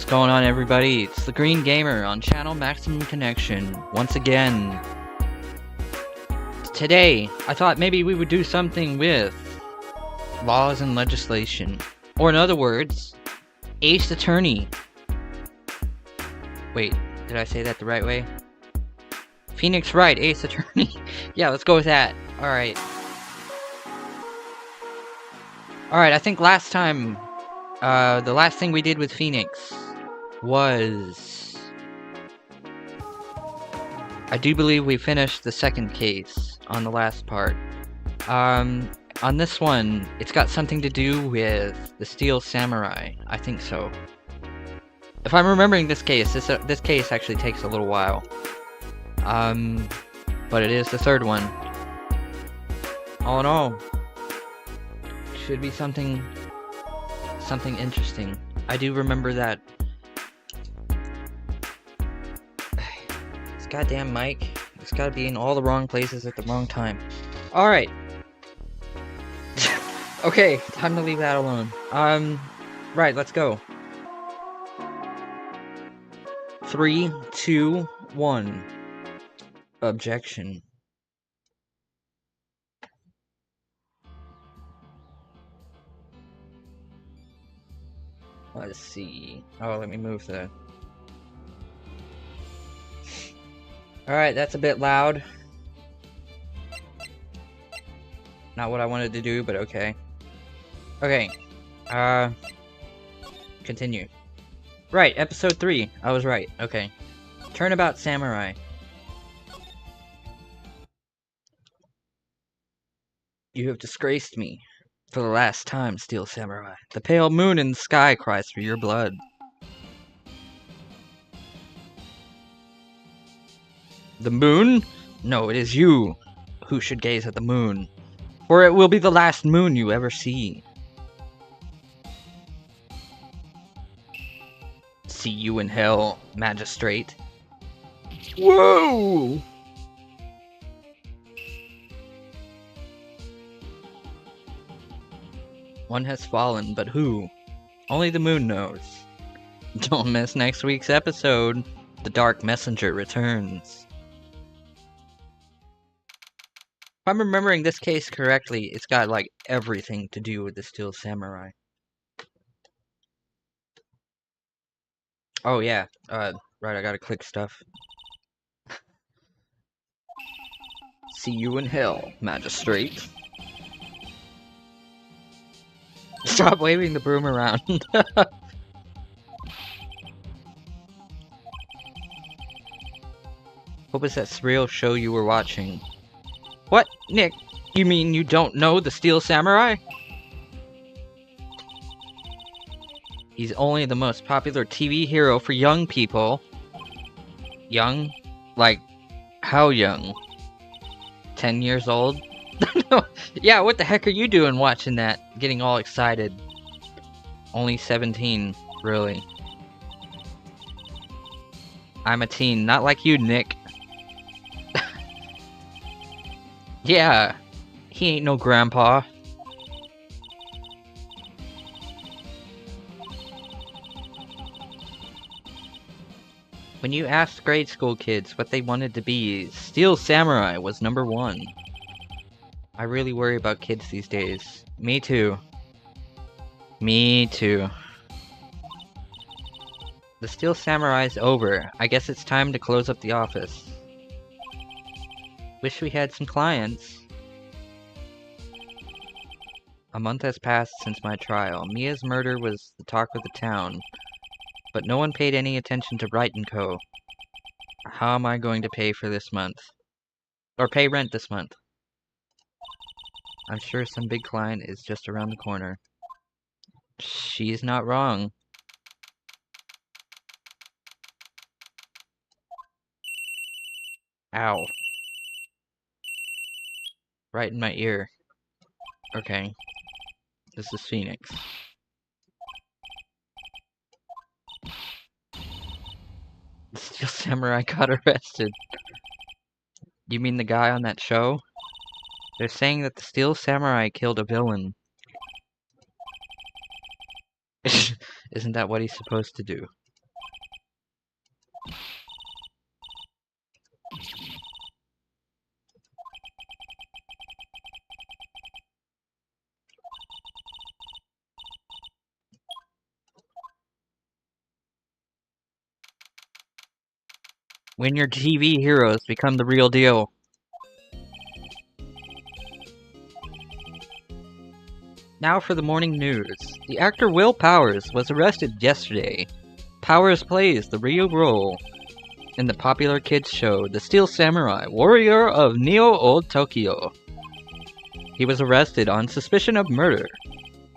going on, everybody? It's the Green Gamer on Channel Maximum Connection. Once again, today I thought maybe we would do something with laws and legislation, or in other words, Ace Attorney. Wait, did I say that the right way? Phoenix Wright, Ace Attorney. Yeah, let's go with that. Alright, I think last time, the last thing we did with Phoenix was... I do believe we finished the second case on the last part. On this one, it's got something to do with the Steel Samurai. I think so. If I'm remembering this case, this case actually takes a little while. But it is the third one. All in all, should be something interesting. I do remember that. This goddamn mic, it's gotta be in all the wrong places at the wrong time. Alright. Okay, time to leave that alone. Right, let's go. 3, 2, 1. Objection. Let's see. Oh, let me move the... Alright, that's a bit loud. Not what I wanted to do, but okay. Okay. Continue. Right, episode 3. I was right. Okay. Turnabout Samurai. You have disgraced me. For the last time, Steel Samurai. The pale moon in the sky cries for your blood. The moon? No, it is you who should gaze at the moon. For it will be the last moon you ever see. See you in hell, magistrate. Whoa! One has fallen, but who? Only the moon knows. Don't miss next week's episode. The Dark Messenger returns. If I'm remembering this case correctly, it's got like everything to do with the Steel Samurai. Oh yeah, right, I gotta click stuff. See you in hell, magistrate. Stop waving the broom around. What was that surreal show you were watching? What? Nick, you mean you don't know the Steel Samurai? He's only the most popular TV hero for young people. Young? Like, how young? 10 years old? Yeah, what the heck are you doing watching that? Getting all excited. Only 17, really. I'm a teen, not like you, Nick. Yeah, he ain't no grandpa. When you asked grade school kids what they wanted to be, Steel Samurai was number 1. I really worry about kids these days. Me too. Me too. The Steel Samurai's over. I guess it's time to close up the office. Wish we had some clients. A month has passed since my trial. Mia's murder was the talk of the town, but no one paid any attention to Wright & Co. How am I going to pay for this month? Or pay rent this month? I'm sure some big client is just around the corner. She's not wrong. Ow. Right in my ear. Okay. This is Phoenix. The Steel Samurai got arrested. You mean the guy on that show? They're saying that the Steel Samurai killed a villain. Isn't that what he's supposed to do? When your TV heroes become the real deal. Now for the morning news. The actor Will Powers was arrested yesterday. Powers plays the real role in the popular kids show The Steel Samurai, Warrior of Neo-Old Tokyo. He was arrested on suspicion of murder.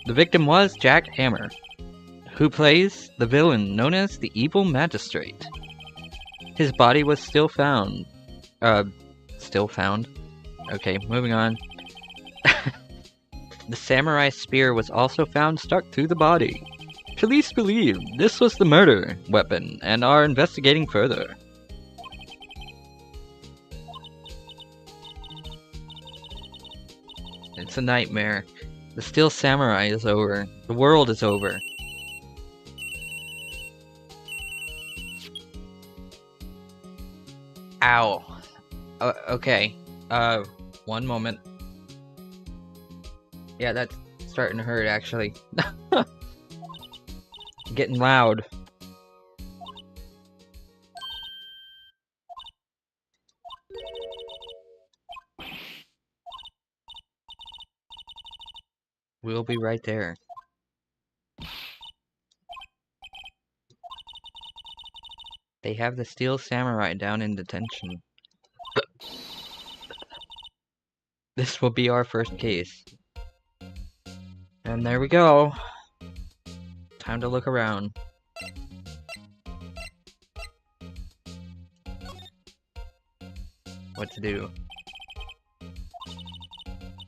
The victim was Jack Hammer, who plays the villain known as the Evil Magistrate. His body was still found. Okay, moving on. The samurai spear was also found stuck through the body. Police believe this was the murder weapon and are investigating further. It's a nightmare. The Steel Samurai is over. The world is over. Ow. Okay. One moment. Yeah, that's starting to hurt, actually. Getting loud. We'll be right there. They have the Steel Samurai down in detention. This will be our first case. And there we go. Time to look around. What to do?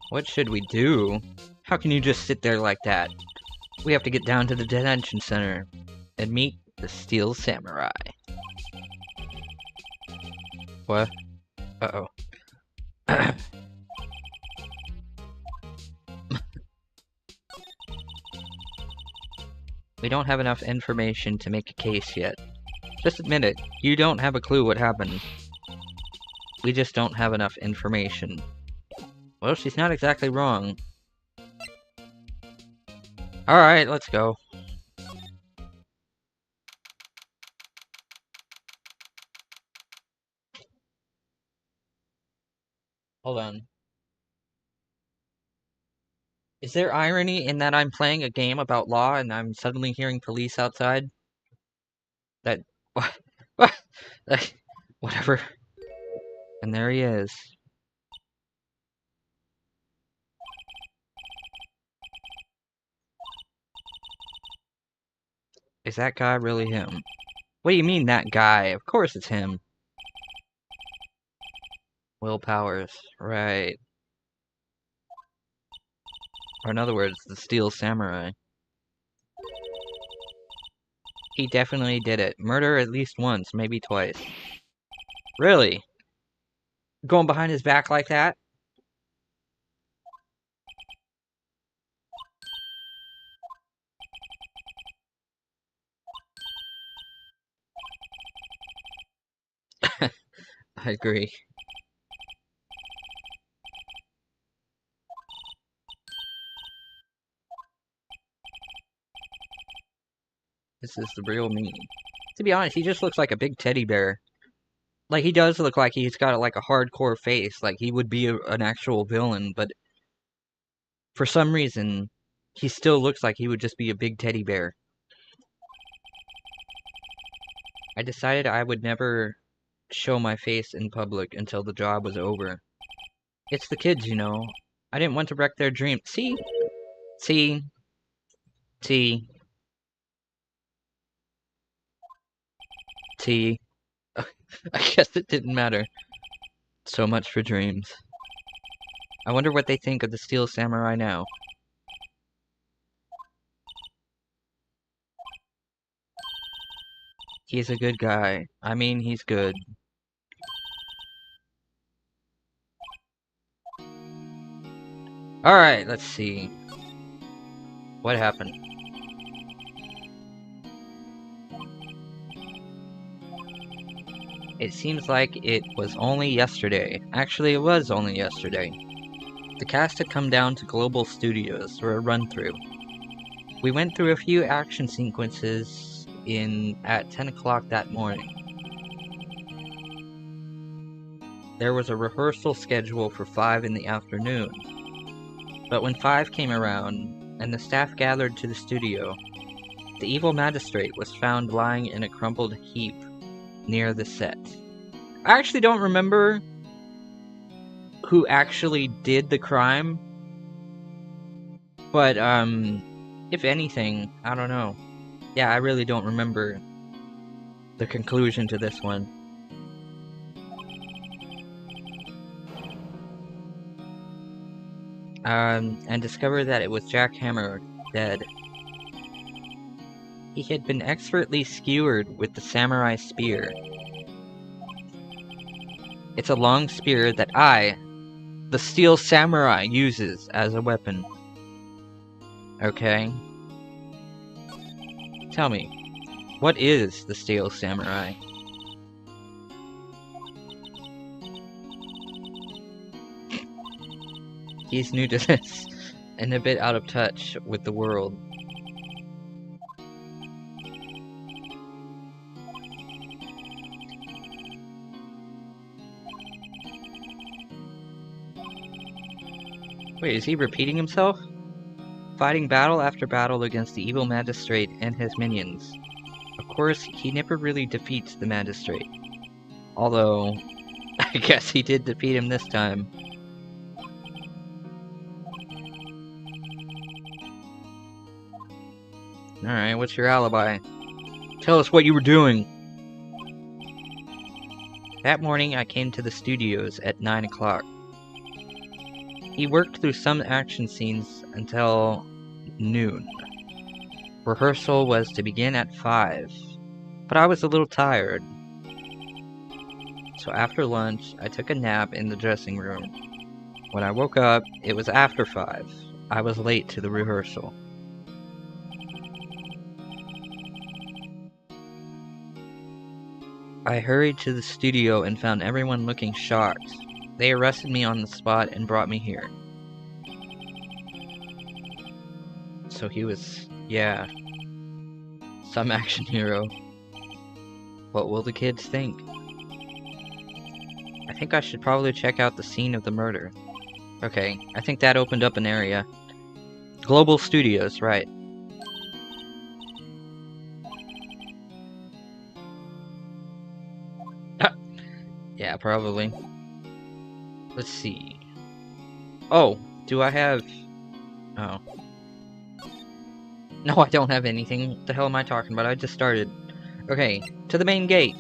What should we do? How can you just sit there like that? We have to get down to the detention center and meet the Steel Samurai. What? Uh-oh. We don't have enough information to make a case yet. Just admit it. You don't have a clue what happened. We just don't have enough information. Well, she's not exactly wrong. Alright, let's go. Hold on. Is there irony in that I'm playing a game about law and I'm suddenly hearing police outside? That... What? Whatever. And there he is. Is that guy really him? What do you mean, that guy? Of course it's him. Will Powers, right. Or in other words, the Steel Samurai. He definitely did it. Murder at least once, maybe twice. Really? Going behind his back like that? I agree. This is the real me. To be honest, he just looks like a big teddy bear. Like, he does look like he's got, like, a hardcore face. Like, he would be an actual villain, but... for some reason, he still looks like he would just be a big teddy bear. I decided I would never show my face in public until the job was over. It's the kids, you know. I didn't want to wreck their dreams. See? See? See? See? I guess it didn't matter. So much for dreams. I wonder what they think of the Steel Samurai now. He's a good guy. I mean, he's good. Alright, let's see. What happened? It seems like it was only yesterday. Actually, it was only yesterday. The cast had come down to Global Studios for a run-through. We went through a few action sequences at 10 o'clock that morning. there was a rehearsal schedule for 5 in the afternoon. But when 5 came around, and the staff gathered to the studio, the evil magistrate was found lying in a crumpled heap near the set. I actually don't remember who actually did the crime, but, if anything, I don't know. Yeah, I really don't remember the conclusion to this one. And discovered that it was Jack Hammer, dead. He had been expertly skewered with the samurai spear. It's a long spear that I, the Steel Samurai, uses as a weapon. Okay? Tell me, what is the Steel Samurai? He's new to this, and a bit out of touch with the world. Wait, is he repeating himself? Fighting battle after battle against the evil magistrate and his minions. Of course, he never really defeats the magistrate. Although, I guess he did defeat him this time. Alright, what's your alibi? Tell us what you were doing! That morning I came to the studios at 9 o'clock. He worked through some action scenes until noon. Rehearsal was to begin at 5, but I was a little tired. So after lunch, I took a nap in the dressing room. When I woke up, it was after 5. I was late to the rehearsal. I hurried to the studio and found everyone looking shocked. They arrested me on the spot and brought me here. So he was, yeah, some action hero. What will the kids think? I think I should probably check out the scene of the murder. Okay, I think that opened up an area. Global Studios, right. Yeah, probably. Let's see. Oh, do I have... Oh. No, I don't have anything. What the hell am I talking about? I just started. Okay, to the main gate.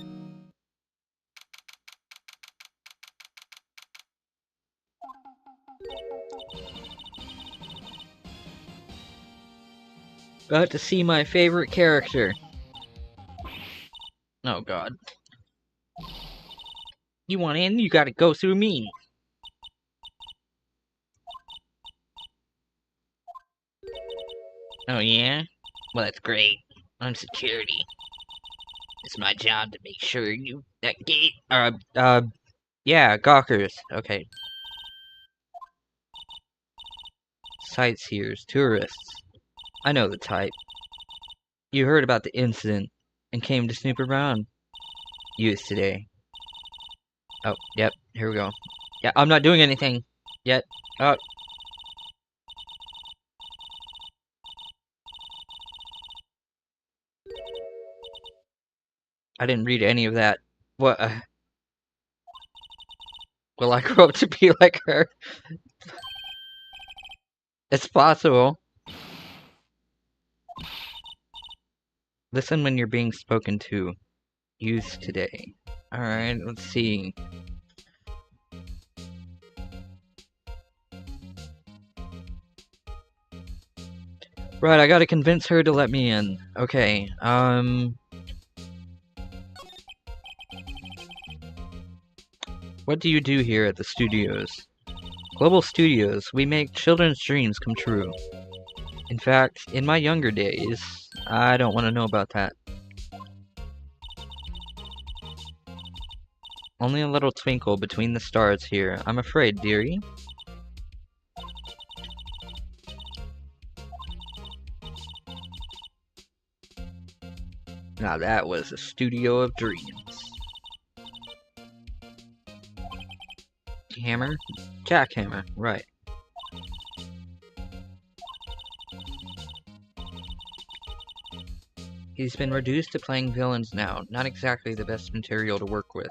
Got to see my favorite character. Oh god. You want in? You gotta go through me. Oh yeah? Well, that's great. I'm security. It's my job to make sure you... that gate... yeah, gawkers. Okay. Sightseers, tourists. I know the type. You heard about the incident and came to snoop around. Use today. Oh, yep, here we go. Yeah, I'm not doing anything yet. Oh. I didn't read any of that. What? Will I grow up to be like her? It's possible. Listen when you're being spoken to. Use today. Alright, let's see. Right, I gotta convince her to let me in. Okay, what do you do here at the studios? Global Studios, we make children's dreams come true. In fact, in my younger days, I don't want to know about that. Only a little twinkle between the stars here, I'm afraid, dearie. Now that was a studio of dreams. Hammer? Jackhammer, right. He's been reduced to playing villains now. Not exactly the best material to work with.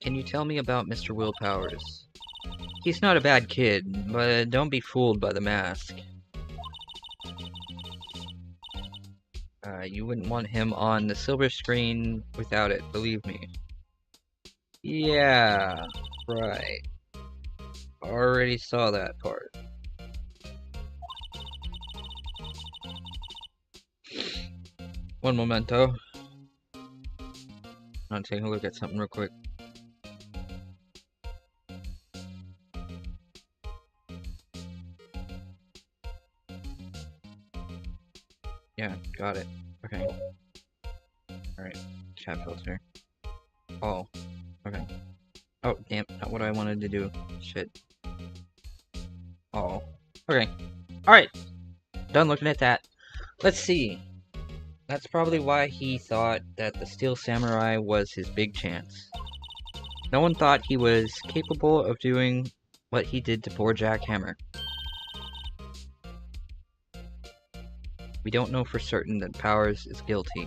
Can you tell me about Mr. Will Powers? He's not a bad kid, but don't be fooled by the mask. You wouldn't want him on the silver screen without it, believe me. Yeah, right. Already saw that part. One momento. I'm taking a look at something real quick. Yeah, got it. Okay. Alright, chat filter. Oh, okay. Oh, damn, not what I wanted to do. Shit. Oh. Okay. Alright. Done looking at that. Let's see. That's probably why he thought that the Steel Samurai was his big chance. No one thought he was capable of doing what he did to poor Jackhammer. We don't know for certain that Powers is guilty.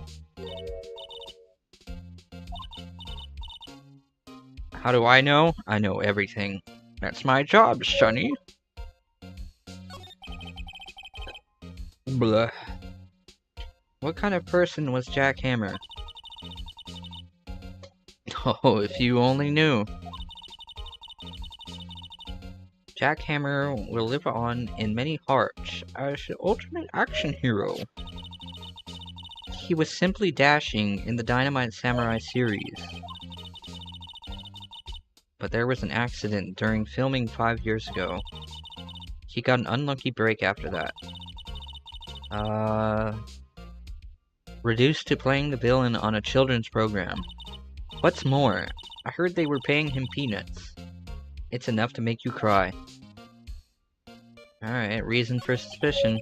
How do I know? I know everything. That's my job, Sonny. Blah. What kind of person was Jackhammer? Oh, if you only knew. Jackhammer will live on in many hearts as the ultimate action hero. He was simply dashing in the Dynamite Samurai series. But there was an accident during filming 5 years ago. He got an unlucky break after that. Reduced to playing the villain on a children's program. What's more, I heard they were paying him peanuts. It's enough to make you cry. Alright, reason for suspicion.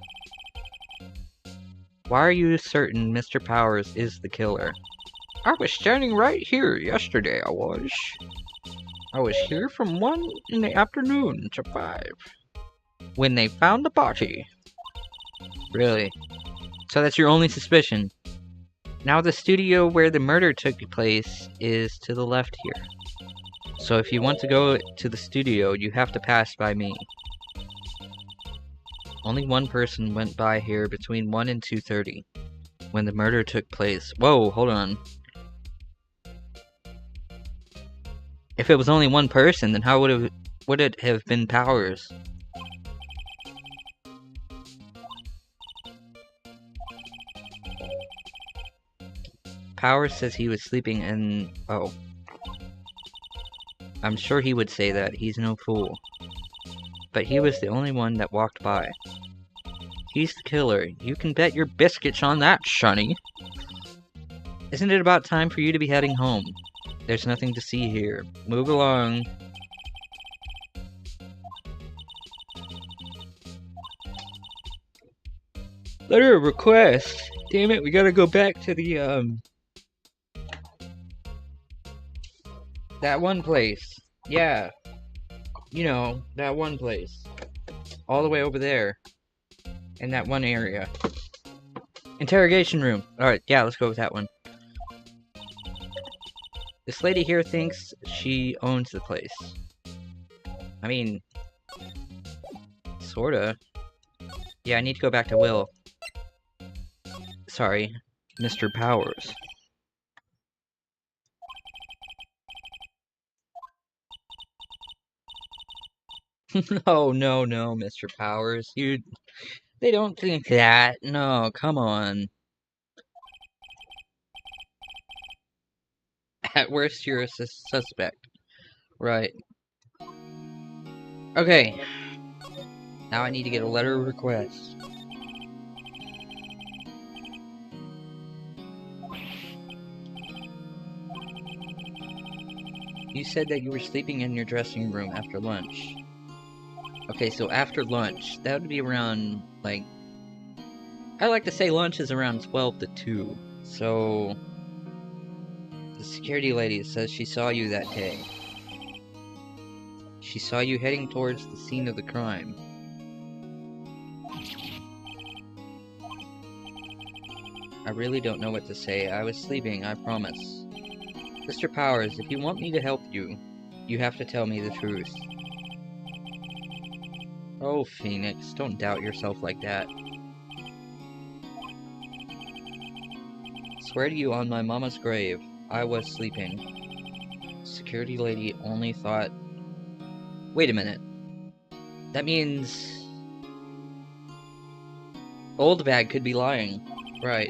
Why are you certain Mr. Powers is the killer? I was standing right here yesterday, I was. I was here from 1 in the afternoon to 5. When they found the body. Really? So that's your only suspicion? Now the studio where the murder took place is to the left here. So if you want to go to the studio, you have to pass by me. Only one person went by here between 1 and 2:30, when the murder took place. Whoa, hold on. If it was only one person, then how would it have been Powers? Powers says he was sleeping in... Oh. I'm sure he would say that. He's no fool. But he was the only one that walked by. He's the killer. You can bet your biscuits on that, Sonny. Isn't it about time for you to be heading home? There's nothing to see here. Move along. Letter of request. Damn it, we gotta go back to the, that one place. Yeah. You know, that one place. All the way over there. In that one area. Interrogation room. Alright, yeah, let's go with that one. This lady here thinks she owns the place. I mean... sorta. Yeah, I need to go back to Will. Sorry, Mr. Powers. No, no, no, Mr. Powers. They don't think that. No, come on. At worst, you're a suspect. Right. Okay. Now I need to get a letter of request. You said that you were sleeping in your dressing room after lunch. Okay, so after lunch, that would be around, like... I like to say lunch is around 12 to 2. So... The security lady says she saw you that day. She saw you heading towards the scene of the crime. I really don't know what to say. I was sleeping, I promise. Mr. Powers, if you want me to help you, you have to tell me the truth. Oh, Phoenix, don't doubt yourself like that. Swear to you on my mama's grave, I was sleeping. Security lady only thought... Wait a minute. That means... Old Bag could be lying. Right.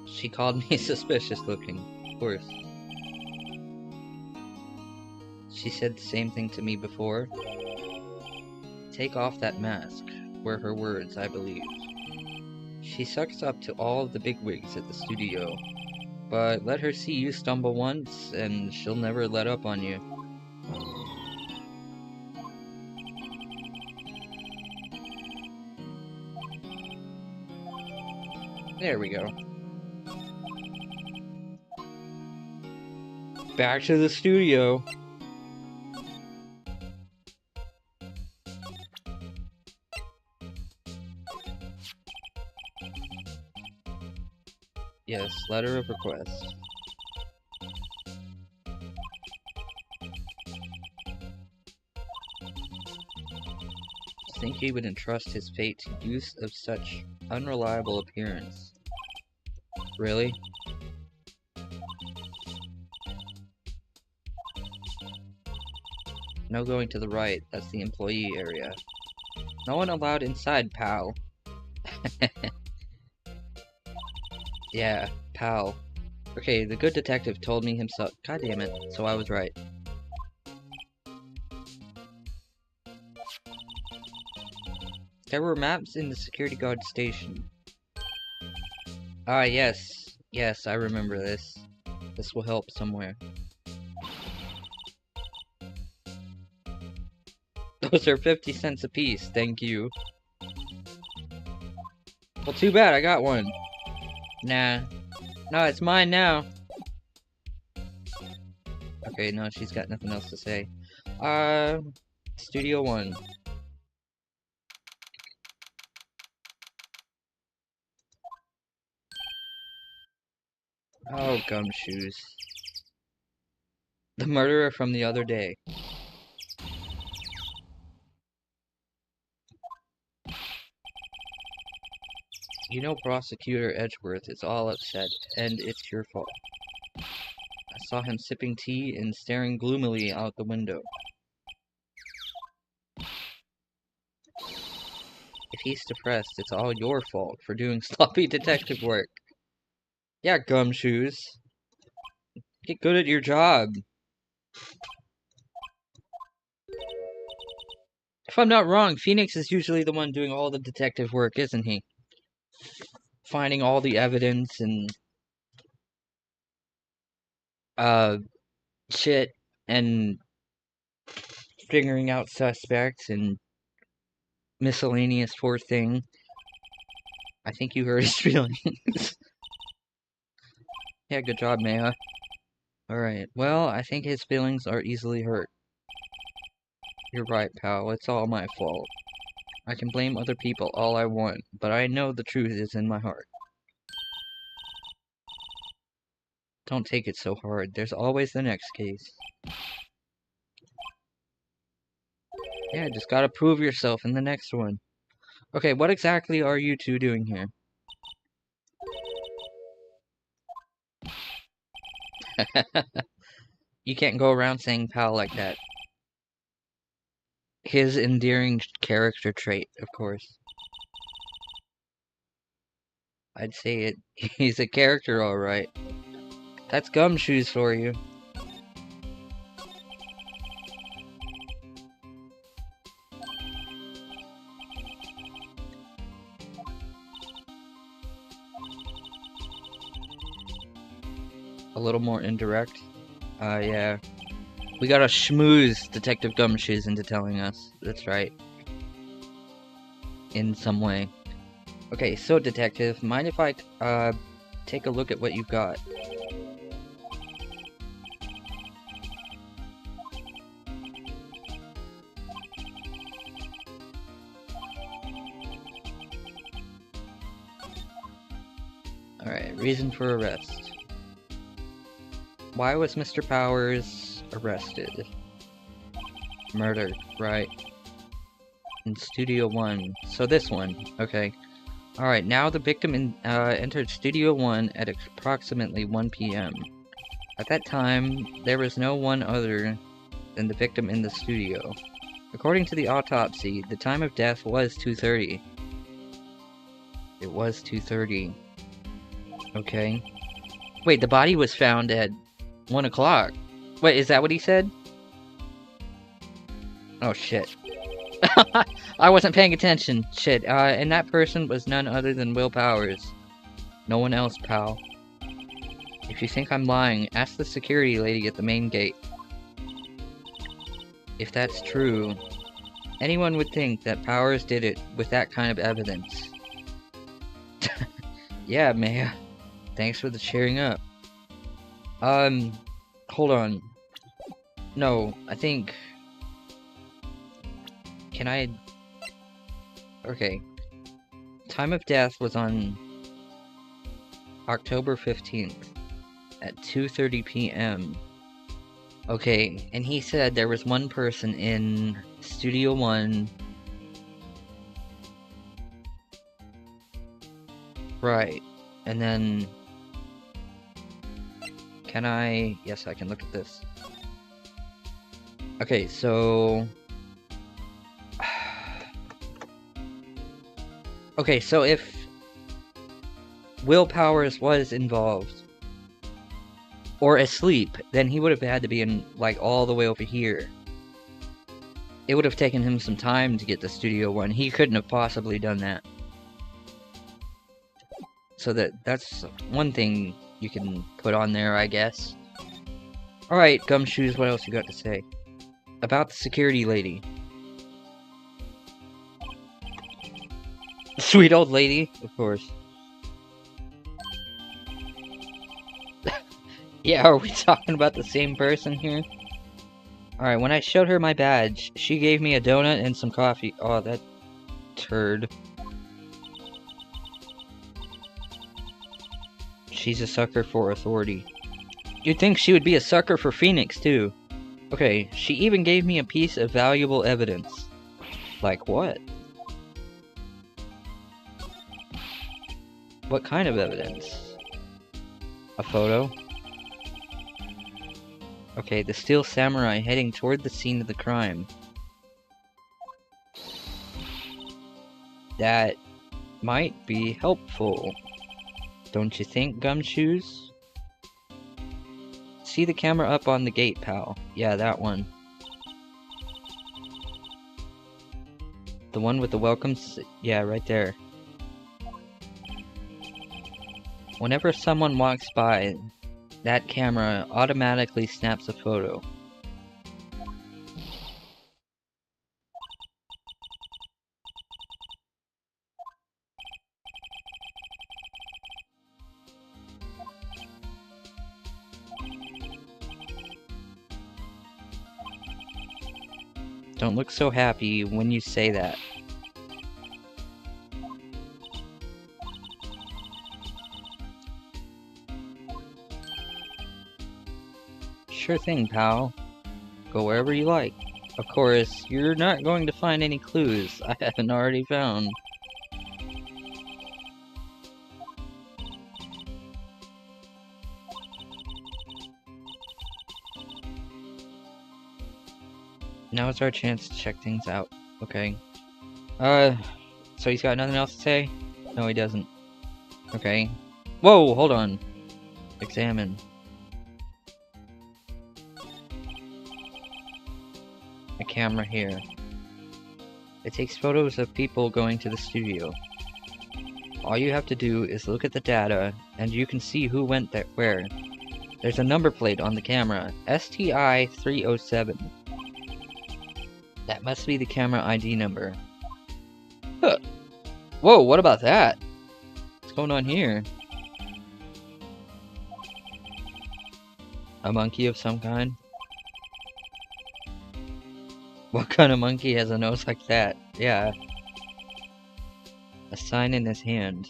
She called me suspicious looking, of course. She said the same thing to me before. Take off that mask, were her words, I believe. She sucks up to all of the bigwigs at the studio, but let her see you stumble once, and she'll never let up on you. There we go. Back to the studio. Yes, letter of request. Think he would entrust his fate to use of such unreliable appearance? Really? No going to the right, that's the employee area. No one allowed inside, pal. Yeah, pal. Okay, the good detective told me himself. God damn it, so I was right. There were maps in the security guard station. Ah, yes. Yes, I remember this. This will help somewhere. Those are 50 cents apiece, thank you. Well, too bad, I got one. Nah. No, it's mine now. Okay, no, she's got nothing else to say. Studio 1. Oh, gumshoes. The murderer from the other day. You know Prosecutor Edgeworth is all upset, and it's your fault. I saw him sipping tea and staring gloomily out the window. If he's depressed, it's all your fault for doing sloppy detective work. Yeah, gumshoes. Get good at your job. If I'm not wrong, Phoenix is usually the one doing all the detective work, isn't he? Finding all the evidence and shit and figuring out suspects and miscellaneous poor thing. I think you hurt his feelings. Yeah, good job, Maya. Alright, well, I think his feelings are easily hurt. You're right, pal. It's all my fault. I can blame other people all I want, but I know the truth is in my heart. Don't take it so hard. There's always the next case. Yeah, just gotta prove yourself in the next one. Okay, what exactly are you two doing here? You can't go around saying pal like that. His endearing character trait, of course. I'd say it. He's a character, alright. That's gumshoes for you. A little more indirect. Yeah. We gotta schmooze Detective Gumshoes into telling us. That's right. In some way. Okay, so Detective, mind if I take a look at what you've got? Alright, reason for arrest. Why was Mr. Powers arrested? Murder, right. In Studio 1. So this one, okay. Alright, now the victim entered Studio 1 at approximately 1 p.m. At that time, there was no one other than the victim in the studio. According to the autopsy, the time of death was 2:30. It was 2:30. Okay. Wait, the body was found at 1 o'clock. Wait, is that what he said? Oh, shit. I wasn't paying attention. Shit, and that person was none other than Will Powers. No one else, pal. If you think I'm lying, ask the security lady at the main gate. If that's true, anyone would think that Powers did it with that kind of evidence. Yeah, Maya. Thanks for the cheering up. Hold on. No, I think... Can I... Okay. Time of death was on October 15th at 2:30 p.m. Okay, and he said there was one person in Studio 1. Right. And then... Can I... Yes, I can look at this. Okay, so... Okay, so if Will Powers was involved, or asleep, then he would have had to be in, like, all the way over here. It would have taken him some time to get to Studio 1. He couldn't have possibly done that. So that's one thing you can put on there, I guess. Alright, Gumshoes, what else you got to say? About the security lady. Sweet old lady, of course. Yeah, are we talking about the same person here? Alright, when I showed her my badge, she gave me a donut and some coffee. Oh, that turd. She's a sucker for authority. You'd think she would be a sucker for Phoenix, too. Okay, she even gave me a piece of valuable evidence. Like what? What kind of evidence? A photo? Okay, the steel samurai heading toward the scene of the crime. That might be helpful. Don't you think, Gumshoes? See the camera up on the gate, pal. Yeah, that one. The one with the welcome... Yeah, right there. Whenever someone walks by, that camera automatically snaps a photo. Don't look so happy when you say that. Sure thing, pal. Go wherever you like. Of course, you're not going to find any clues I haven't already found. Now is our chance to check things out. Okay. So he's got nothing else to say? No, he doesn't. Okay. Whoa, hold on. Examine. A camera here. It takes photos of people going to the studio. All you have to do is look at the data, and you can see who went there where. There's a number plate on the camera. STI 307. That must be the camera ID number. Huh. Whoa, what about that? What's going on here? A monkey of some kind? What kind of monkey has a nose like that? Yeah. A sign in his hand.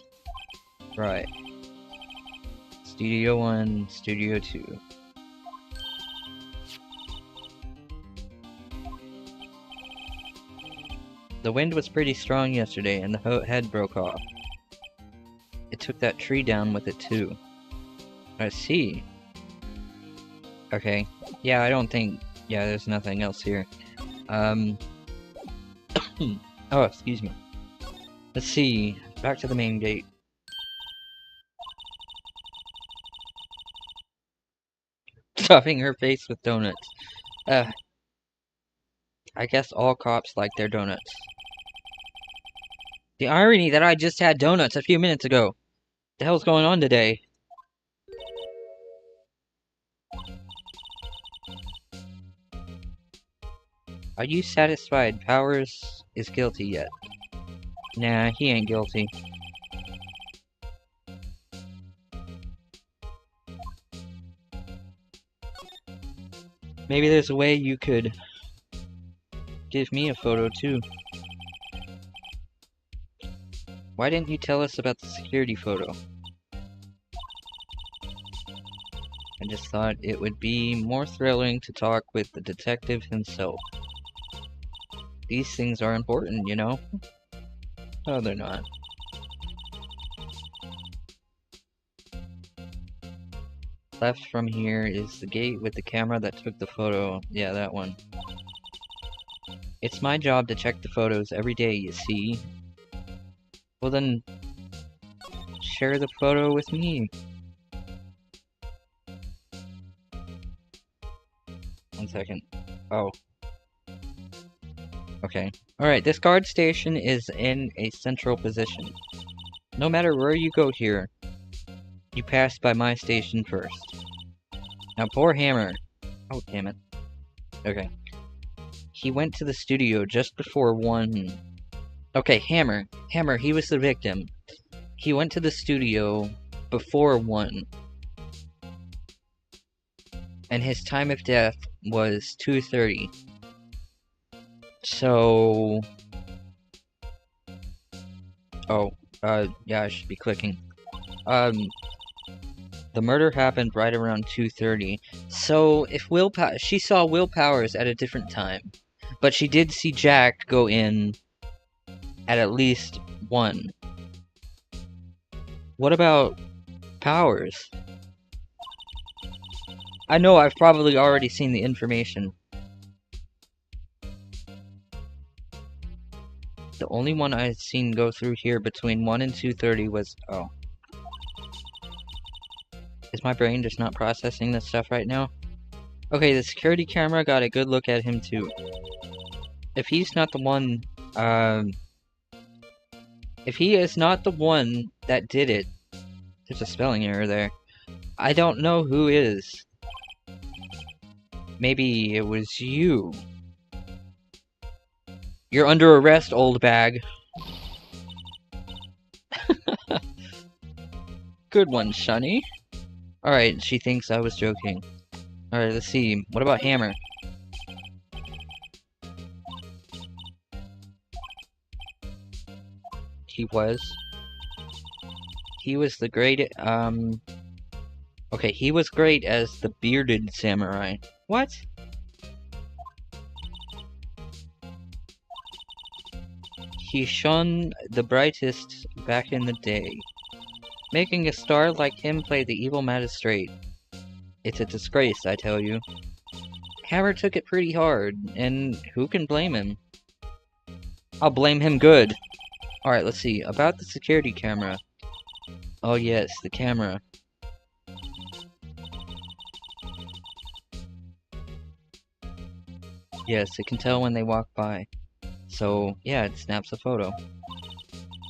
Right. Studio 1, Studio 2. The wind was pretty strong yesterday and the head broke off. It took that tree down with it too. I see. Okay. Yeah, I don't think... Yeah, there's nothing else here. Oh, excuse me. Let's see. Back to the main gate. Stuffing her face with donuts. I guess all cops like their donuts. The irony that I just had donuts a few minutes ago. What the hell's going on today? Are you satisfied Powers is guilty yet? Nah, he ain't guilty. Maybe there's a way you could give me a photo too. Why didn't you tell us about the security photo? I just thought it would be more thrilling to talk with the detective himself. These things are important, you know? Oh, they're not. Left from here is the gate with the camera that took the photo. Yeah, that one. It's my job to check the photos every day, you see. Well then, share the photo with me. 1 second. Oh. Okay. Alright, this guard station is in a central position. No matter where you go here, you pass by my station first. Now poor Hammer. Oh, damn it. Okay. He went to the studio just before 1... Okay, Hammer. Hammer, he was the victim. He went to the studio before 1. And his time of death was 2:30. So... Oh, yeah, I should be clicking. The murder happened right around 2:30. So, if she saw Will Powers at a different time. But she did see Jack go in at least 1. What about Powers? I know I've probably already seen the information. The only one I've seen go through here between 1 and 2:30 was... Oh. Is my brain just not processing this stuff right now? Okay, the security camera got a good look at him too. If he's not the one... If he is not the one that did it... There's a spelling error there. I don't know who is. Maybe it was you. You're under arrest, old bag. Good one, Shunny. Alright, she thinks I was joking. Alright, let's see. What about Hammer? He was the great, okay, he was great as the bearded samurai. What? He shone the brightest back in the day. Making a star like him play the evil magistrate. It's a disgrace, I tell you. Hammer took it pretty hard, and who can blame him? I'll blame him good. Alright, let's see. About the security camera. Oh yes, the camera. Yes, it can tell when they walk by. So, yeah, it snaps a photo.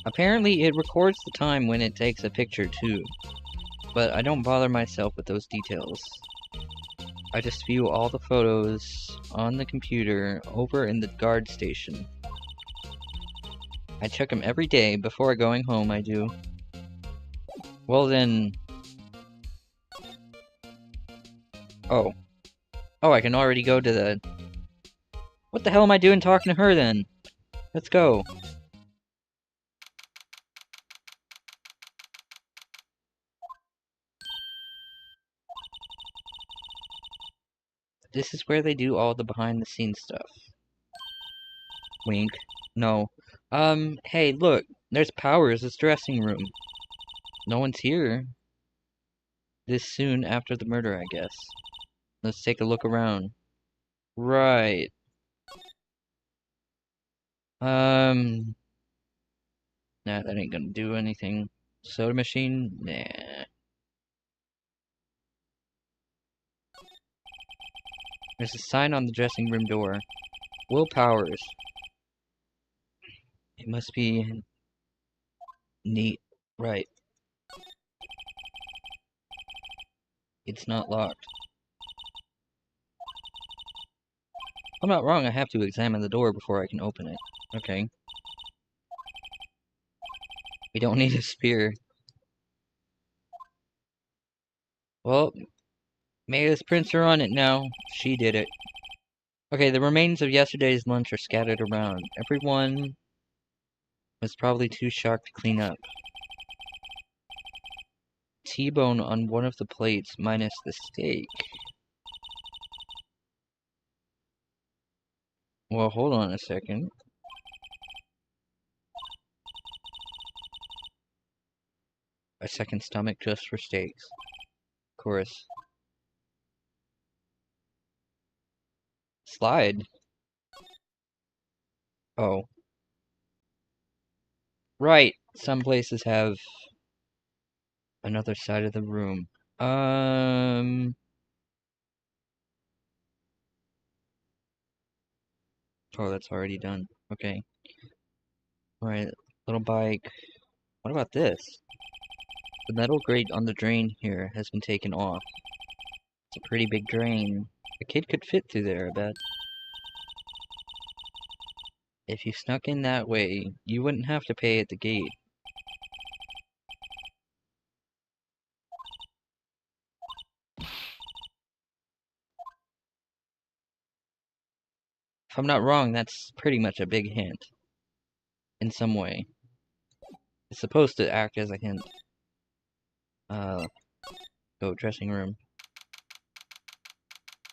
Apparently, it records the time when it takes a picture, too. But I don't bother myself with those details. I just view all the photos on the computer over in the guard station. I check them every day before going home, I do. Well then... Oh. Oh, I can already go to the... What the hell am I doing talking to her then? Let's go. This is where they do all the behind-the-scenes stuff. Wink. No. Hey, look. There's Powers' dressing room. No one's here. This soon after the murder, I guess. Let's take a look around. Right. Nah, that ain't gonna do anything. Soda machine? Nah. There's a sign on the dressing room door. Will Powers. It must be neat. Right. It's not locked. If I'm not wrong, I have to examine the door before I can open it. Okay. We don't need a spear. Well, Maya's prints are on it now. She did it. Okay, the remains of yesterday's lunch are scattered around. Everyone was probably too shocked to clean up. T-bone on one of the plates minus the steak. Well, hold on a second. A second stomach just for steaks. Of course. Slide. Oh. Right. Some places have another side of the room. Oh, that's already done. Okay. Alright, little bike. What about this? The metal grate on the drain here has been taken off. It's a pretty big drain. A kid could fit through there, I bet. If you snuck in that way, you wouldn't have to pay at the gate. If I'm not wrong, that's pretty much a big hint. In some way. It's supposed to act as a hint. Go dressing room.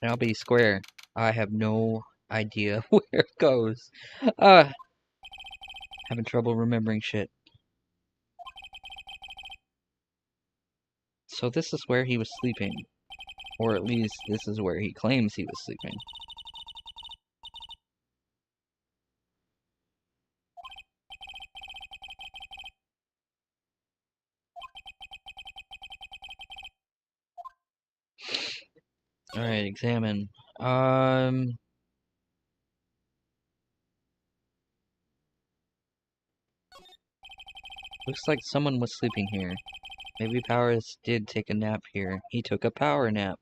And I'll be square. I have no idea where it goes. Having trouble remembering shit. So this is where he was sleeping. Or at least this is where he claims he was sleeping. Alright, examine. Looks like someone was sleeping here. Maybe Powers did take a nap here. He took a power nap.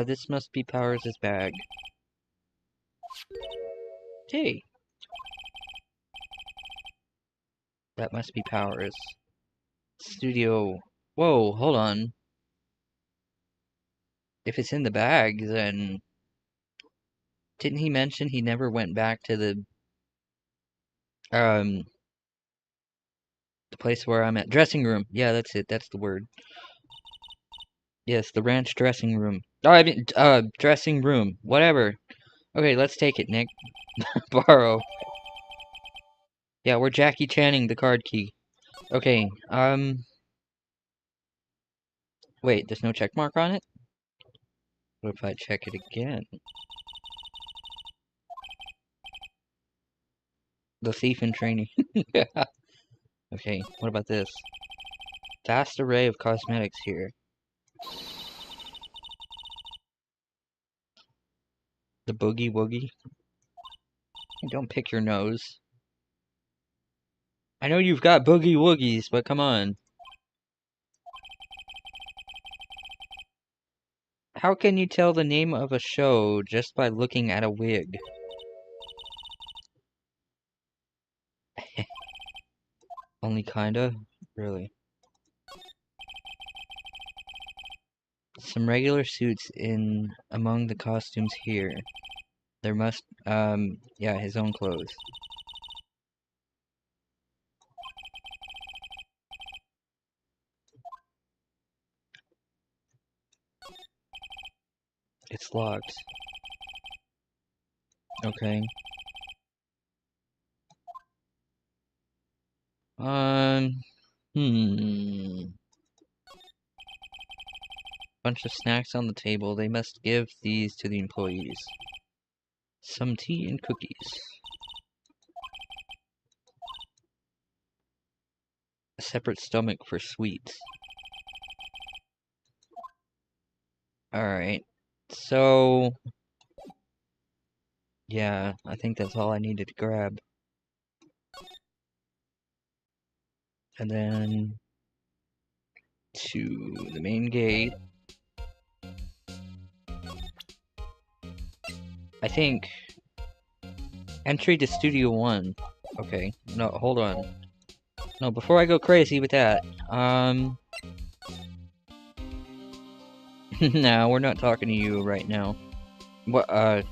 This must be Powers' bag. Hey! That must be Powers. Studio. Whoa, hold on. If it's in the bag, then... Didn't he mention he never went back to the place where I'm at? Dressing room. Yeah, that's it. That's the word. Yes, the ranch dressing room. Oh, I mean, dressing room. Whatever. Okay, let's take it, Nick. Borrow. Yeah, we're Jackie Channing the card key. Okay, wait, there's no check mark on it? What if I check it again? The thief in training. Okay, what about this? Vast array of cosmetics here. The boogie woogie. Don't pick your nose. I know you've got boogie woogies, but come on. How can you tell the name of a show just by looking at a wig? Only kinda? Really? Some regular suits in among the costumes here. There must, yeah, his own clothes. It's locked. Okay. Hmm. Bunch of snacks on the table. They must give these to the employees. Some tea and cookies. A separate stomach for sweets. Alright. So... yeah, I think that's all I needed to grab. And then... to the main gate. I think... entry to Studio 1. Okay, no, hold on. No, before I go crazy with that, no, we're not talking to you right now. What, uh-oh.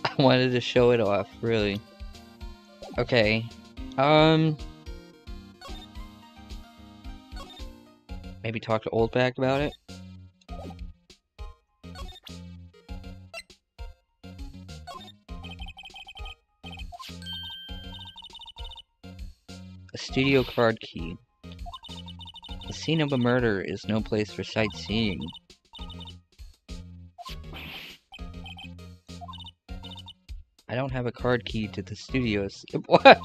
I wanted to show it off, really. Okay, maybe talk to Oldback about it? A studio card key. The scene of a murder is no place for sightseeing. I don't have a card key to the studios. What?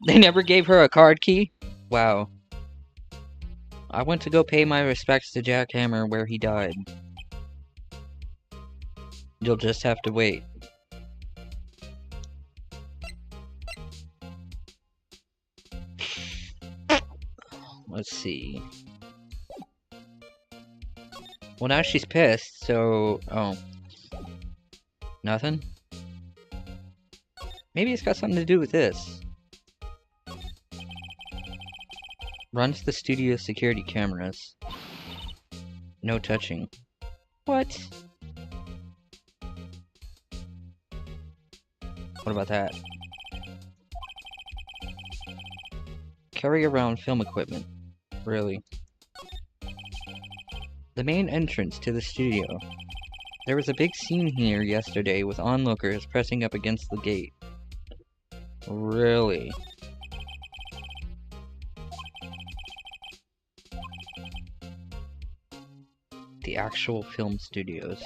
They never gave her a card key? Wow. I went to go pay my respects to Jack Hammer where he died. You'll just have to wait. Let's see. Well, now she's pissed, so... oh. Nothing? Maybe it's got something to do with this. Runs the studio security cameras. No touching. What? What about that? Carry around film equipment. Really? The main entrance to the studio. There was a big scene here yesterday with onlookers pressing up against the gate. Really? The actual film studios.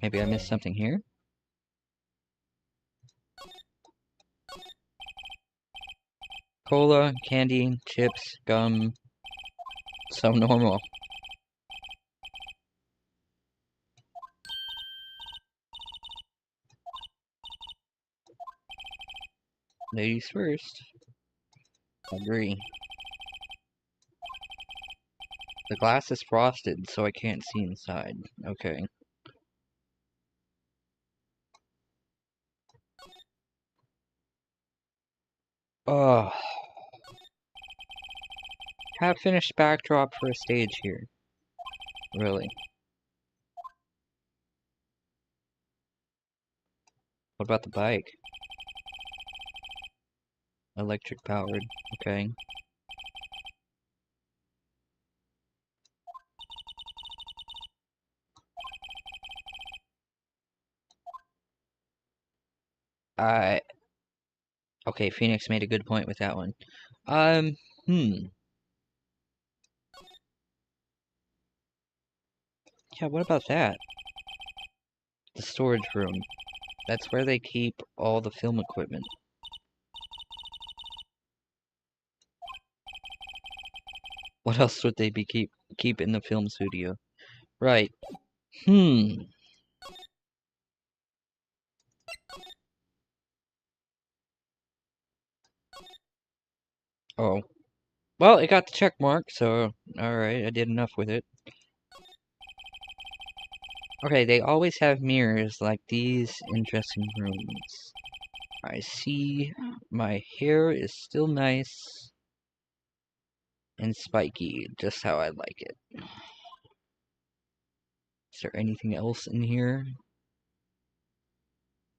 Maybe I missed something here? Cola, candy, chips, gum. So normal. Ladies first. Agree. The glass is frosted, so I can't see inside. Okay. Oh. Have finished backdrop for a stage here. Really. What about the bike? Electric powered. Okay. I Okay, Phoenix made a good point with that one. Yeah, what about that? The storage room. That's where they keep all the film equipment. What else would they be keep in the film studio? Right. Oh. Well, it got the check mark, so alright, I did enough with it. Okay, they always have mirrors like these in dressing rooms. I see my hair is still nice and spiky, just how I like it. Is there anything else in here?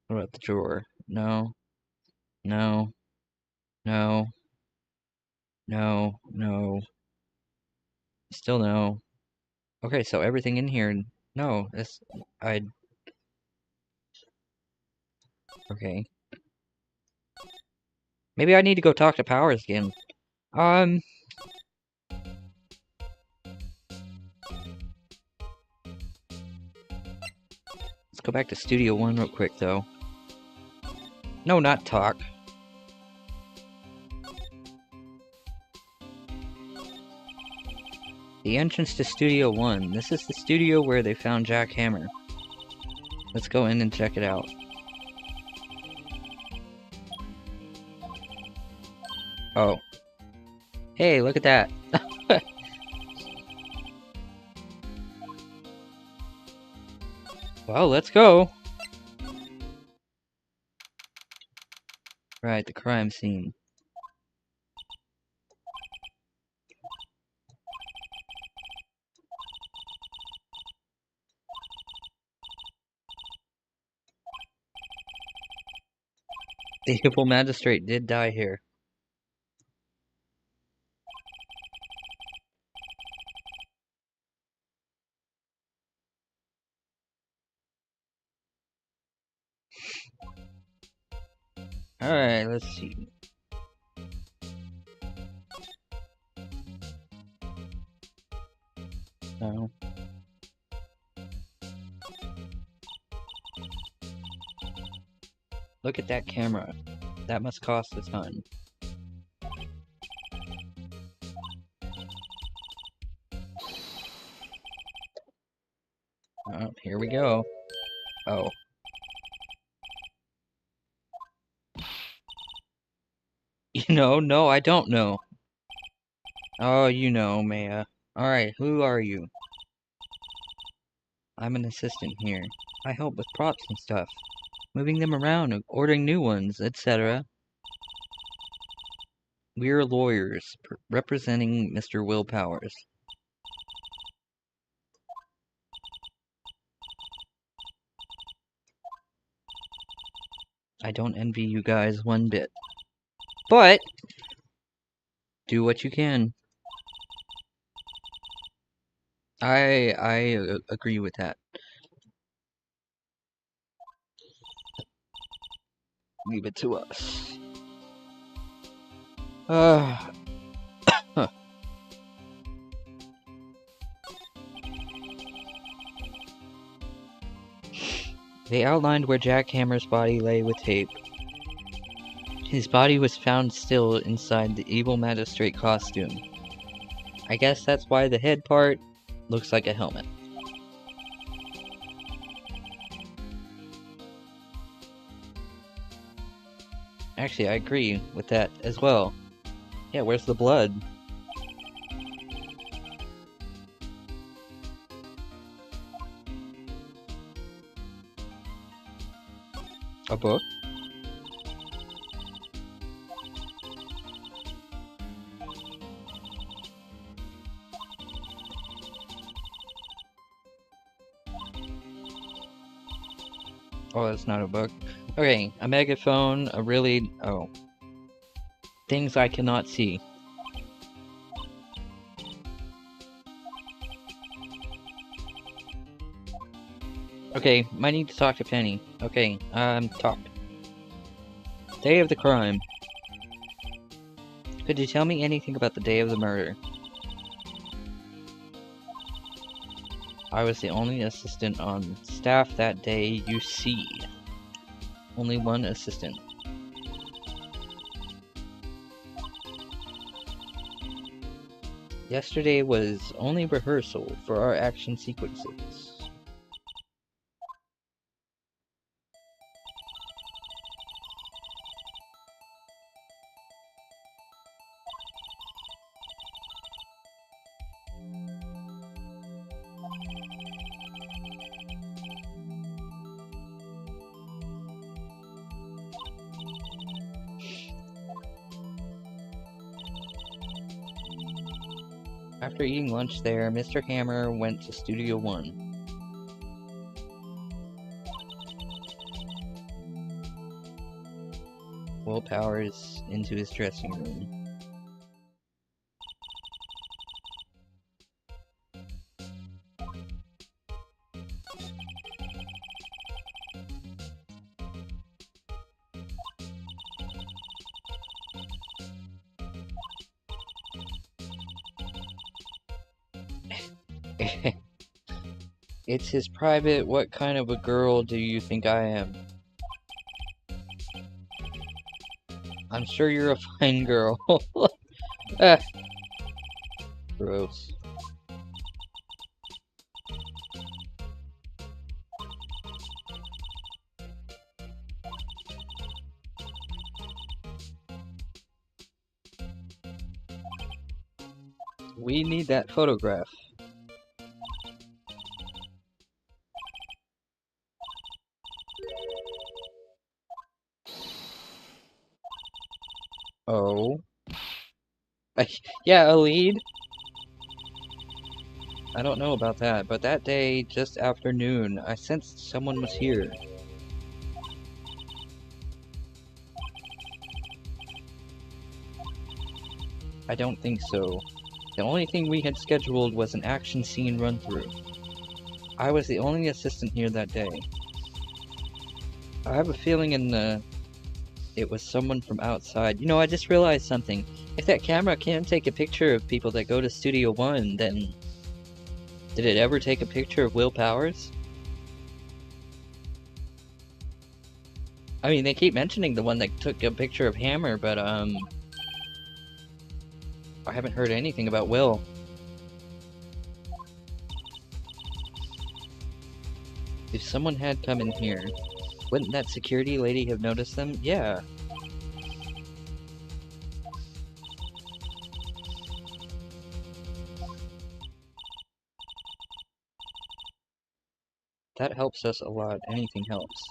What about the drawer? No. No. No. No. No. Still no. Okay, so everything in here. No, this. Okay. Maybe I need to go talk to Powers again. Let's go back to Studio 1 real quick, though. No, not talk. The entrance to Studio 1. This is the studio where they found Jack Hammer. Let's go in and check it out. Oh. Hey, look at that. Well, let's go. Right, the crime scene. The evil magistrate did die here. Alright, let's see. No. Look at that camera. That must cost a ton. Oh, here we go. Oh. You know, no, I don't know. Oh, you know, Maya. Alright, who are you? I'm an assistant here. I help with props and stuff. Moving them around, ordering new ones, etc. We're lawyers, representing Mr. Will Powers. I don't envy you guys one bit. But, do what you can. I agree with that. Leave it to us. Huh. They outlined where Jack Hammer's body lay with tape. His body was found still inside the evil magistrate costume. I guess that's why the head part looks like a helmet. Actually, I agree with that as well. Yeah, where's the blood? A book? Oh, that's not a book. Okay, a megaphone, a really... oh. Things I cannot see. Okay, might need to talk to Penny. Okay, talk. Day of the crime. Could you tell me anything about the day of the murder? I was the only assistant on staff that day, you see. Only one assistant. Yesterday was only rehearsal for our action sequences. After eating lunch there, Mr. Hammer went to Studio 1. Will Powers into his dressing room. It's his private, what kind of a girl do you think I am? I'm sure you're a fine girl. Ah. Gross. We need that photograph. Oh. Yeah, a lead? I don't know about that, but that day, just after noon, I sensed someone was here. I don't think so. The only thing we had scheduled was an action scene run-through. I was the only assistant here that day. I have a feeling it was someone from outside. You know, I just realized something. If that camera can take a picture of people that go to Studio 1, then did it ever take a picture of Will Powers? I mean, they keep mentioning the one that took a picture of Hammer, but I haven't heard anything about Will. If someone had come in here, wouldn't that security lady have noticed them? Yeah. That helps us a lot. Anything helps.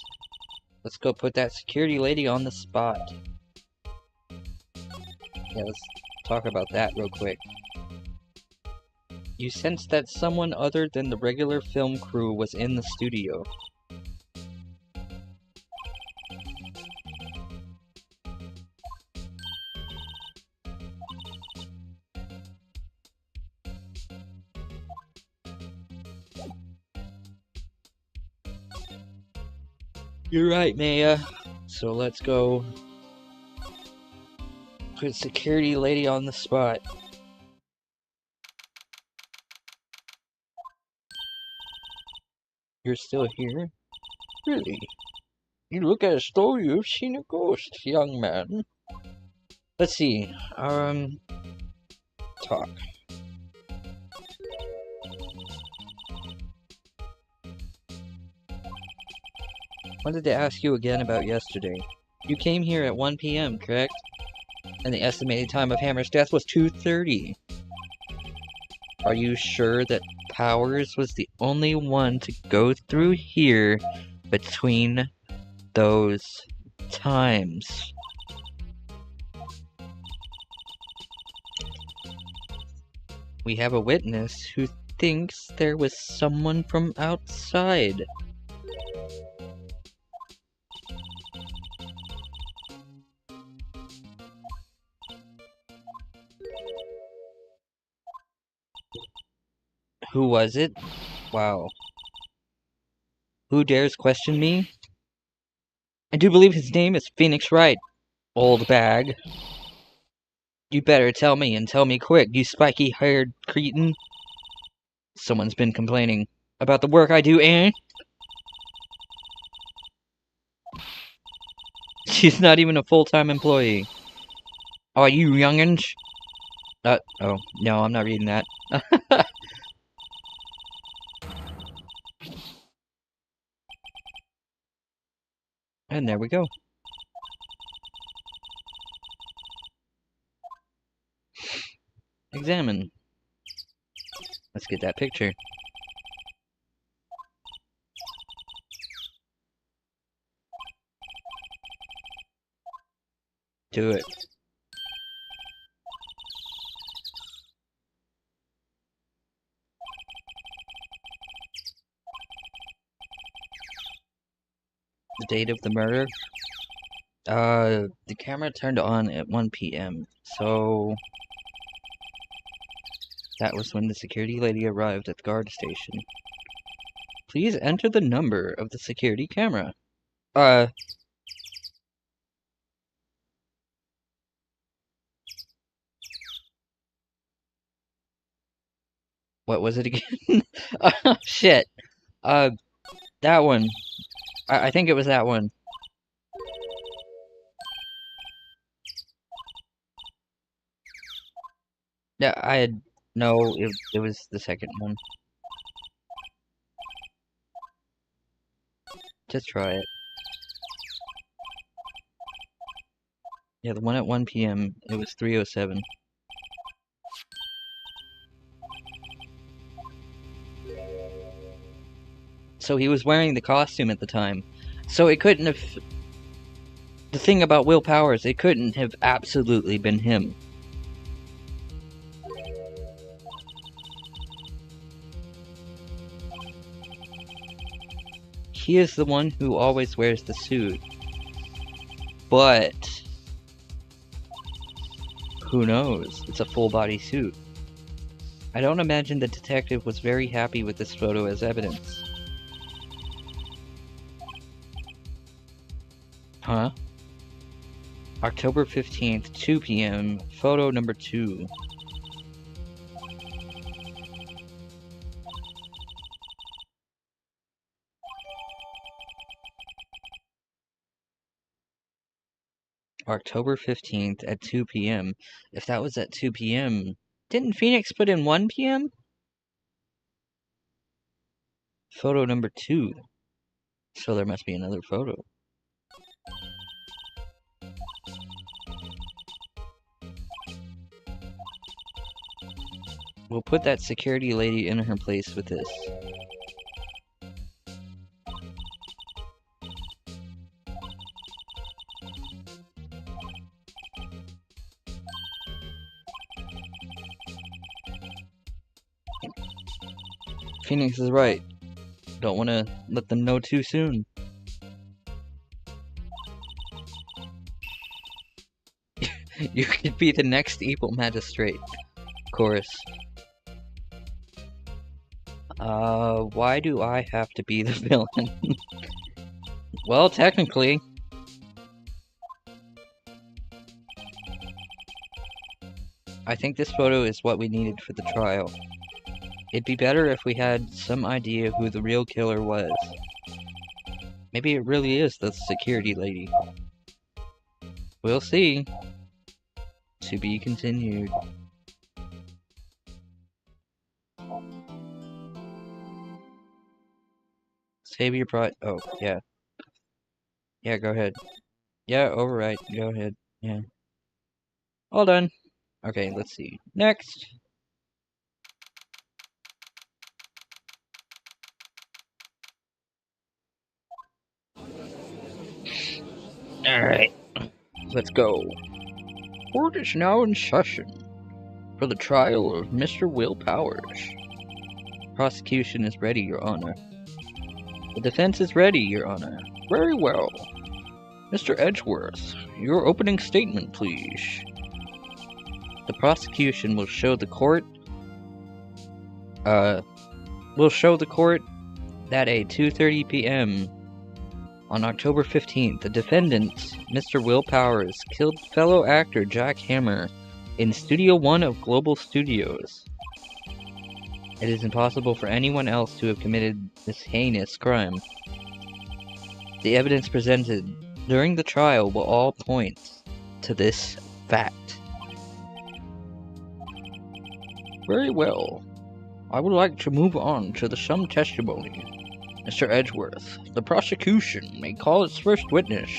Let's go put that security lady on the spot. Yeah, let's talk about that real quick. You sensed that someone other than the regular film crew was in the studio. You're right, Maya. So let's go put security lady on the spot. You're still here? Really? You look as though you've seen a ghost, young man. Let's see. Talk. Wanted to ask you again about yesterday. You came here at 1 p.m., correct? And the estimated time of Hammer's death was 2:30. Are you sure that Powers was the only one to go through here between those times? We have a witness who thinks there was someone from outside. Who was it? Wow. Who dares question me? I do believe his name is Phoenix Wright, old bag. You better tell me, and tell me quick, you spiky-haired cretin. Someone's been complaining about the work I do, eh? She's not even a full-time employee. Oh, you youngins? Oh, no, I'm not reading that. And there we go. Examine. Let's get that picture. Do it. The date of the murder? The camera turned on at 1 p.m. So that was when the security lady arrived at the guard station. Please enter the number of the security camera. What was it again? Oh, shit. That one. I think it was that one. Yeah, no, it was the second one. Just try it. Yeah, the one at 1 p.m. It was 3:07. So he was wearing the costume at the time. So it couldn't have... The thing about Will Powers, it couldn't have absolutely been him. He is the one who always wears the suit. But... who knows? It's a full-body suit. I don't imagine the detective was very happy with this photo as evidence. Huh? October 15th, 2 p.m., photo number 2. October 15th at 2 p.m. If that was at 2 p.m., didn't Phoenix put in 1 p.m.? Photo number 2. So there must be another photo. We'll put that security lady in her place with this. Phoenix is right. Don't want to let them know too soon. You could be the next evil magistrate. Chorus. Why do I have to be the villain? Well, technically. I think this photo is what we needed for the trial. It'd be better if we had some idea who the real killer was. Maybe it really is the security lady. We'll see. To be continued. Save your oh, yeah. Yeah, go ahead. Yeah, overwrite. Go ahead. Yeah. All done. Okay, let's see. Next. Alright. Let's go. Court is now in session for the trial of Mr. Will Powers. Prosecution is ready, Your Honor. The defense is ready, Your Honor. Very well. Mr. Edgeworth, your opening statement, please. The prosecution will show the court that at 2:30 p.m. on October 15th, the defendant, Mr. Will Powers, killed fellow actor Jack Hammer in Studio 1 of Global Studios. It is impossible for anyone else to have committed this heinous crime. The evidence presented during the trial will all point to this fact. Very well. I would like to move on to the sum testimony. Mr. Edgeworth, the prosecution may call its first witness.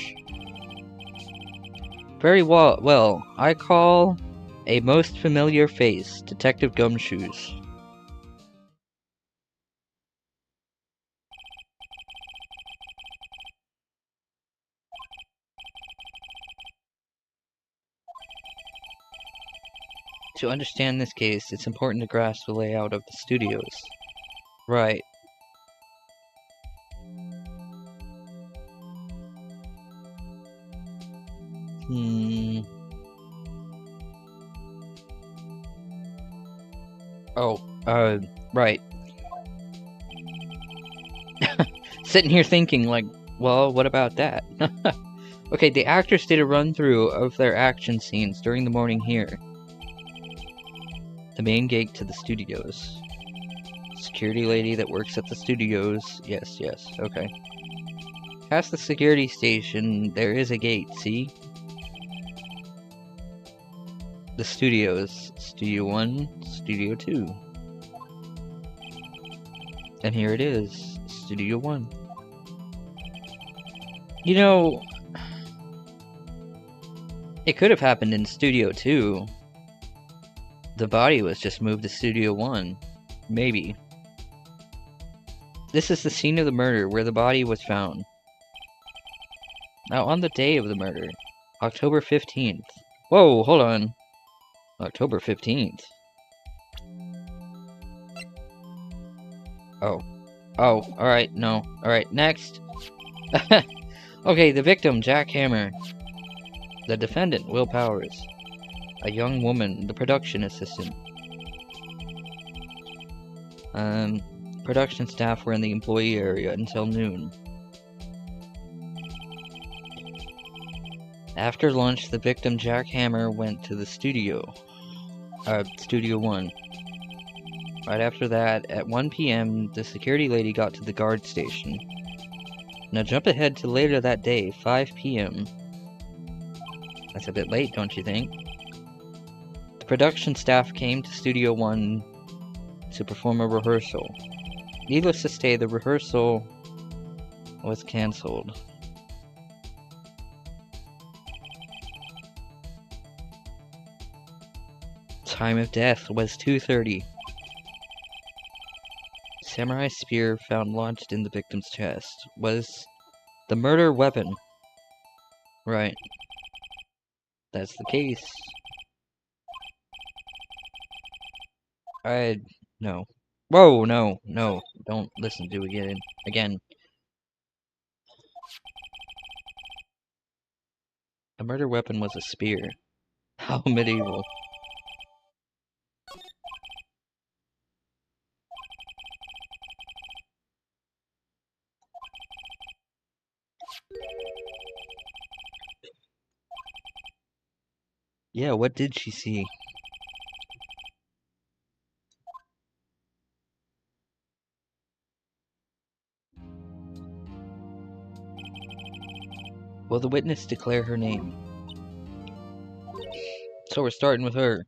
Very well, I call a most familiar face, Detective Gumshoes. To understand this case, it's important to grasp the layout of the studios. Right. Right. Sitting here thinking, like, well, what about that? Okay, the actors did a run-through of their action scenes during the morning here. The main gate to the studios. Security lady that works at the studios. Yes, okay. Past the security station, there is a gate, see? The studios. Studio 1, Studio 2. And here it is, Studio 1. You know, it could have happened in Studio 2. The body was just moved to Studio 1. Maybe. This is the scene of the murder where the body was found. Now, on the day of the murder, October 15th. Whoa, hold on. October 15th. Oh, alright, no. Alright, next. Okay, the victim, Jack Hammer. The defendant, Will Powers. A young woman, the production assistant. Production staff were in the employee area until noon. After lunch, the victim, Jack Hammer, went to the studio. Studio 1. Right after that, at 1 p.m., the security lady got to the guard station. Now jump ahead to later that day, 5 p.m. That's a bit late, don't you think? The production staff came to Studio 1 to perform a rehearsal. Needless to say, the rehearsal was cancelled. Time of death was 2:30. Samurai spear found lodged in the victim's chest was the murder weapon. Right. That's the case. No. Whoa, no, don't listen to it again. The murder weapon was a spear. How medieval. Yeah, what did she see? Will the witness declare her name? So we're starting with her.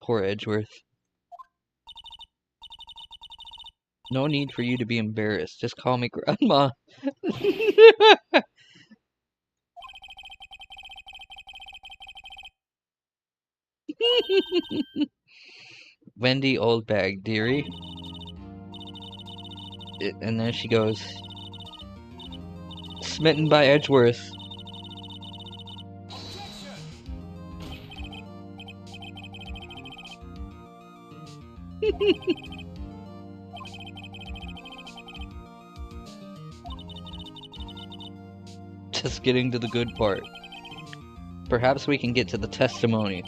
Poor Edgeworth. No need for you to be embarrassed. Just call me Grandma. Wendy Oldbag, dearie. And there she goes. Smitten by Edgeworth. Just getting to the good part. Perhaps we can get to the testimony.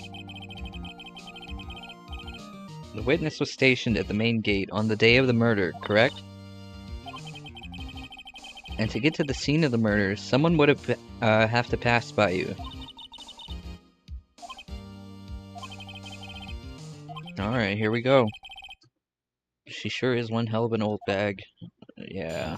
The witness was stationed at the main gate on the day of the murder, correct? And to get to the scene of the murder, someone would have to pass by you. Alright, here we go. She sure is one hell of an old bag. Yeah.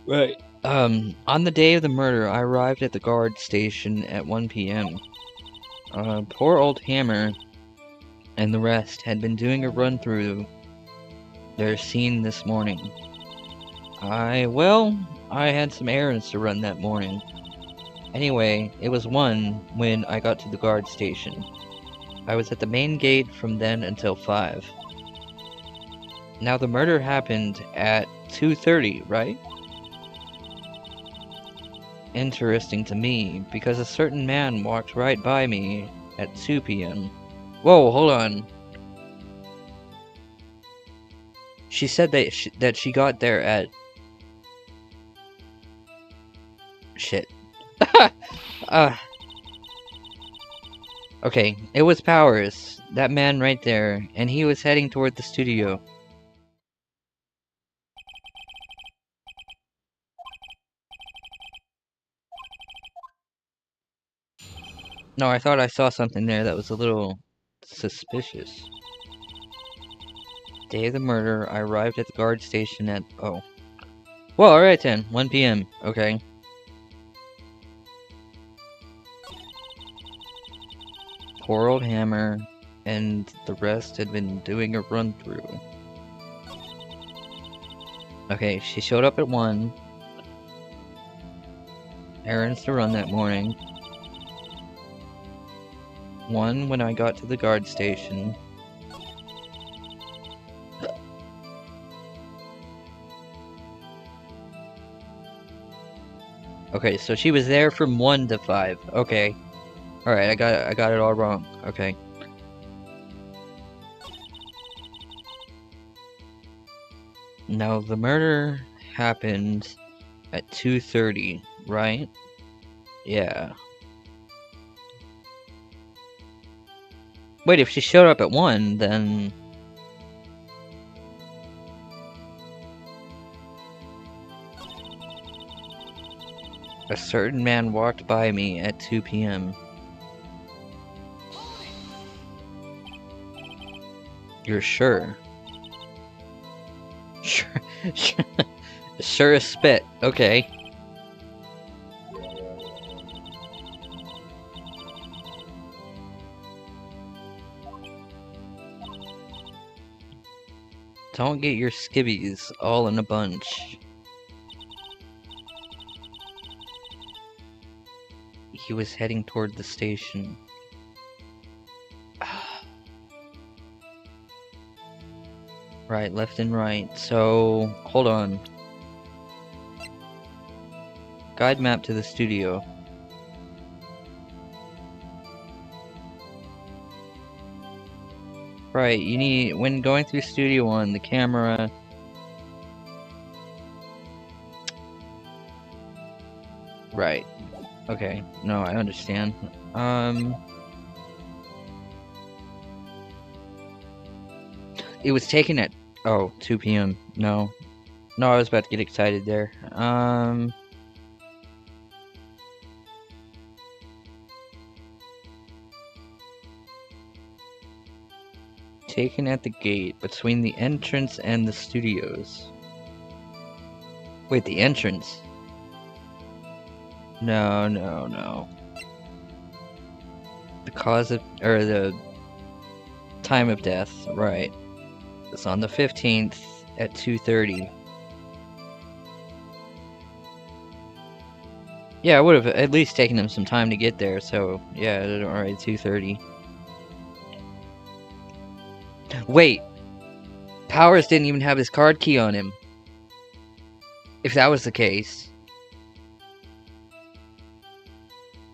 Right. On the day of the murder, I arrived at the guard station at 1 p.m. Poor old Hammer and the rest had been doing a run through their scene this morning. I had some errands to run that morning. Anyway, it was 1 when I got to the guard station. I was at the main gate from then until 5. Now the murder happened at 2:30, right? Interesting to me, because a certain man walked right by me at 2 p.m. Whoa, hold on. She said that she got there at... Shit. Okay, it was Powers, that man right there, and he was heading toward the studio. No, I thought I saw something there that was a little suspicious. Day of the murder, I arrived at the guard station at... Oh. Well, alright then, 1 p.m. Okay. Poor old Hammer and the rest had been doing a run-through. Okay, she showed up at 1. Errands to run that morning. 1 when I got to the guard station. Okay, so she was there from 1 to 5. Okay. Alright, I got it all wrong. Okay. Now, the murder happened at 2:30, right? Yeah. Wait, if she showed up at 1, then... A certain man walked by me at 2 p.m. You're sure? Sure as spit. Okay. Don't get your skibbies all in a bunch. He was heading toward the station. Right, left and right. So, hold on. Guide map to the studio. Right, you need, when going through Studio 1, the camera... Right. Okay, no, I understand. It was taken at... Oh, 2 p.m. No. No, I was about to get excited there. Taken at the gate between the entrance and the studios. Wait, the entrance? No. The cause of... or the time of death, right. It's on the 15th at 2:30. Yeah, it would have at least taken them some time to get there, so yeah, alright, 2:30. Wait! Powers didn't even have his card key on him. If that was the case.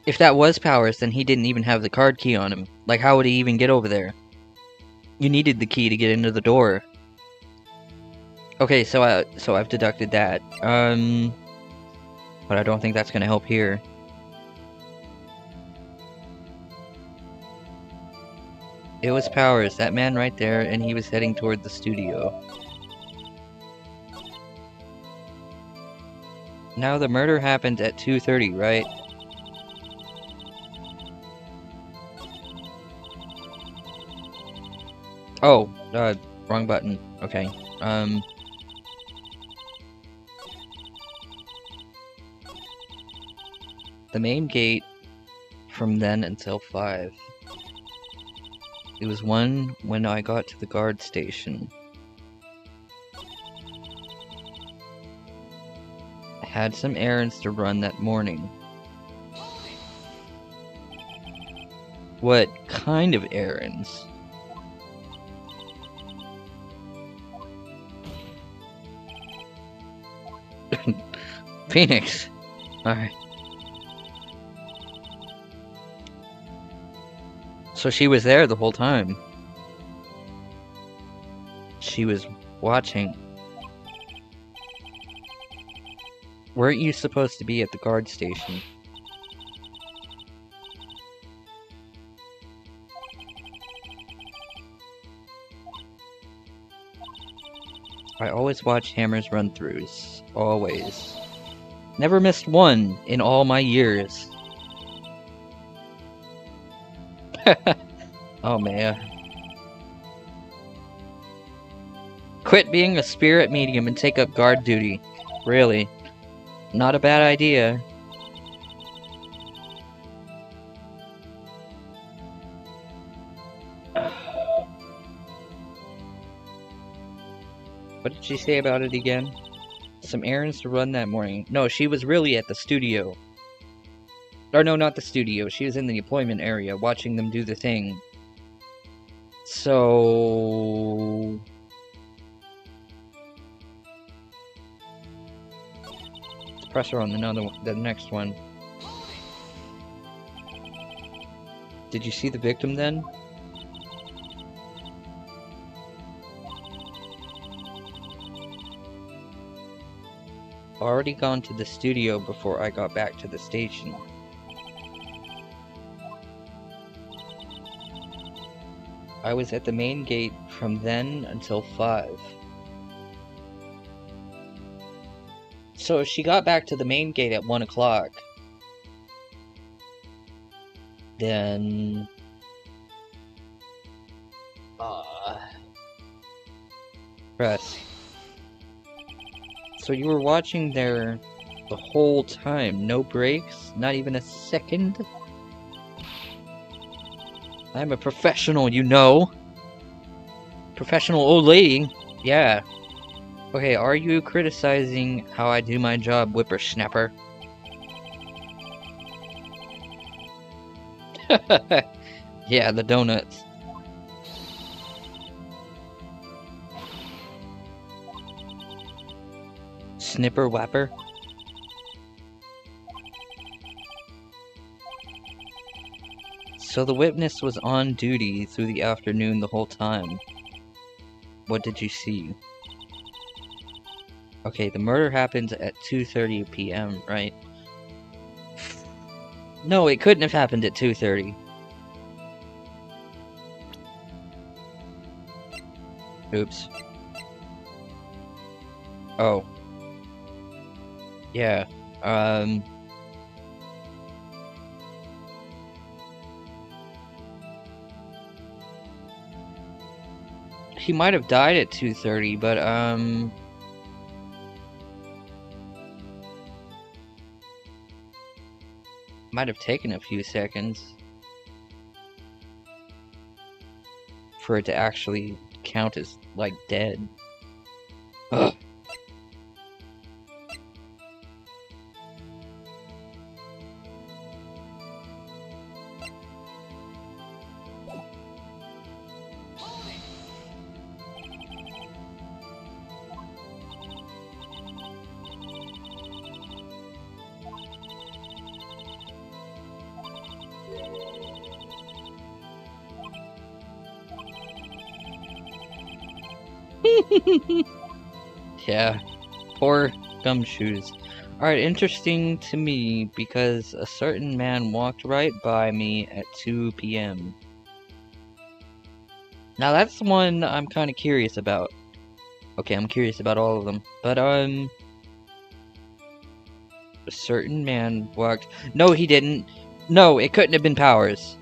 If that was Powers, then he didn't even have the card key on him. Like, how would he even get over there? You needed the key to get into the door. Okay, so I've deducted that. But I don't think that's gonna help here. It was Powers, that man right there, and he was heading toward the studio. Now the murder happened at 2:30, right? Oh, wrong button. Okay. The main gate from then until 5. It was 1 when I got to the guard station. I had some errands to run that morning. What kind of errands? Phoenix! Alright. So she was there the whole time. She was watching. Weren't you supposed to be at the guard station? I always watch Hammer's run-throughs. Always. Never missed one in all my years. Oh man. Quit being a spirit medium and take up guard duty. Really. Not a bad idea. What did she say about it again? Some errands to run that morning. No, she was really at the studio. Or no, not the studio. She was in the employment area watching them do the thing. So... let's press her on the next one. Did you see the victim then? Already gone to the studio before I got back to the station. I was at the main gate from then until 5. So she got back to the main gate at 1 o'clock. Then... press. So you were watching there the whole time, no breaks, not even a second? I'm a professional, you know. Professional old lady. Yeah. Okay, are you criticizing how I do my job, whippersnapper? Yeah, the donuts. Snipper whapper? So the witness was on duty through the afternoon the whole time. What did you see? Okay, the murder happened at 2:30 p.m., right? No, it couldn't have happened at 2:30. Oops. Oh. Yeah, he might have died at 2:30, but, might have taken a few seconds for it to actually count as, like, dead. Ugh. Yeah, poor gumshoes. Alright, interesting to me because a certain man walked right by me at 2 p.m. Now that's one I'm kind of curious about. Okay, I'm curious about all of them. But, a certain man walked... No, he didn't. No, it couldn't have been Powers.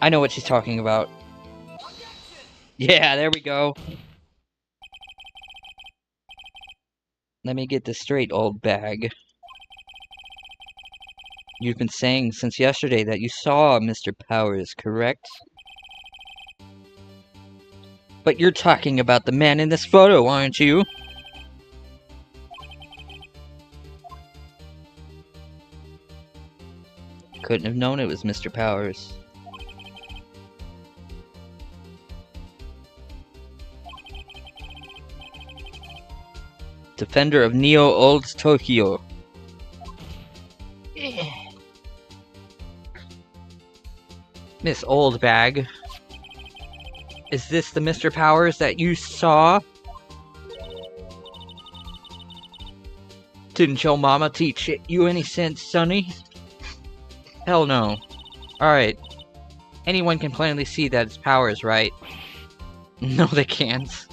I know what she's talking about. Yeah, there we go. Let me get this straight, old bag. You've been saying since yesterday that you saw Mr. Powers, correct? But you're talking about the man in this photo, aren't you? Couldn't have known it was Mr. Powers. Defender of Neo Old Tokyo. Miss Oldbag. Is this the Mr. Powers that you saw? Didn't your mama teach you any sense, sonny? Hell no. Alright. Anyone can plainly see that it's Powers, right? No, they can't.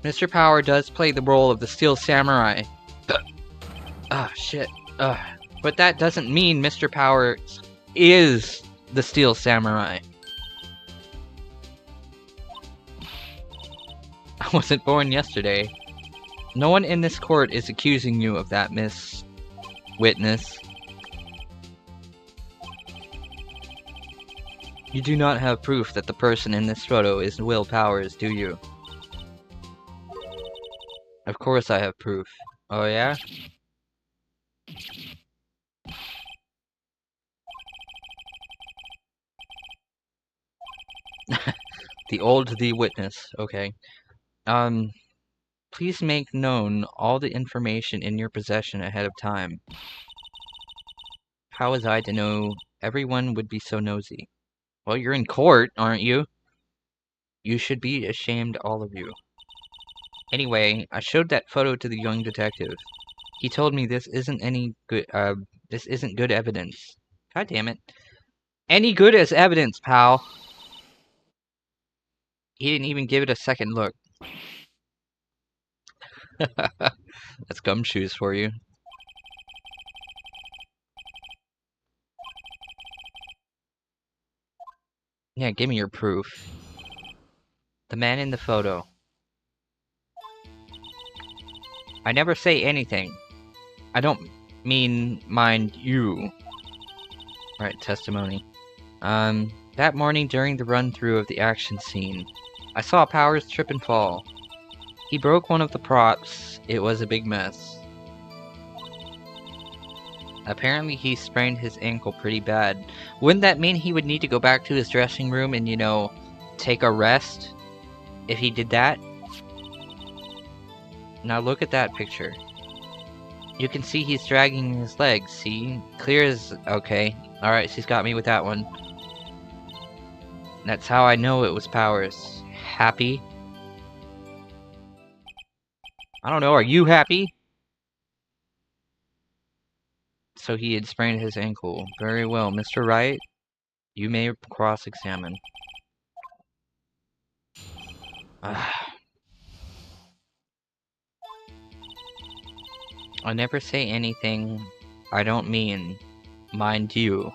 Mr. Power does play the role of the Steel Samurai. Ah, shit. But that doesn't mean Mr. Power is the Steel Samurai. I wasn't born yesterday. No one in this court is accusing you of that, Miss Witness. You do not have proof that the person in this photo is Will Powers, do you? Of course I have proof. Oh yeah? The witness. Okay. Please make known all the information in your possession ahead of time. How was I to know everyone would be so nosy? Well, you're in court, aren't you? You should be ashamed, all of you. Anyway, I showed that photo to the young detective. He told me this isn't good evidence. God damn it. Any good as evidence, pal. He didn't even give it a second look. That's gumshoes for you. Yeah, give me your proof. The man in the photo. I never say anything. I don't mean mind you. Right, testimony. That morning during the run-through of the action scene, I saw Powers trip and fall. He broke one of the props. It was a big mess. Apparently he sprained his ankle pretty bad. Wouldn't that mean he would need to go back to his dressing room and, you know, take a rest? If he did that? Now look at that picture. You can see he's dragging his legs, see? Clear as... okay. Alright, she's got me with that one. That's how I know it was Powers. Happy? I don't know, are you happy? So he had sprained his ankle. Very well, Mr. Wright. You may cross-examine. I never say anything I don't mean, mind you.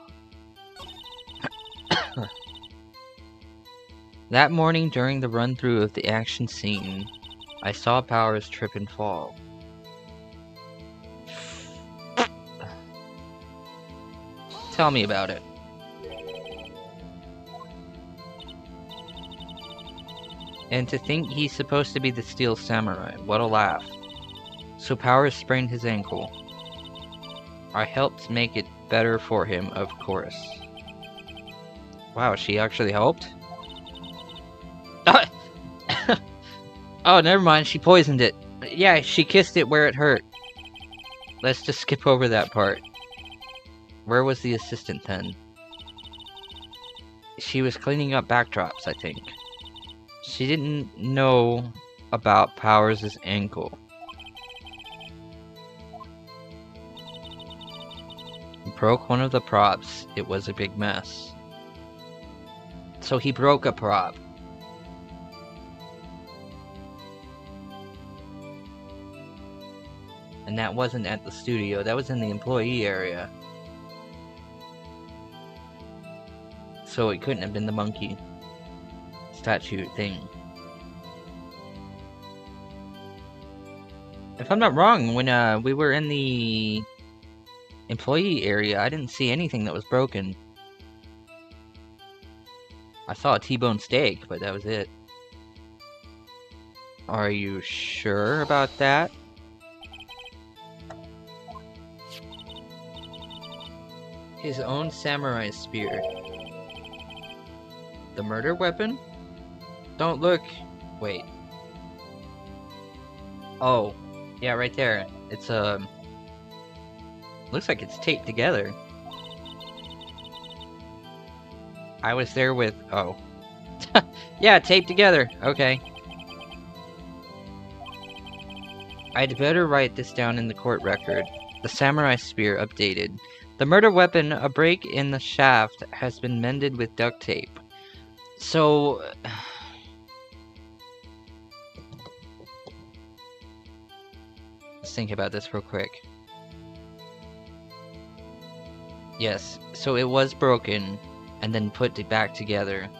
That morning during the run-through of the action scene, I saw Powers trip and fall. Tell me about it. And to think he's supposed to be the Steel Samurai, what a laugh. So Powers sprained his ankle. I helped make it better for him, of course. Wow, she actually helped? Oh, never mind, she poisoned it. Yeah, she kissed it where it hurt. Let's just skip over that part. Where was the assistant then? She was cleaning up backdrops, I think. She didn't know about Powers' ankle. broke one of the props. It was a big mess. So he broke a prop. And that wasn't at the studio, that was in the employee area. So it couldn't have been the monkey statue thing. If I'm not wrong, when we were in the employee area, I didn't see anything that was broken. I saw a T-bone steak, but that was it. Are you sure about that? His own samurai spear. The murder weapon? Don't look. Wait. Oh. Yeah, right there. It's, looks like it's taped together. I was there with... Oh. Yeah, taped together. Okay. I'd better write this down in the court record. The samurai spear updated. The murder weapon, a break in the shaft, has been mended with duct tape. So... Let's think about this real quick. Yes, so it was broken, and then put it back together.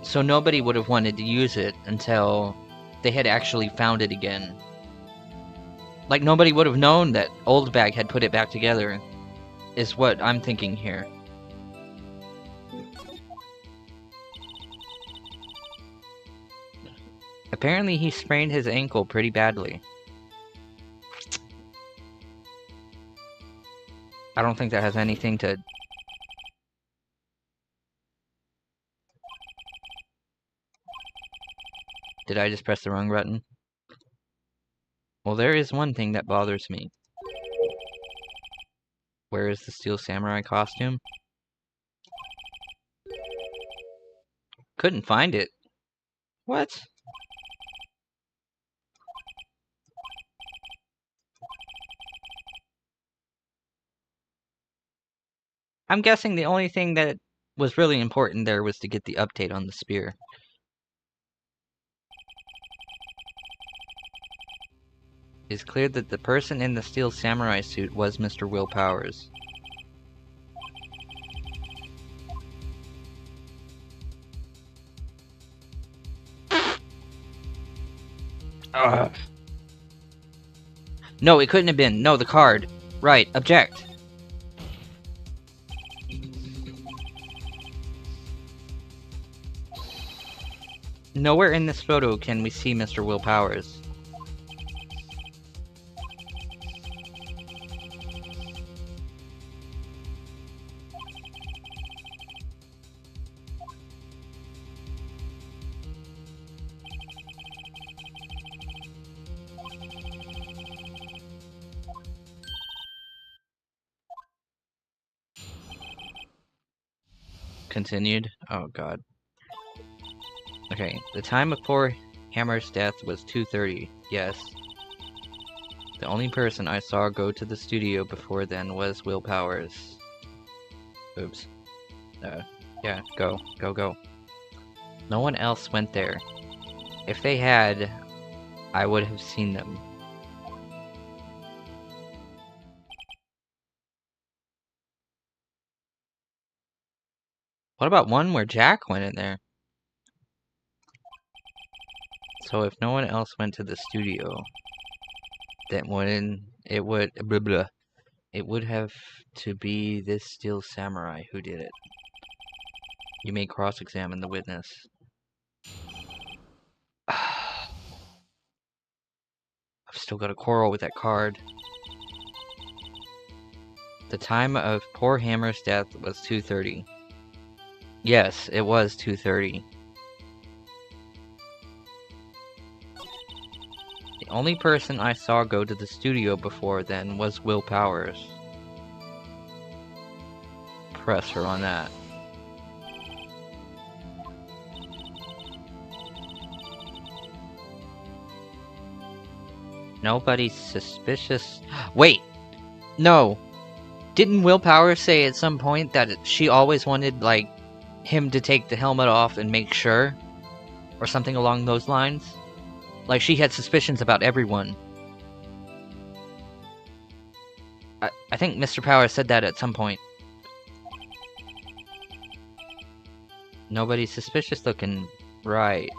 So nobody would have wanted to use it until they had actually found it again. Like, nobody would have known that Oldbag had put it back together, is what I'm thinking here. Apparently he sprained his ankle pretty badly. I don't think that has anything to... Did I just press the wrong button? Well, there is one thing that bothers me. Where is the Steel Samurai costume? Couldn't find it. What? I'm guessing the only thing that was really important there was to get the update on the spear. It's clear that the person in the Steel Samurai suit was Mr. Will Powers. Ugh. No, it couldn't have been. No, the card. Right, object. Nowhere in this photo can we see Mr. Will Powers. Continued? Oh god. Okay, the time of poor Hammer's death was 2:30. Yes. The only person I saw go to the studio before then was Will Powers. Oops. Yeah, go. No one else went there. If they had, I would have seen them. What about one where Jack went in there? So if no one else went to the studio, then it would have to be this Steel Samurai who did it. You may cross-examine the witness. I've still got a quarrel with that card. The time of poor Hammer's death was 2:30. Yes, it was 2:30. The only person I saw go to the studio before then was Will Powers. Press her on that. Nobody's suspicious. Wait! No! Didn't Will Powers say at some point that she always wanted, like, him to take the helmet off and make sure? Or something along those lines? Like, she had suspicions about everyone. I think Mr. Powers said that at some point. Nobody's suspicious looking. Right.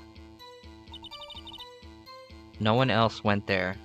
No one else went there.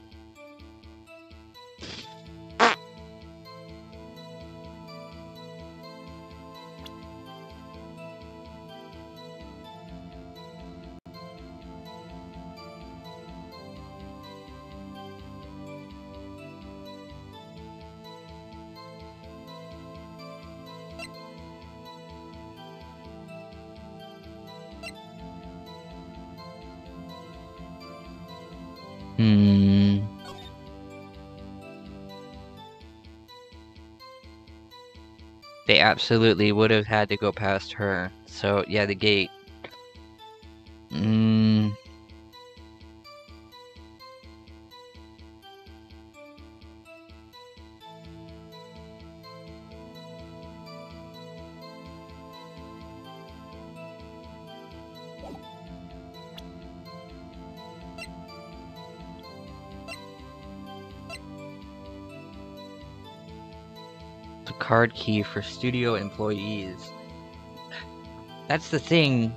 They absolutely would have had to go past her. So, yeah, the gate. The card key for studio employees. That's the thing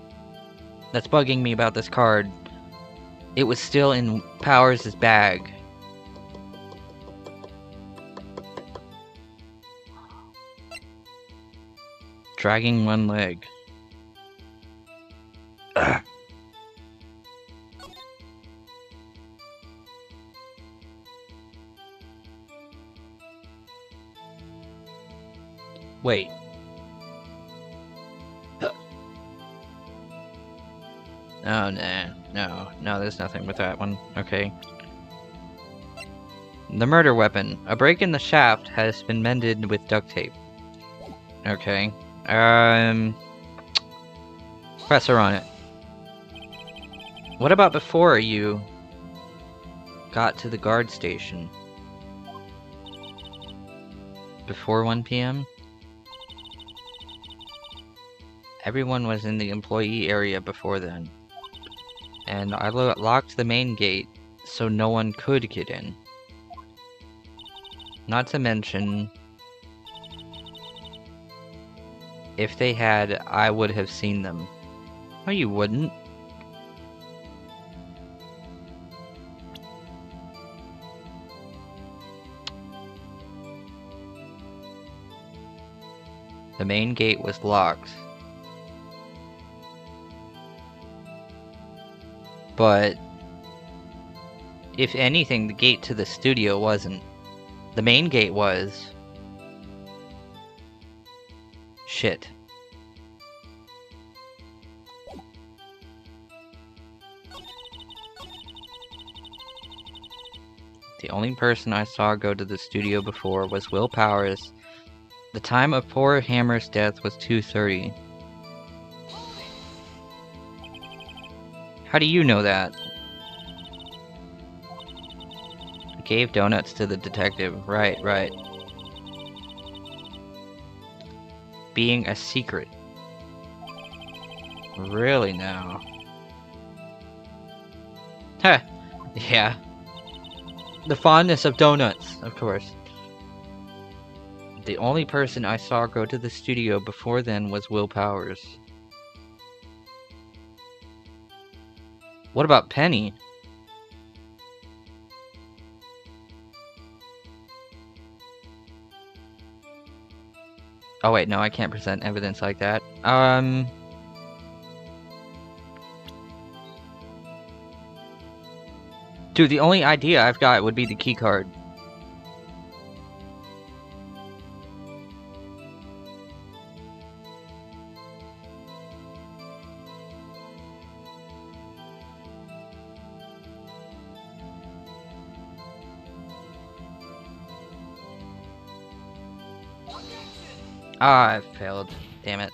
that's bugging me about this card. It was still in Powers' bag. Dragging one leg. Ugh. Wait. Oh, nah. No, there's nothing with that one. Okay. The murder weapon. A break in the shaft has been mended with duct tape. Okay. Press her on it. What about before you got to the guard station? Before 1 p.m.? Everyone was in the employee area before then. And I locked the main gate so no one could get in. Not to mention, if they had, I would have seen them. No, you wouldn't. The main gate was locked. But if anything, the gate to the studio wasn't. The main gate was. Shit. The only person I saw go to the studio before was Will Powers. The time of poor Hammer's death was 2:30. How do you know that? I gave donuts to the detective. Right. Being a secret. Really now? Huh. Yeah. The fondness of donuts, of course. The only person I saw go to the studio before then was Will Powers. What about Penny? Oh wait, no, I can't present evidence like that. Dude, the only idea I've got would be the key card. Ah, I failed. Damn it.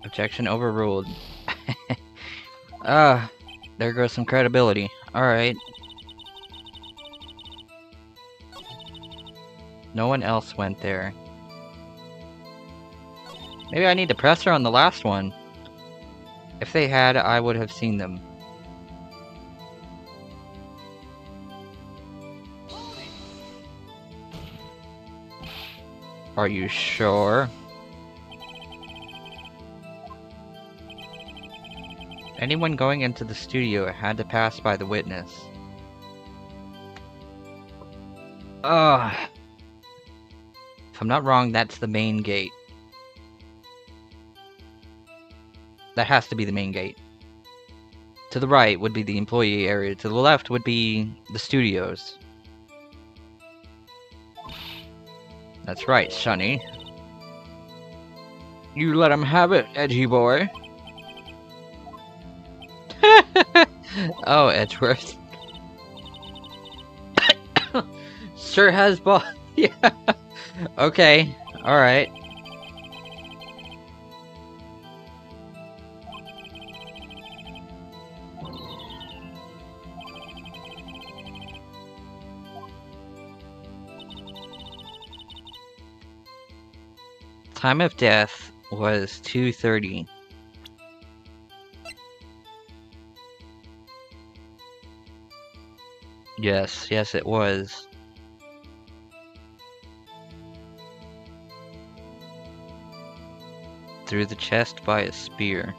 Objection overruled. Ah, there goes some credibility. Alright. No one else went there. Maybe I need to press her on the last one. If they had, I would have seen them. Are you sure? Anyone going into the studio had to pass by the witness. Ugh. If I'm not wrong, that's the main gate. That has to be the main gate. To the right would be the employee area. To the left would be the studios. That's right, Sonny. You let him have it, edgy boy. Oh, Edgeworth. Sure has ball. Yeah. Okay. Alright. Time of death was 2:30. Yes, it was. Through the chest by a spear.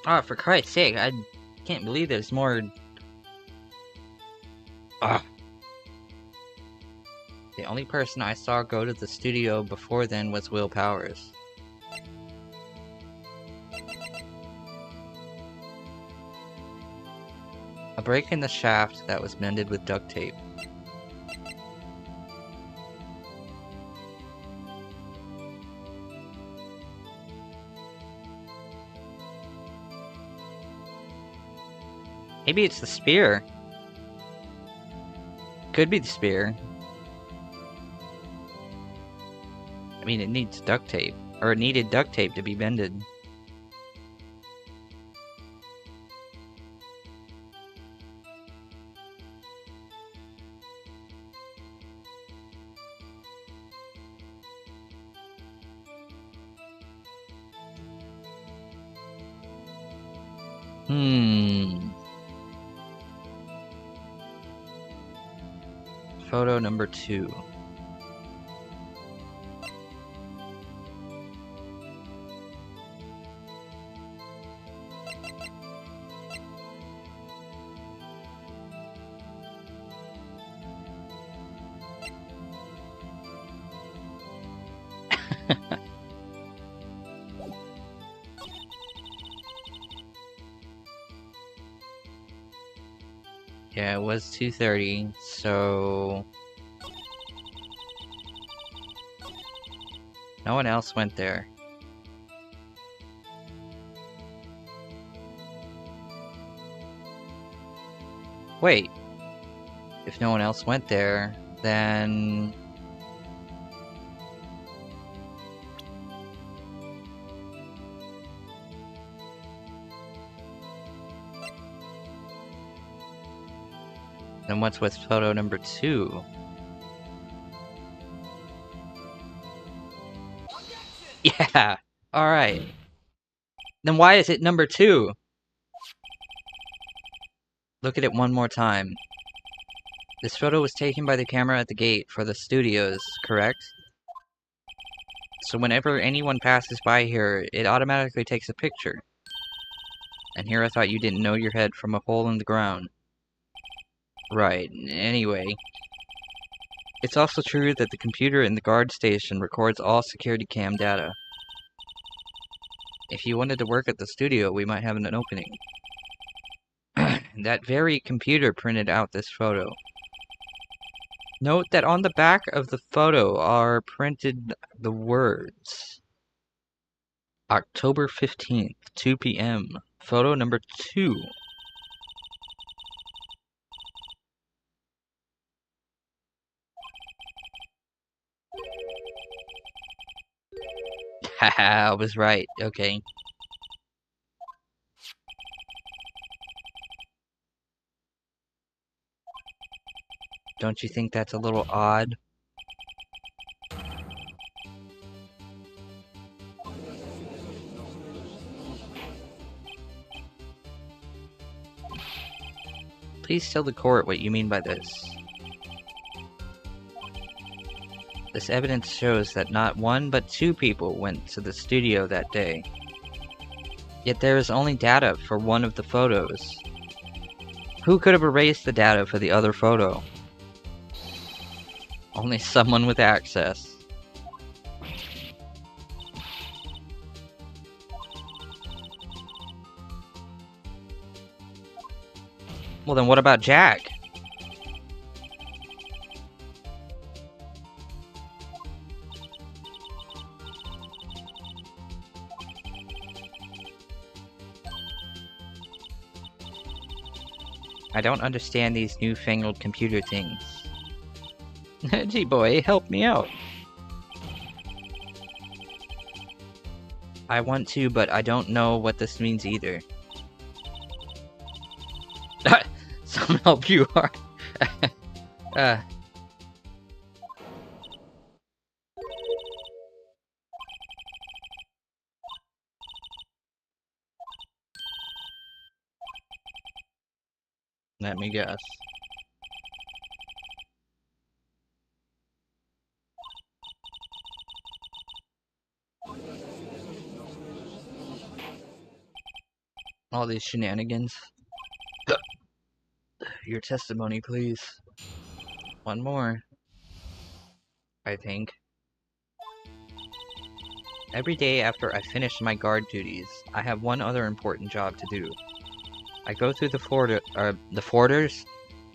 Oh, for Christ's sake, I can't believe there's more... Ugh. The only person I saw go to the studio before then was Will Powers. A break in the shaft that was mended with duct tape. Maybe it's the spear. Could be the spear. I mean, it needs duct tape. Or it needed duct tape to be bended. Photo number 2. Yeah, it was 2:30, so... No one else went there. Wait. If no one else went there, then... Then what's with photo number 2? Yeah, alright. Then why is it number 2? Look at it one more time. This photo was taken by the camera at the gate for the studios, correct? So whenever anyone passes by here, it automatically takes a picture. And here I thought you didn't know your head from a hole in the ground. Right, anyway. It's also true that the computer in the guard station records all security cam data. If you wanted to work at the studio, we might have an opening. That very computer printed out this photo. Note that on the back of the photo are printed the words October 15th, 2 p.m. Photo number 2. Haha, I was right. Okay. Don't you think that's a little odd? Please tell the court what you mean by this. This evidence shows that not one but 2 people went to the studio that day. Yet there is only data for one of the photos. Who could have erased the data for the other photo? Only someone with access. Well then what about Jack? I don't understand these newfangled computer things. Gee boy, help me out. I want to, but I don't know what this means either. Some help you are. Let me guess. All these shenanigans. Your testimony, please. One more. I think. Every day after I finish my guard duties, I have one other important job to do. I go through the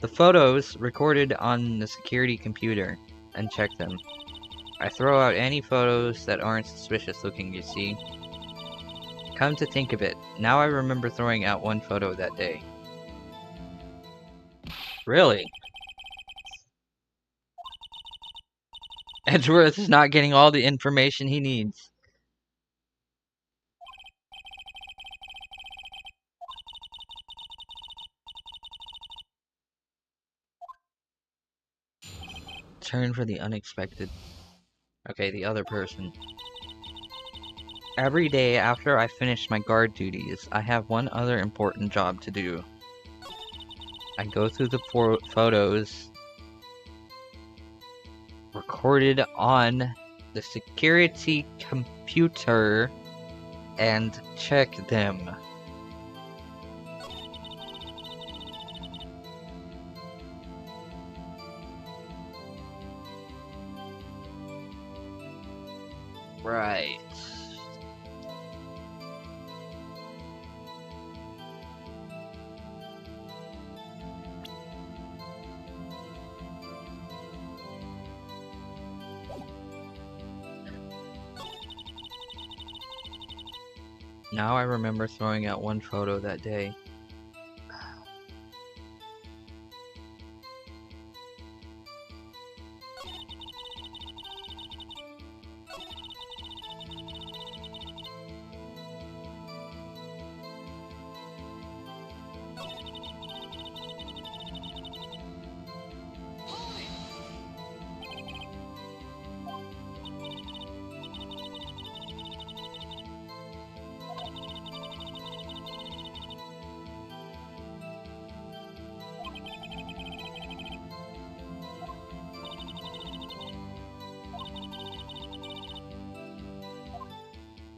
photos recorded on the security computer and check them. I throw out any photos that aren't suspicious looking, you see. Come to think of it, now I remember throwing out one photo that day. Really? Edgeworth is not getting all the information he needs. Turn for the unexpected. Okay, the other person. Every day after I finish my guard duties, I have one other important job to do. I go through the photos recorded on the security computer and check them. Right. Now I remember throwing out one photo that day.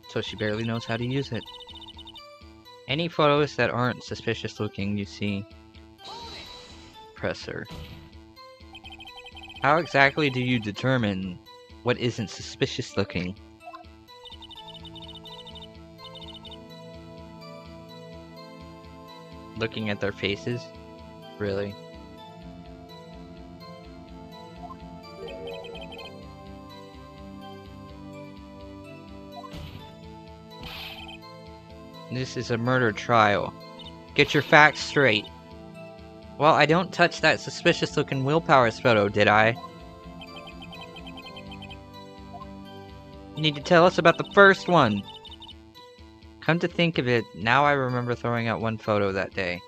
So she barely knows how to use it. Any photos that aren't suspicious looking, you see. Presser. How exactly do you determine what isn't suspicious looking? Looking at their faces? Really? This is a murder trial. Get your facts straight. Well, I don't touch that suspicious-looking Willpower's photo, did I? You need to tell us about the first one. Come to think of it, now I remember throwing out one photo that day.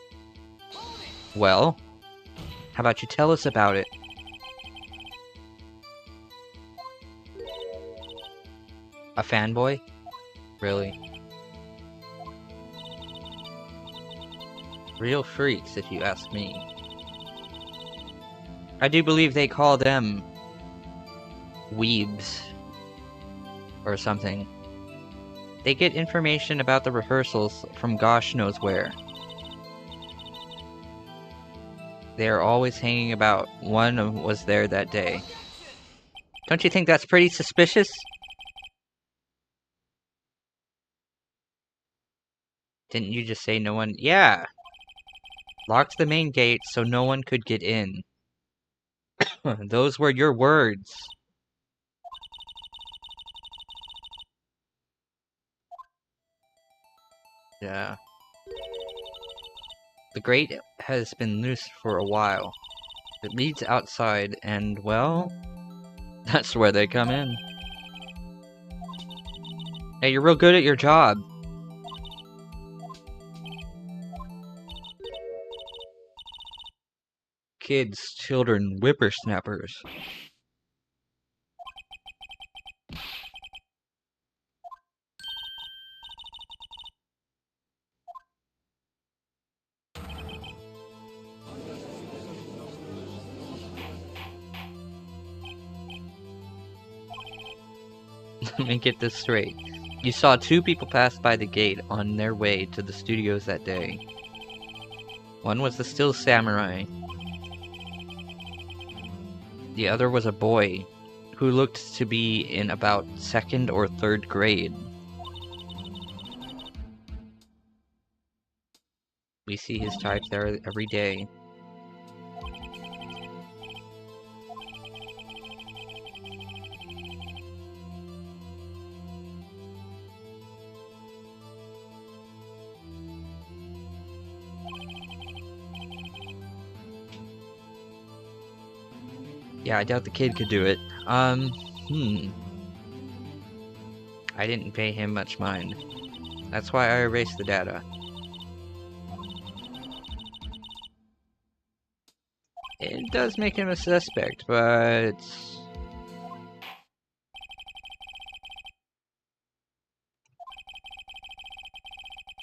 Well, how about you tell us about it? A fanboy? Really? Real freaks, if you ask me. I do believe they call them weebs or something. They get information about the rehearsals from gosh knows where. They are always hanging about. One was there that day. Don't you think that's pretty suspicious? Didn't you just say no one? Yeah! Locked the main gate so no one could get in. Those were your words. Yeah. The grate has been loose for a while. It leads outside and, well, that's where they come in. Hey, you're real good at your job. Kids, children, whippersnappers. Let me get this straight. You saw two people pass by the gate on their way to the studios that day. One was the still samurai. The other was a boy who looked to be in about 2nd or 3rd grade. We see his type there every day. Yeah, I doubt the kid could do it. I didn't pay him much mind. That's why I erased the data. It does make him a suspect, but...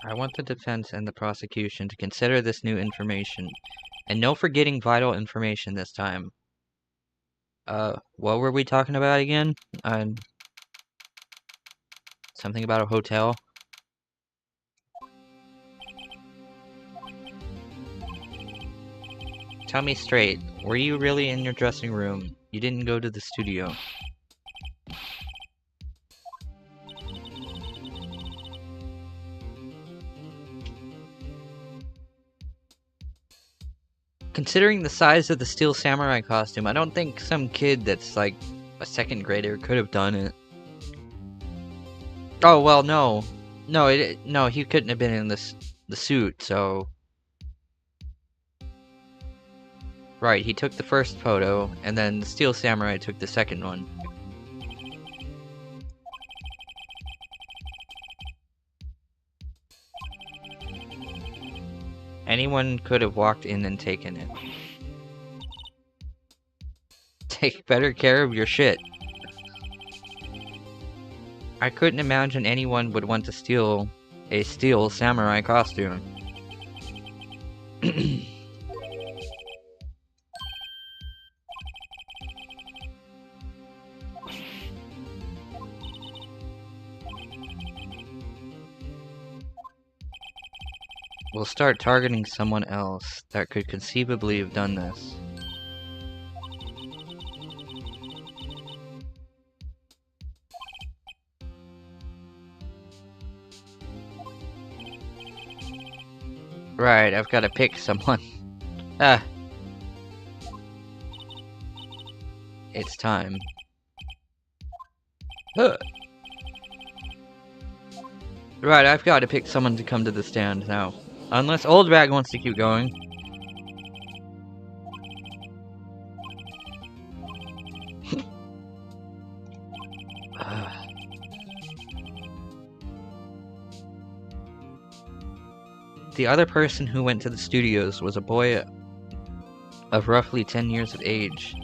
I want the defense and the prosecution to consider this new information. And no forgetting vital information this time. What were we talking about again? Something about a hotel? Tell me straight, were you really in your dressing room? You didn't go to the studio. Considering the size of the Steel Samurai costume, I don't think some kid that's like a 2nd grader could have done it. Oh, well, no. No, he couldn't have been in the suit, so... Right, he took the first photo, and then the Steel Samurai took the second one. Anyone could have walked in and taken it. Take better care of your shit. I couldn't imagine anyone would want to steal a Steel Samurai costume. We'll start targeting someone else that could conceivably have done this. Right, I've got to pick someone. Ah. It's time. Huh. Right, I've got to pick someone to come to the stand now. Unless Old Bag wants to keep going. The other person who went to the studios was a boy of roughly 10 years of age.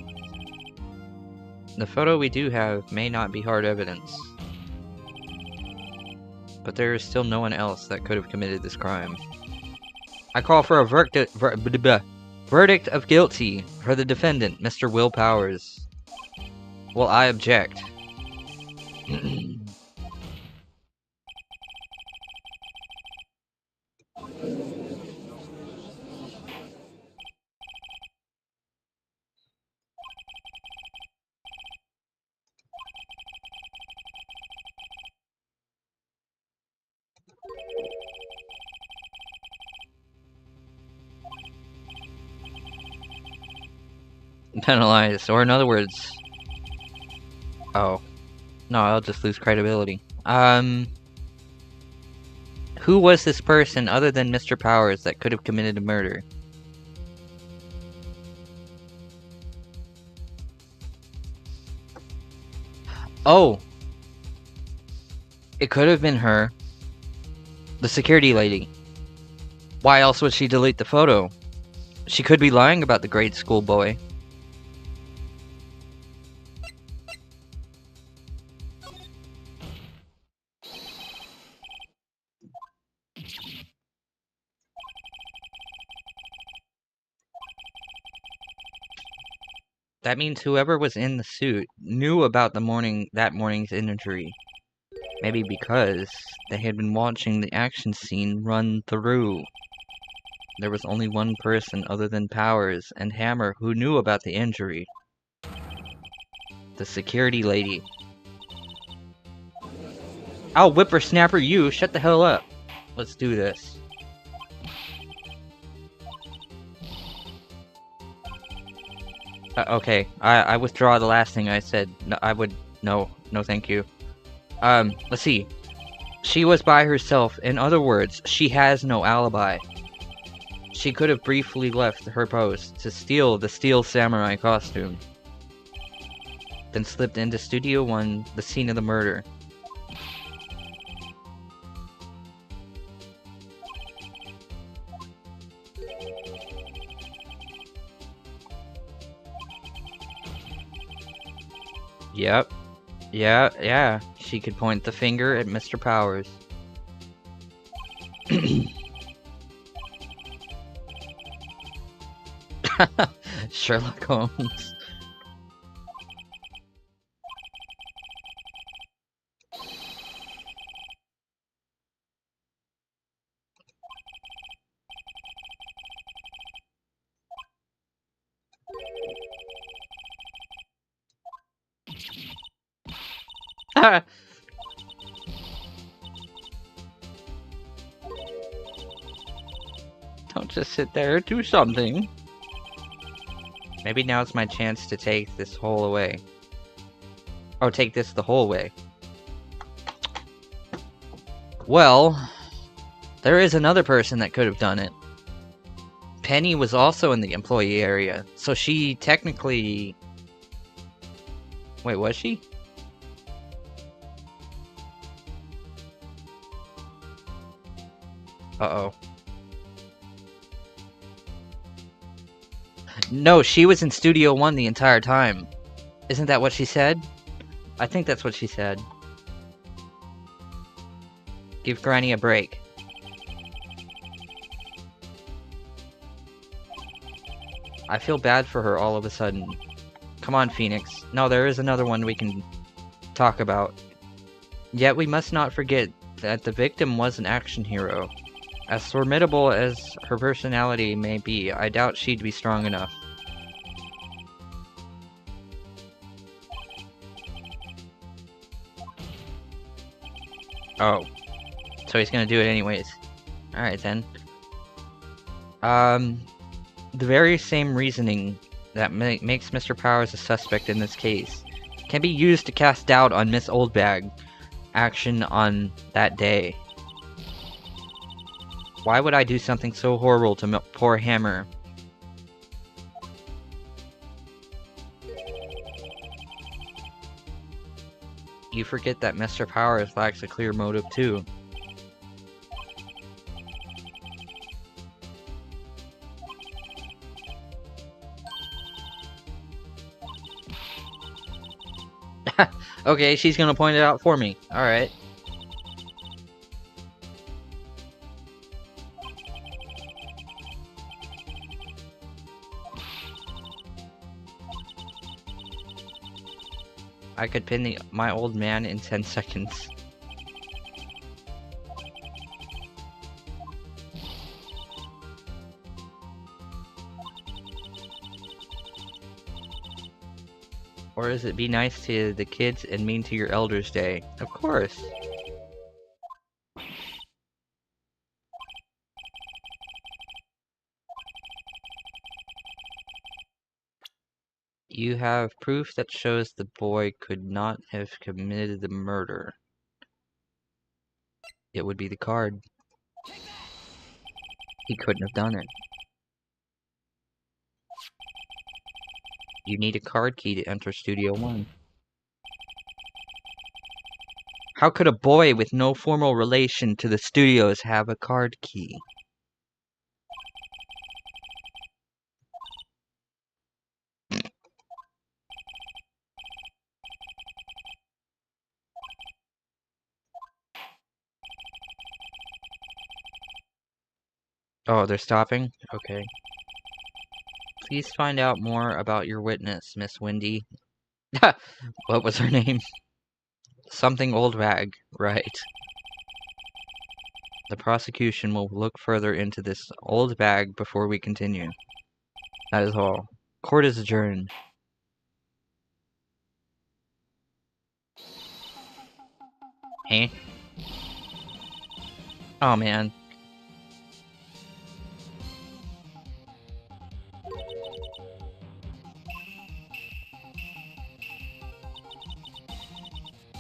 The photo we do have may not be hard evidence, but there is still no one else that could have committed this crime. I call for a verdict of guilty for the defendant, Mr. Will Powers. Well, I object. Penalized, or in other words... Oh. No, I'll just lose credibility. Who was this person other than Mr. Powers that could have committed a murder? Oh! It could have been her. The security lady. Why else would she delete the photo? She could be lying about the grade school boy. That means whoever was in the suit knew about that morning's injury. Maybe because they had been watching the action scene run through. There was only one person other than Powers and Hammer who knew about the injury. The security lady. Oh, whippersnapper, you! Shut the hell up! Let's do this. Okay, I withdraw the last thing I said. No, no thank you. Let's see. She was by herself. In other words, she has no alibi. She could have briefly left her post to steal the Steel Samurai costume. Then slipped into Studio 1, the scene of the murder. Yep. Yeah. She could point the finger at Mr. Powers. Sherlock Holmes. Don't just sit there, do something. Maybe now's my chance to take this whole away. Or take this the whole way. Well, there is another person that could have done it. Penny was also in the employee area, so she technically... Wait, was she? Uh-oh. No, she was in Studio 1 the entire time. Isn't that what she said? I think that's what she said. Give Granny a break. I feel bad for her all of a sudden. Come on, Phoenix. No, there is another one we can talk about. Yet we must not forget that the victim was an action hero. As formidable as her personality may be, I doubt she'd be strong enough. Oh. So he's gonna do it anyways. Alright then. The very same reasoning that makes Mr. Powers a suspect in this case can be used to cast doubt on Miss Oldbag action on that day. Why would I do something so horrible to poor Hammer? You forget that Mr. Powers lacks a clear motive too. Okay, she's gonna point it out for me. Alright. I could pin my old man in 10 seconds. Or is it be nice to the kids and mean to your elders day? Of course. You have proof that shows the boy could not have committed the murder. It would be the card. He couldn't have done it. You need a card key to enter Studio 1. How could a boy with no formal relation to the studios have a card key? Oh, they're stopping? Okay. Please find out more about your witness, Miss Wendy. What was her name? Something Oldbag, right. The prosecution will look further into this Oldbag before we continue. That is all. Court is adjourned. Hey? Oh man.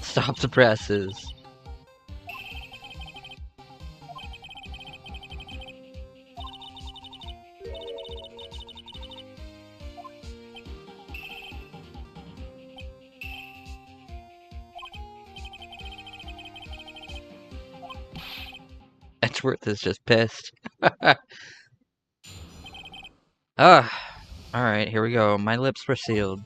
Stop the presses. Edgeworth is just pissed. Alright, here we go. My lips were sealed.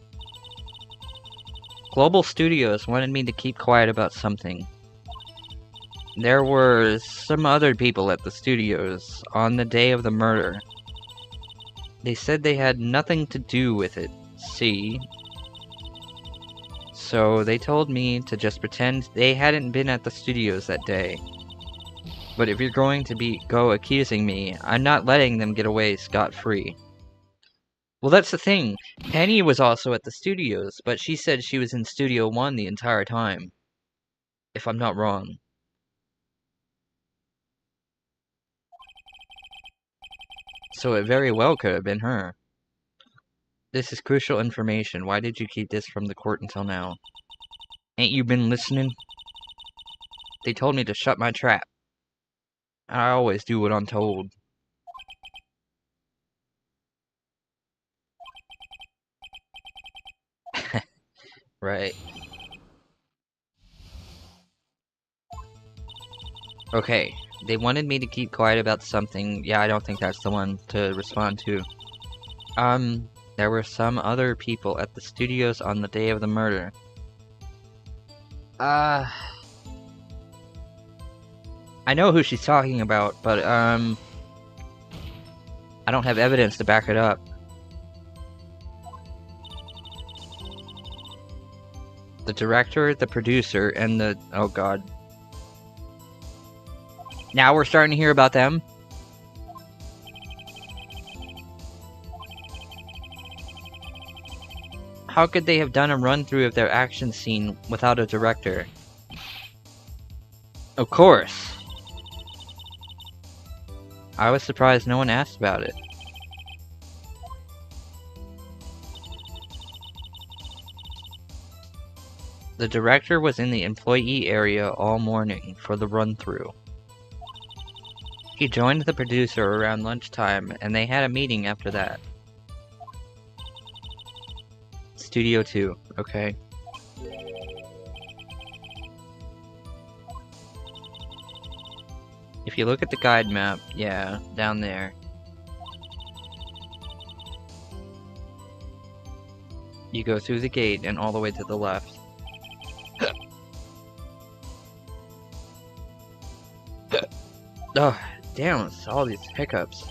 Global Studios wanted me to keep quiet about something. There were some other people at the studios on the day of the murder. They said they had nothing to do with it, see? So they told me to just pretend they hadn't been at the studios that day. But if you're going to go accusing me, I'm not letting them get away scot-free. Well, that's the thing. Penny was also at the studios, but she said she was in Studio 1 the entire time. If I'm not wrong. So it very well could have been her. This is crucial information. Why did you keep this from the court until now? Ain't you been listening? They told me to shut my trap. I always do what I'm told. Right. Okay, they wanted me to keep quiet about something. Yeah, I don't think that's the one to respond to. There were some other people at the studios on the day of the murder. I know who she's talking about, but, I don't have evidence to back it up. The director, the producer, and the... oh god. Now we're starting to hear about them? How could they have done a run-through of their action scene without a director? Of course. I was surprised no one asked about it. The director was in the employee area all morning for the run-through. He joined the producer around lunchtime, and they had a meeting after that. Studio 2, okay. If you look at the guide map, yeah, down there. You go through the gate and all the way to the left. Oh, damn, it's all these hiccups.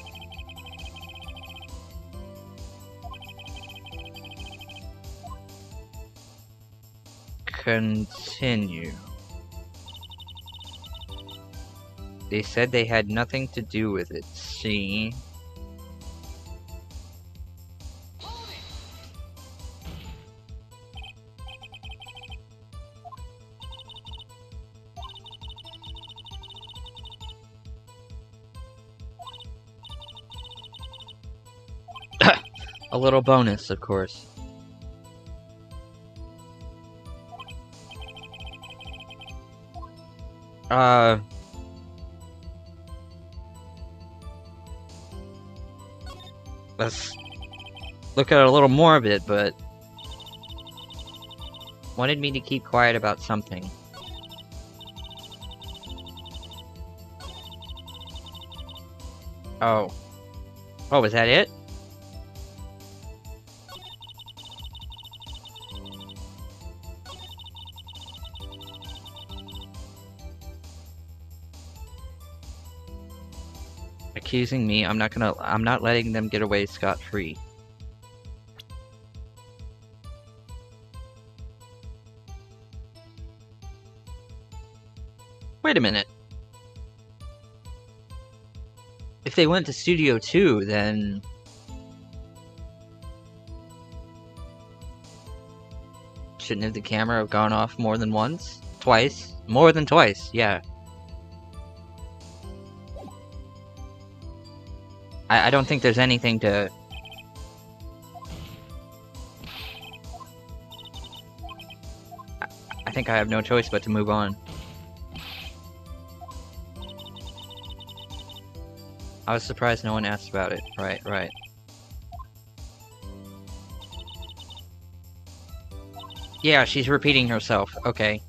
Continue. They said they had nothing to do with it, see? A little bonus, of course. Let's look at a little more of it, but wanted me to keep quiet about something. Oh. Oh, was that it? Accusing me, I'm not letting them get away scot-free. Wait a minute. If they went to Studio 2, then... shouldn't the camera have gone off more than once? Twice? More than twice, yeah. I don't think there's anything to... I think I have no choice but to move on. I was surprised no one asked about it. Right, right. Yeah, she's repeating herself. Okay.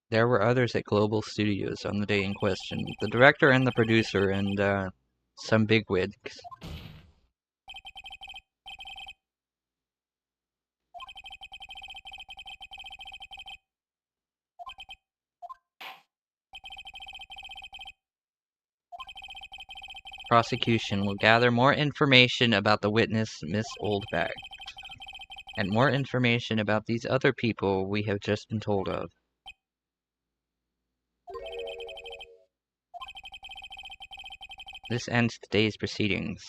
There were others at Global Studios on the day in question. The director and the producer and, some bigwigs. Prosecution will gather more information about the witness, Miss Oldbag, and more information about these other people we have just been told of. This ends today's proceedings.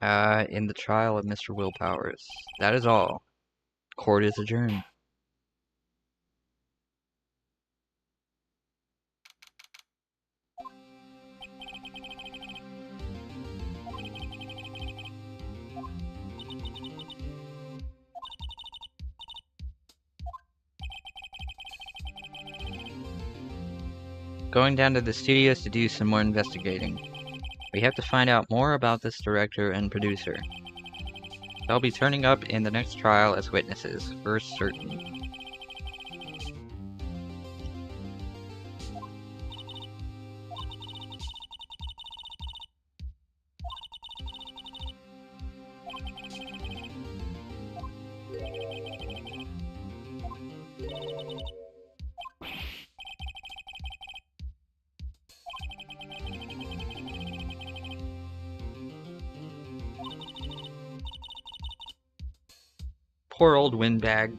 In the trial of Mr. Willpowers. That is all. Court is adjourned. Going down to the studios to do some more investigating. We have to find out more about this director and producer. They'll be turning up in the next trial as witnesses, for certain. Poor old windbag.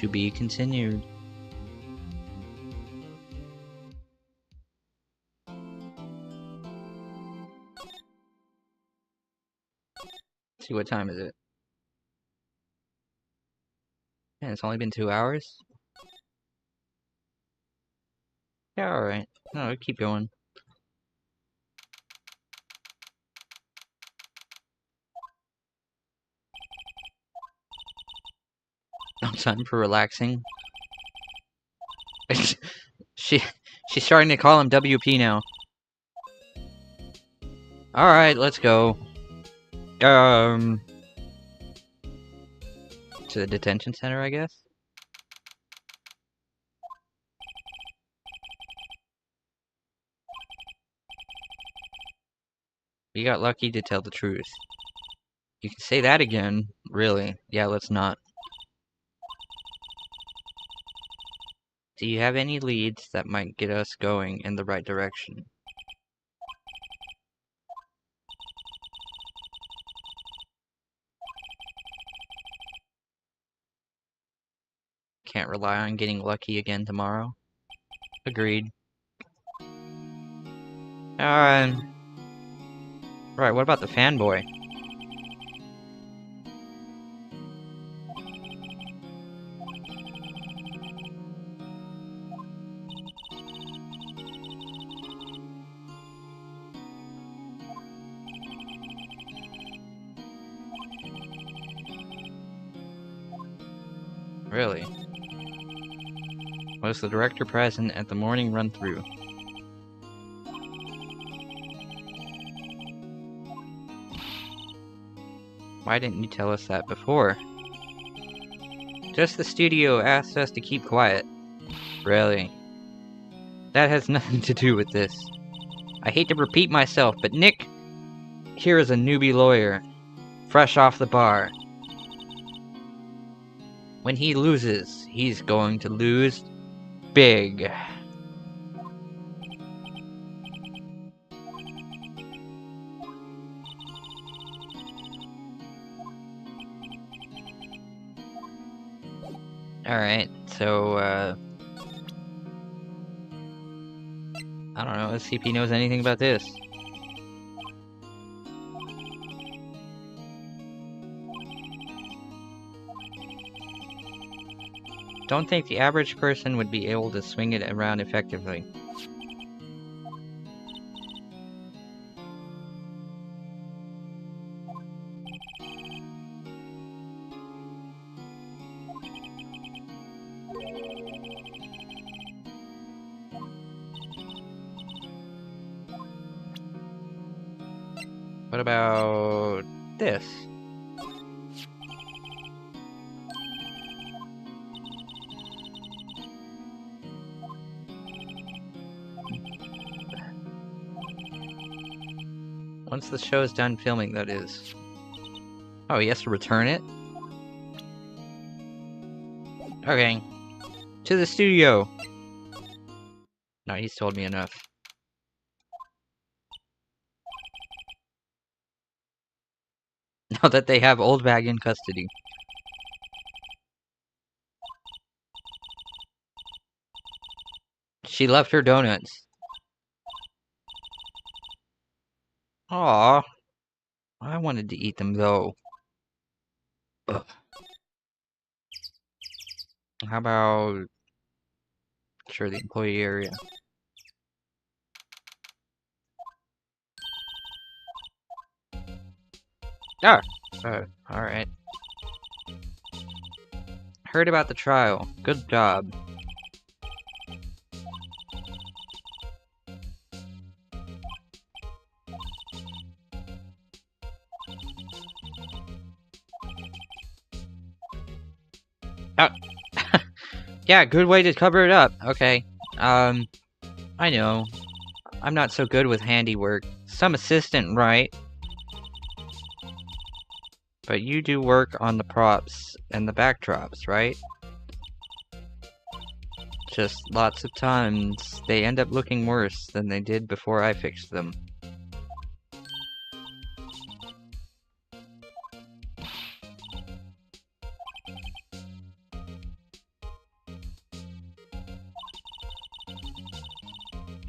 To be continued. Let's see, what time is it? Man, it's only been 2 hours? Yeah, alright. No, keep going. No time for relaxing. She's starting to call him WP now. Alright, let's go. To the detention center, I guess? We got lucky, to tell the truth. You can say that again, really. Yeah, let's not. Do you have any leads that might get us going in the right direction? Can't rely on getting lucky again tomorrow? Agreed. Right, what about the fanboy? Really? Was the director present at the morning run-through? Why didn't you tell us that before? Just the studio asked us to keep quiet. Really? That has nothing to do with this. I hate to repeat myself, but Nick here is a newbie lawyer, fresh off the bar. When he loses, he's going to lose big. Alright, so, I don't know if CP knows anything about this. Don't think the average person would be able to swing it around effectively. What about this? Once the show is done filming, that is. Oh, he has to return it? Okay. To the studio! No, he's told me enough. Now that they have Old Bag in custody. She left her donuts. Aww. I wanted to eat them, though. Ugh. How about... Sure, the employee area. Ah! Alright. Heard about the trial. Good job. Oh! Yeah, good way to cover it up. Okay. I know. I'm not so good with handiwork. Some assistant, right? But you do work on the props and the backdrops, right? Just lots of times, they end up looking worse than they did before I fixed them.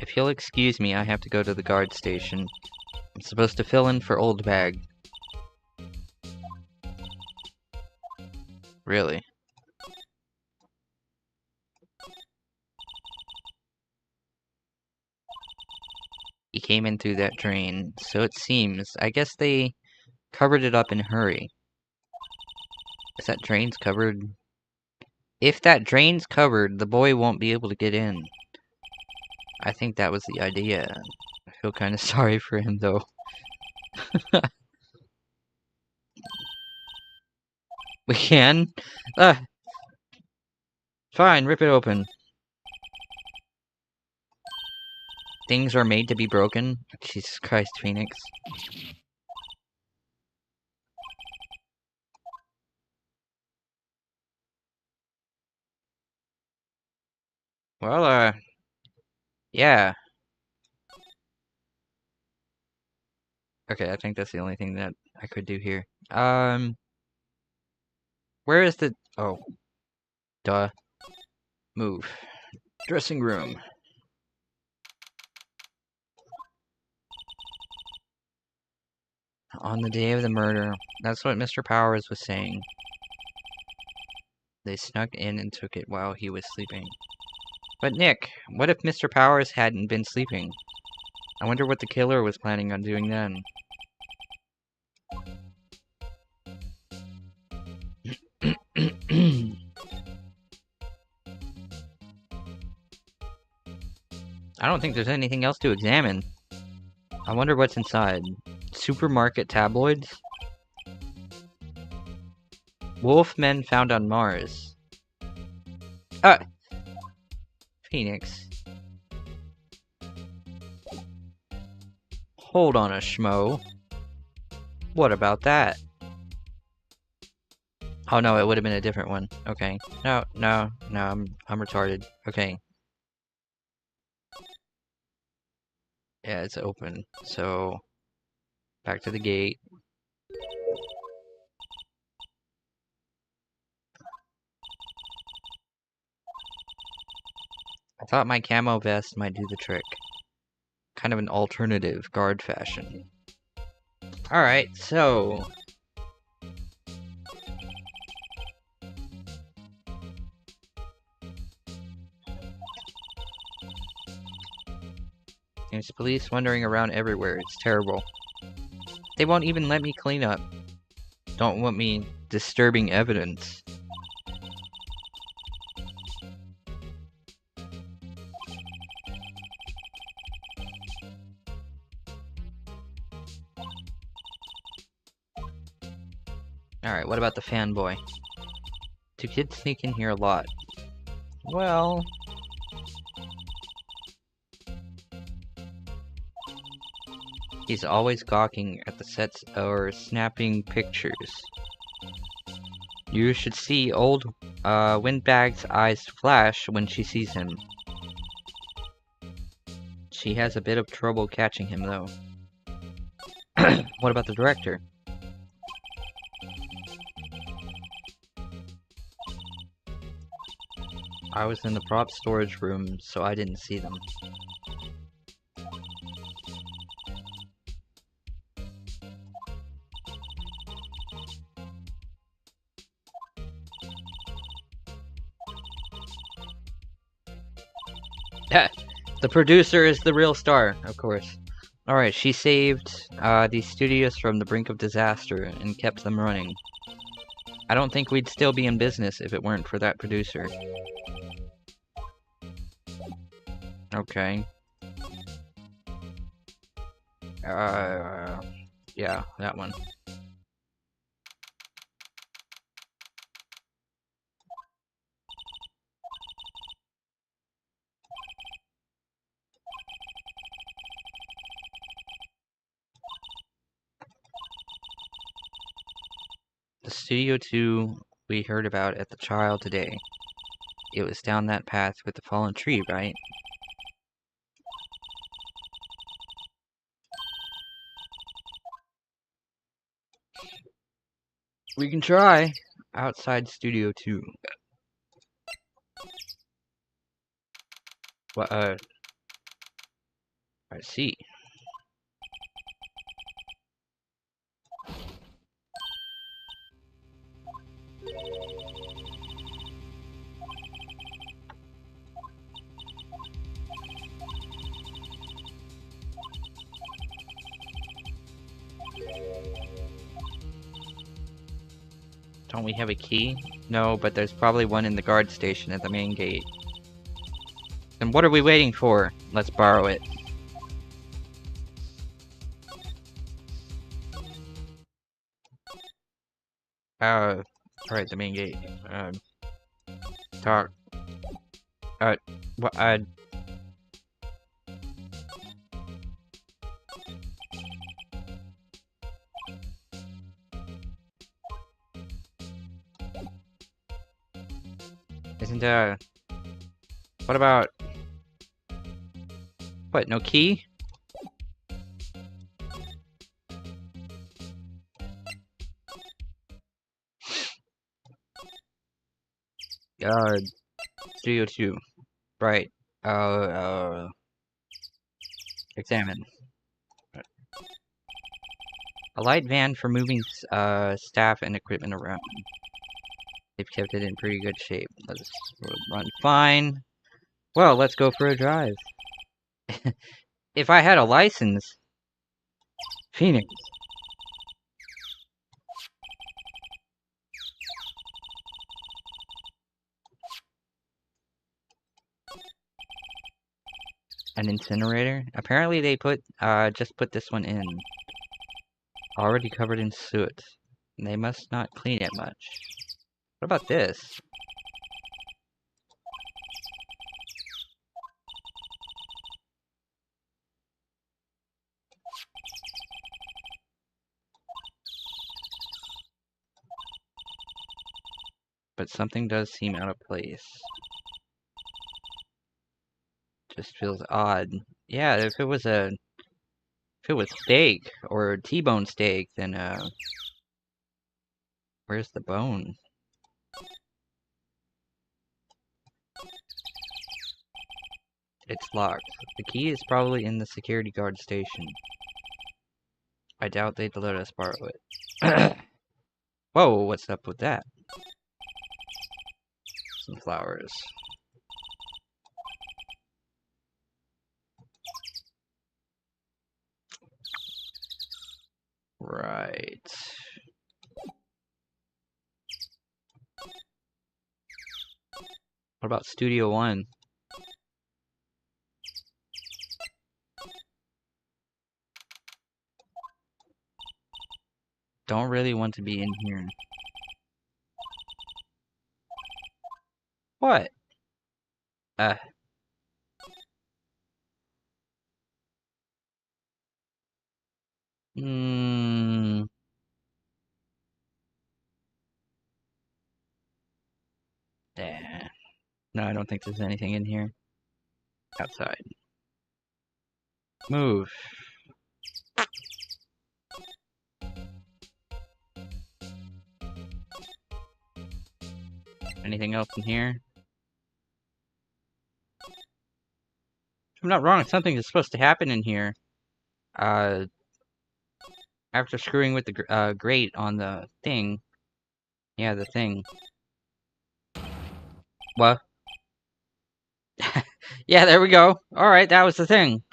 If you'll excuse me, I have to go to the guard station. I'm supposed to fill in for Old Bag. Really? He came in through that drain, so it seems. I guess they covered it up in a hurry. Is that drain's covered? If that drain's covered, the boy won't be able to get in. I think that was the idea. I feel kind of sorry for him, though. We can? Fine, rip it open. Things are made to be broken? Jesus Christ, Phoenix. Well, yeah. Okay, I think that's the only thing that I could do here. Where is the... Oh. Duh. Move. Dressing room. On the day of the murder. That's what Mr. Powers was saying. They snuck in and took it while he was sleeping. But Nick, what if Mr. Powers hadn't been sleeping? I wonder what the killer was planning on doing then. I don't think there's anything else to examine. I wonder what's inside. Supermarket tabloids? Wolf men found on Mars. Phoenix. Hold on a schmo. What about that? Oh no, it would have been a different one. Okay. No, I'm retarded. Okay. Yeah, it's open. So, back to the gate. I thought my camo vest might do the trick. Kind of an alternative guard fashion. Alright, so... There's police wandering around everywhere. It's terrible. They won't even let me clean up. Don't want me disturbing evidence. Alright, what about the fanboy? Do kids sneak in here a lot? Well... He's always gawking at the sets or snapping pictures. You should see old Windbag's eyes flash when she sees him. She has a bit of trouble catching him, though. What about the director? I was in the prop storage room, so I didn't see them. The producer is the real star, of course. Alright, she saved these studios from the brink of disaster and kept them running. I don't think we'd still be in business if it weren't for that producer. Okay. Yeah, that one. The Studio 2 we heard about at the trial today. It was down that path with the fallen tree, right? We can try. Outside Studio 2. What, I see. Don't we have a key? No, but there's probably one in the guard station at the main gate. Then what are we waiting for? Let's borrow it. Alright, the main gate. Talk. What, Isn't, what about... What, no key? Studio 2. Right. Examine. A light van for moving, staff and equipment around. They've kept it in pretty good shape. Let's run fine. Well, let's go for a drive. If I had a license... Phoenix. An incinerator? Apparently they just put this one in. Already covered in soot. They must not clean it much. What about this? But something does seem out of place. Just feels odd. Yeah, if it was steak or T-bone steak, then where's the bone? It's locked. The key is probably in the security guard station. I doubt they'd let us borrow it. Whoa, what's up with that? Some flowers. Right. What about Studio 1? Don't really want to be in here. What? Yeah. No, I don't think there's anything in here. Outside. Move. Anything else in here? If I'm not wrong, something is supposed to happen in here. After screwing with the grate on the thing. Yeah, the thing. What? Yeah, there we go. Alright, that was the thing.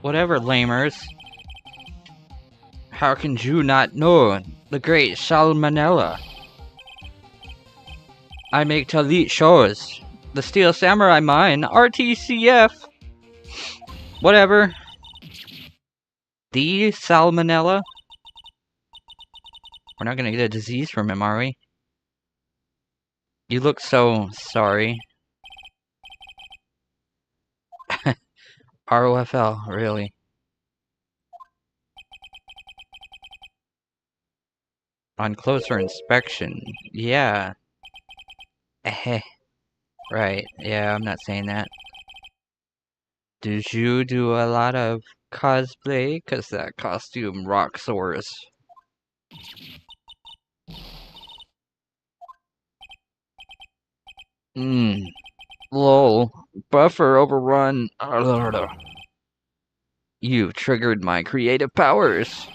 Whatever, lamers. How can you not know the great Salmonella? I make Talit shows. The Steel Samurai Mine, RTCF. Whatever. The Salmonella? We're not gonna get a disease from him, are we? You look so sorry. ROFL, really. On closer inspection, yeah. Right, yeah, I'm not saying that. Did you do a lot of cosplay? 'Cause that costume rock soars. Lol. Buffer overrun. You triggered my creative powers.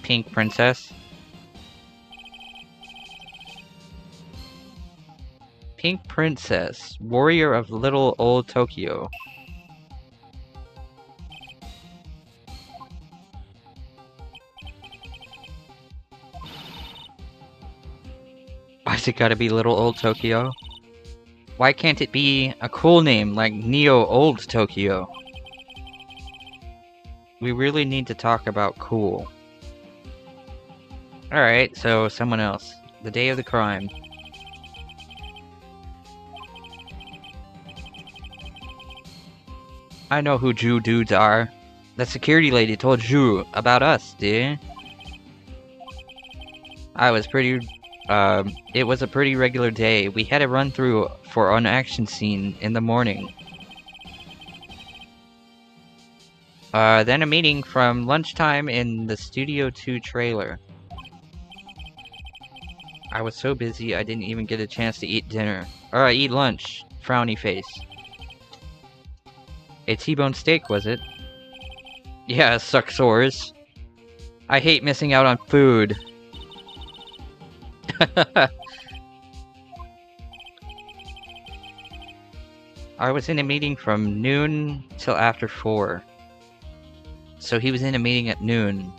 Pink Princess. Pink Princess, warrior of little old Tokyo. Why's it gotta be little old Tokyo? Why can't it be a cool name like Neo Old Tokyo? We really need to talk about cool. Alright, so someone else. The day of the crime. I know who Jew dudes are. The security lady told Jew about us, dude. It was a pretty regular day. We had a run through for an action scene in the morning. Then a meeting from lunchtime in the Studio 2 trailer. I was so busy I didn't even get a chance to eat dinner. Or eat lunch. Frowny face. A T-bone steak, was it? Yeah, sucksores. I hate missing out on food. I was in a meeting from noon till after 4. So he was in a meeting at noon.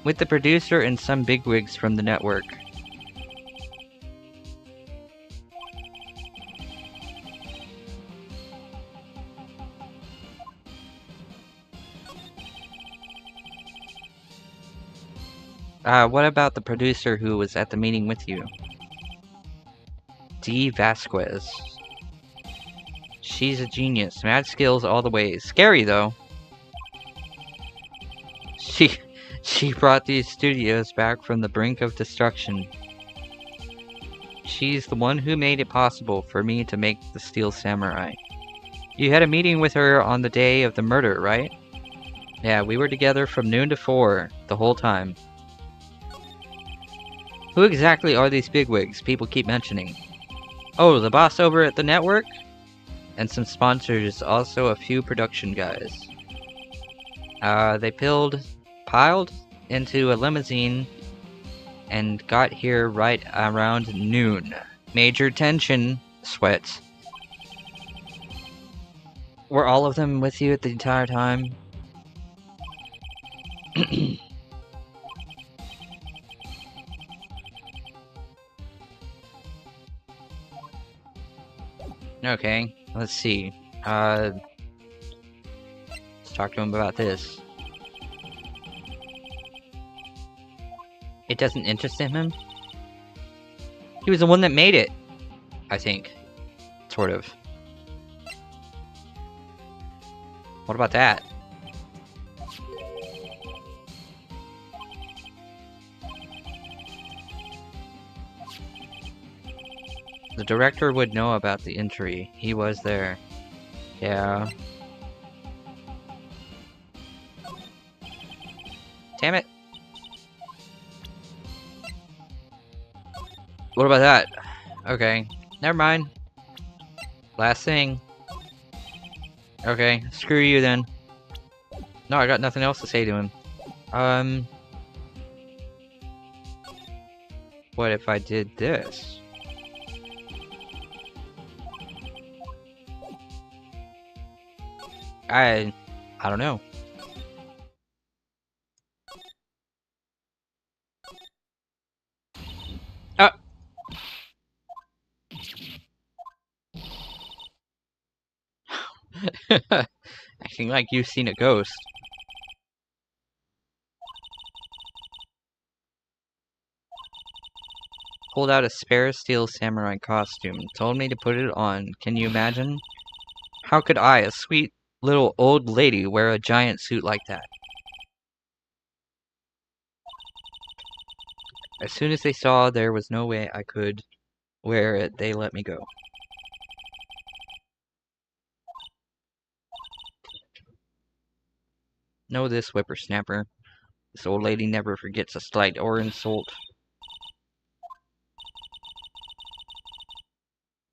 With the producer and some bigwigs from the network. What about the producer who was at the meeting with you? D. Vasquez. She's a genius. Mad skills all the way. Scary, though. She brought these studios back from the brink of destruction. She's the one who made it possible for me to make the Steel Samurai. You had a meeting with her on the day of the murder, right? Yeah, we were together from noon to 4, the whole time. Who exactly are these bigwigs people keep mentioning? Oh, the boss over at the network? And some sponsors, also a few production guys. They piled into a limousine and got here right around noon. Major tension, sweat. Were all of them with you at the entire time? Okay, let's see. Let's talk to him about this. It doesn't interest him? He was the one that made it, I think. Sort of. What about that? The director would know about the injury. He was there. Yeah. Damn it. What about that? Okay. Never mind. Last thing. Okay. Screw you then. No, I got nothing else to say to him. What if I did this? I don't know. Oh. Acting like you've seen a ghost. Pulled out a spare steel samurai costume. Told me to put it on. Can you imagine? How could I, a sweet little old lady, wear a giant suit like that? As soon as they saw there was no way I could wear it, they let me go. Know this, whippersnapper. This old lady never forgets a slight or insult.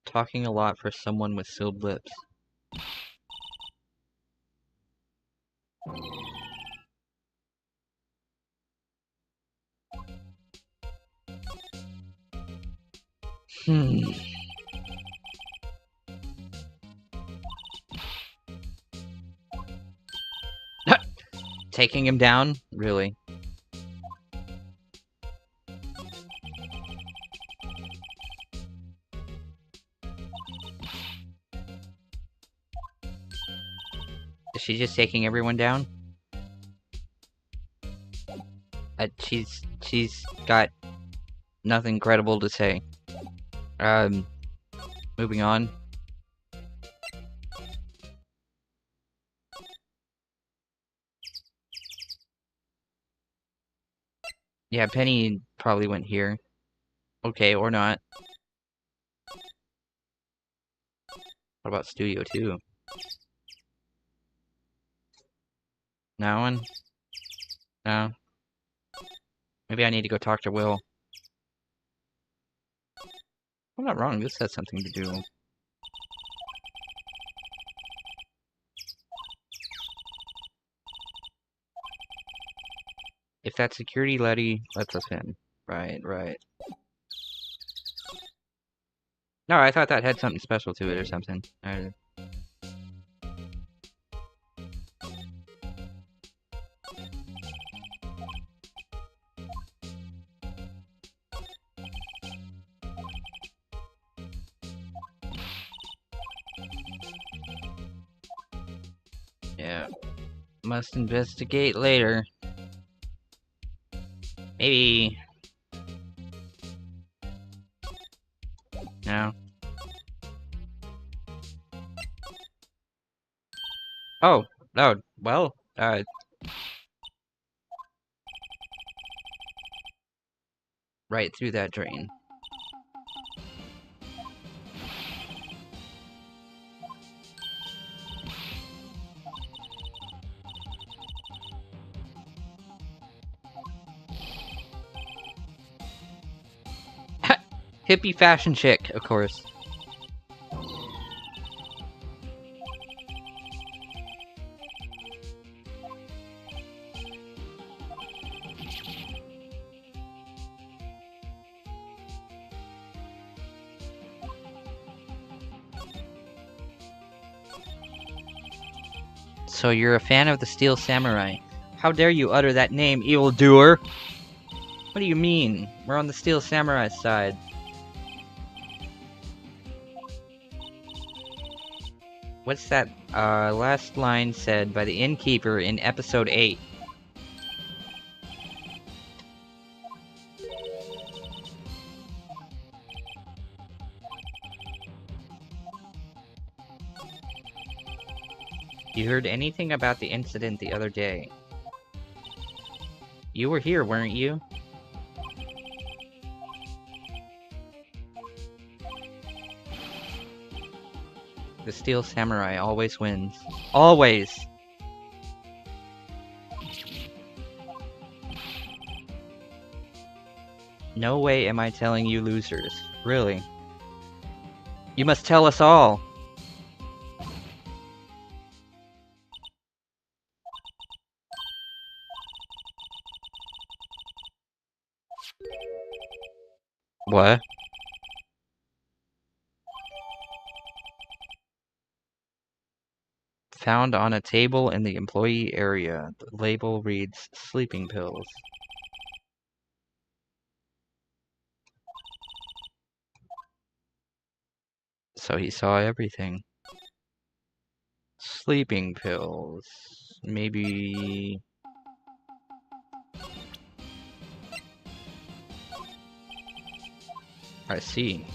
Talking a lot for someone with sealed lips. Taking him down? Really? Is she just taking everyone down? She's got nothing credible to say. Moving on. Yeah, Penny probably went here. Okay, or not. What about Studio 2? That one? No. Maybe I need to go talk to Will. I'm not wrong, this has something to do. If that security lady lets us in. Right. No, I thought that had something special to it or something. Yeah. Must investigate later. Maybe. No. Oh, well, right through that drain. Hippie fashion chick, of course. So you're a fan of the Steel Samurai. How dare you utter that name, evildoer? What do you mean? We're on the Steel Samurai side. What's that last line said by the innkeeper in episode 8? You heard anything about the incident the other day? You were here, weren't you? The Steel Samurai always wins. Always! No way am I telling you losers. Really. You must tell us all! What? Found on a table in the employee area. The label reads sleeping pills. So he saw everything. Sleeping pills. Maybe... I see.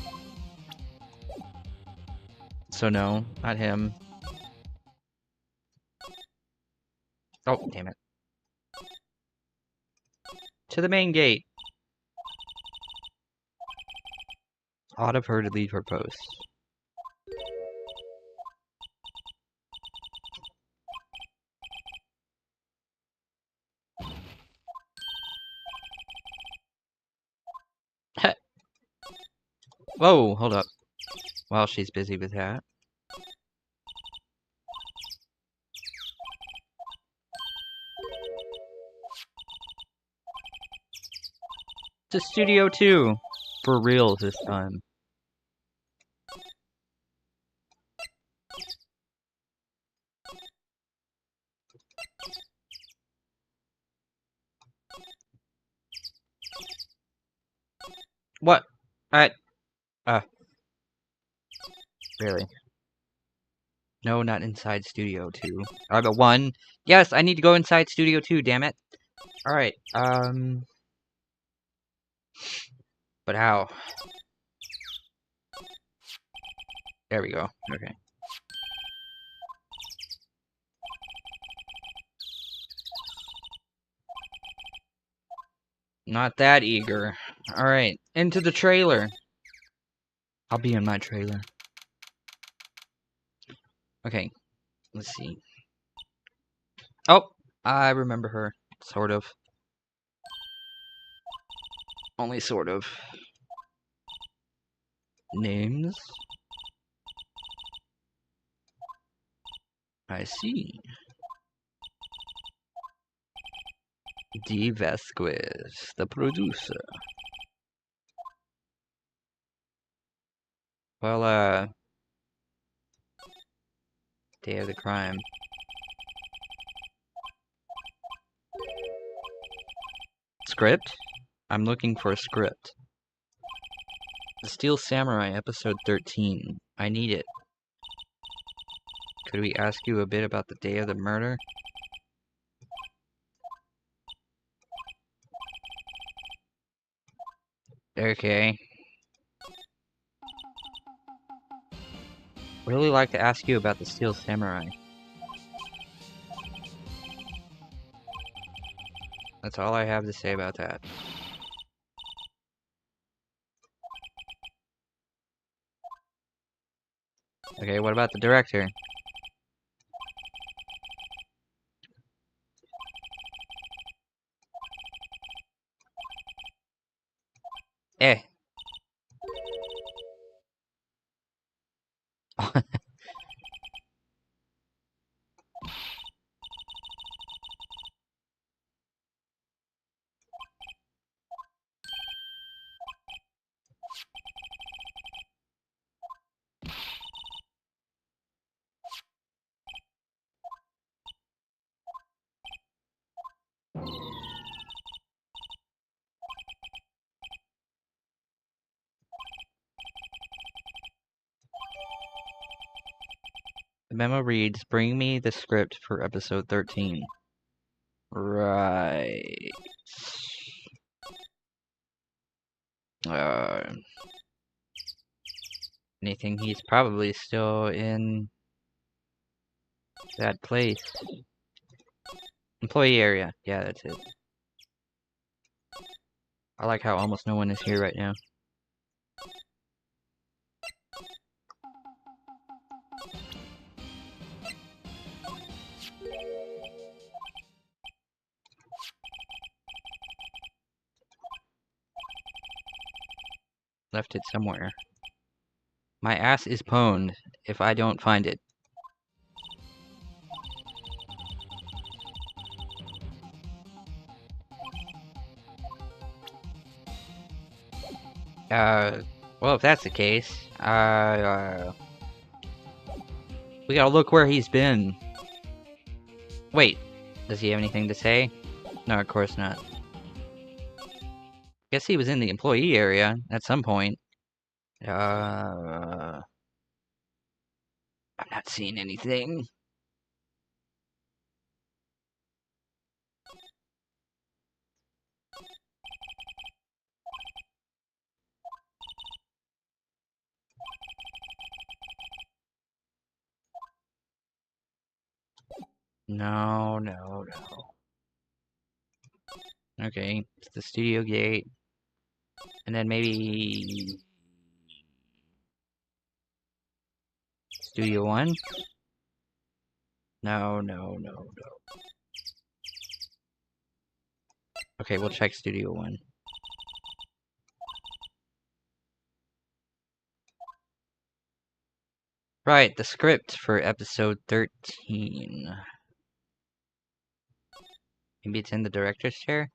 So no, not him. Oh, damn it. To the main gate. Odd of her to leave her post. Whoa, hold up. While she's busy with that. To Studio 2. For real this time. What? Really? No, not inside Studio 2. I got 1. Yes, I need to go inside Studio 2, damn it. Alright, but how? There we go. Okay. Not that eager. Alright, into the trailer. I'll be in my trailer. Okay, let's see. Oh, I remember her. Sort of. Only sort of. Names? I see. D. Vasquez, the producer. Well, day of the crime. Script? I'm looking for a script. The Steel Samurai, episode 13. I need it. Could we ask you a bit about the day of the murder? Okay. Really like to ask you about the Steel Samurai. That's all I have to say about that. Okay, what about the director? Eh. The memo reads, bring me the script for episode 13. Right. Anything, he's probably still in that place. Employee area. Yeah, that's it. I like how almost no one is here right now. Left it somewhere. My ass is pwned if I don't find it. Well, if that's the case, we gotta look where he's been. Wait, does he have anything to say? No, of course not. Guess he was in the employee area at some point. I'm not seeing anything. No. Okay, it's the studio gate. And then maybe... Studio 1? No. Okay, we'll check Studio 1. Right, the script for episode 13. Maybe it's in the director's chair?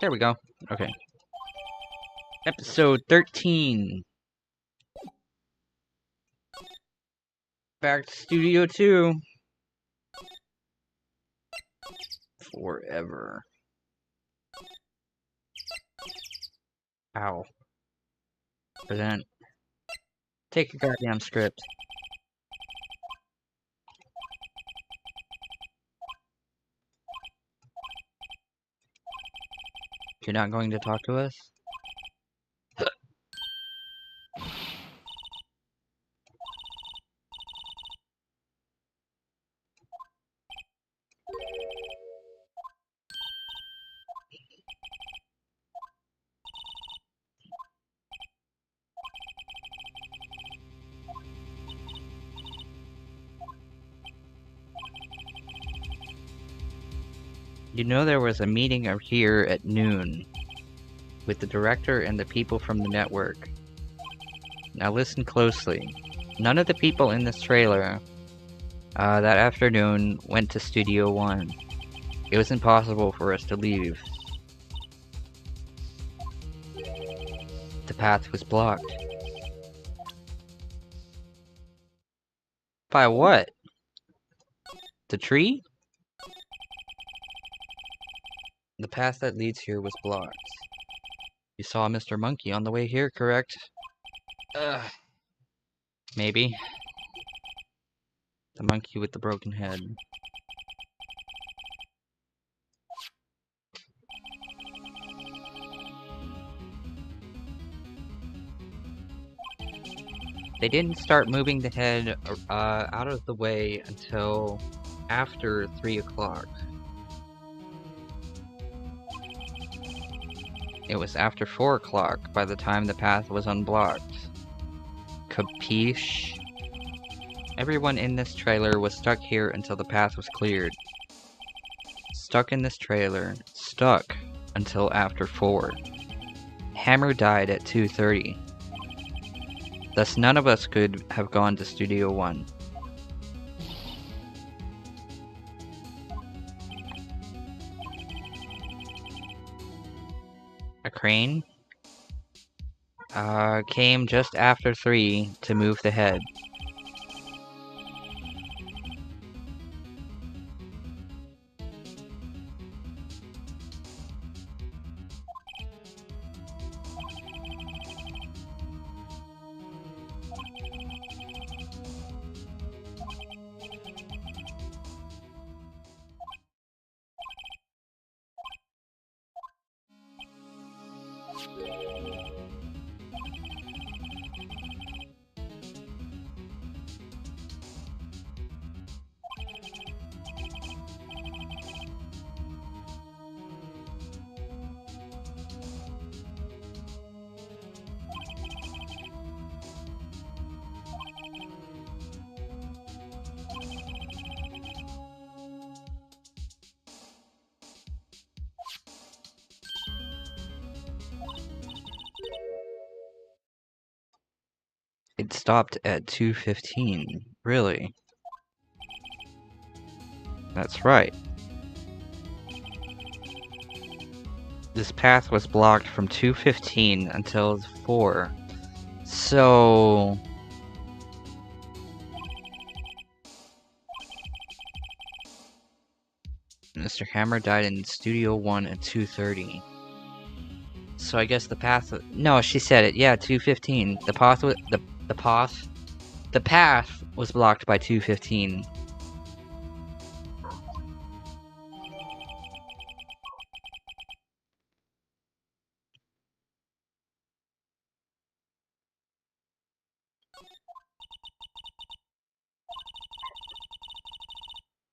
There we go. Okay. Episode 13. Back to Studio 2. Forever. Ow. Present. Take your goddamn script. You're not going to talk to us? You know there was a meeting out here at noon with the director and the people from the network. Now listen closely. None of the people in this trailer that afternoon went to Studio 1. It was impossible for us to leave. The path was blocked. By what? The tree? The path that leads here was blocked. You saw Mr. Monkey on the way here, correct? Maybe. The monkey with the broken head. They didn't start moving the head out of the way until after 3 o'clock. It was after 4 o'clock by the time the path was unblocked. Capiche? Everyone in this trailer was stuck here until the path was cleared. Stuck in this trailer. Stuck until after 4. Hammer died at 2:30. Thus none of us could have gone to Studio 1. A crane came just after 3 to move the head. It stopped at 2:15. Really? That's right. This path was blocked from 2:15 until 4. So... Mr. Hammer died in Studio 1 at 2:30. So I guess the path... No, she said it. Yeah, 2:15. The path was... The path was blocked by 2:15.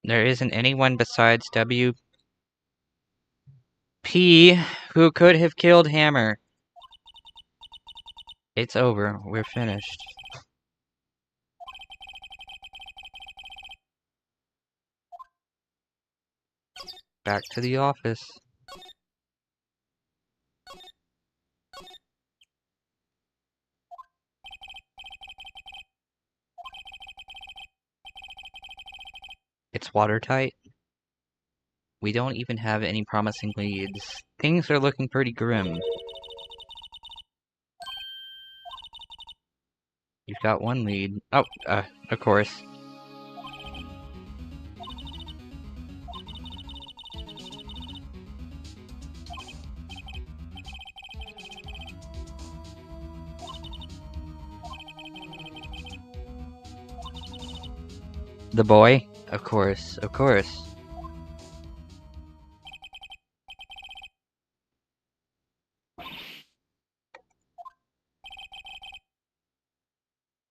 There isn't anyone besides WP who could have killed Hammer. It's over. We're finished. Back to the office. watertight. We don't even have any promising leads. Things are looking pretty grim. You've got one lead. Oh, of course. The boy? Of course, of course.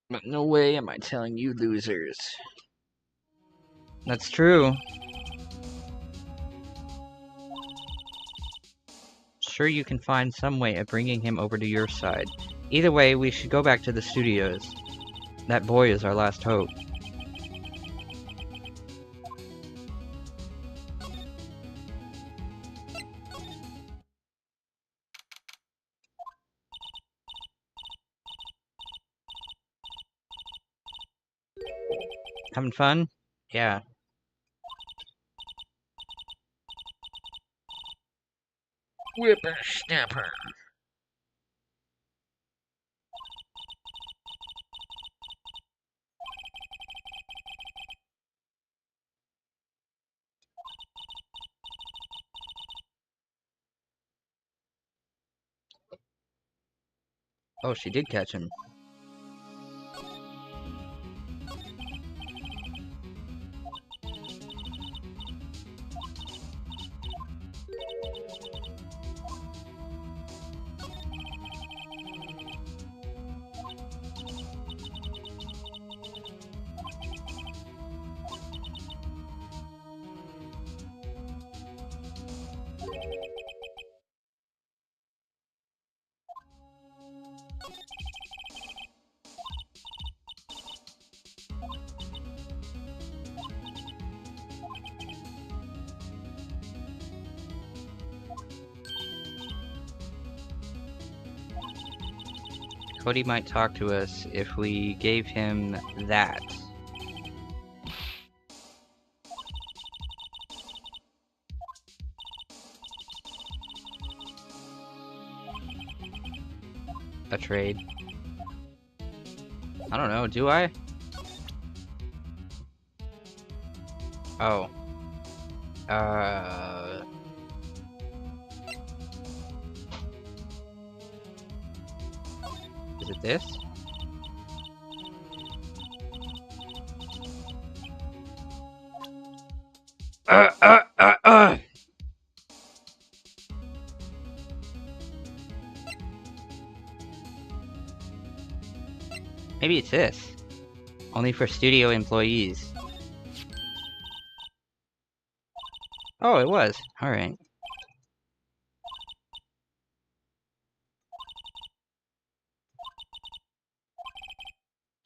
But no way am I telling you losers. That's true. Sure, you can find some way of bringing him over to your side. Either way, we should go back to the studios. That boy is our last hope. Having fun? Yeah. Whippersnapper. Oh, she did catch him. Cody might talk to us if we gave him that. A trade. I don't know, do I? Oh. Is it this? Maybe it's this. Only for studio employees. Oh, it was. Alright.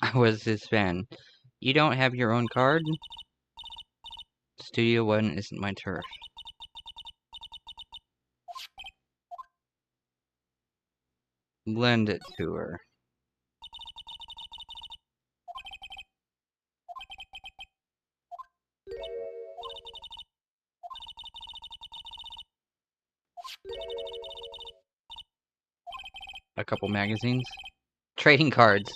I was his fan. You don't have your own card? Studio 1 isn't my turf. Lend it to her. A couple magazines. Trading cards.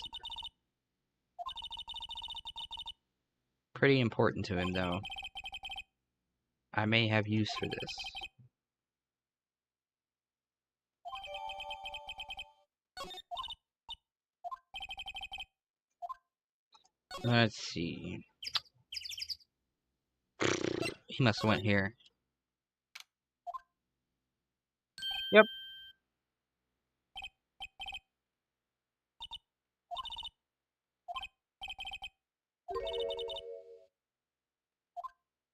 Pretty important to him, though. I may have use for this. Let's see. He must have went here. Yep.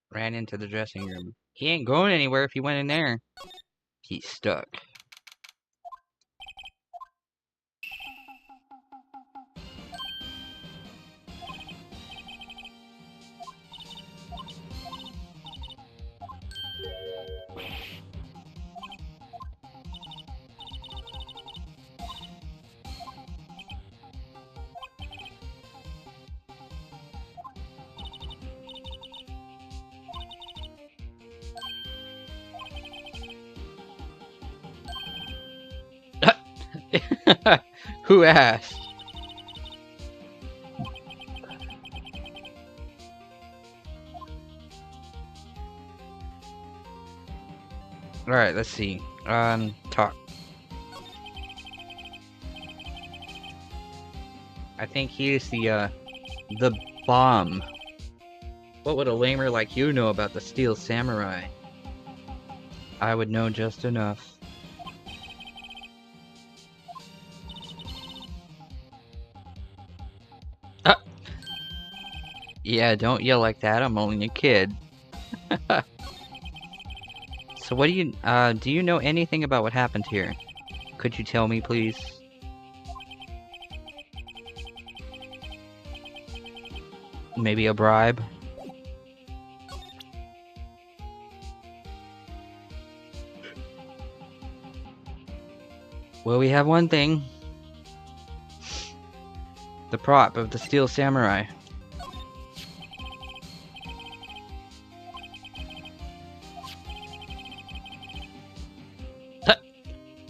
Ran into the dressing room. He ain't going anywhere if he went in there. He's stuck. Who asked? Alright, let's see. Talk. I think he is the bomb. What would a lamer like you know about the Steel Samurai? I would know just enough. Yeah, don't yell like that, I'm only a kid. So what do you know anything about what happened here? Could you tell me, please? Maybe a bribe? Well, we have one thing. The prop of the Steel Samurai.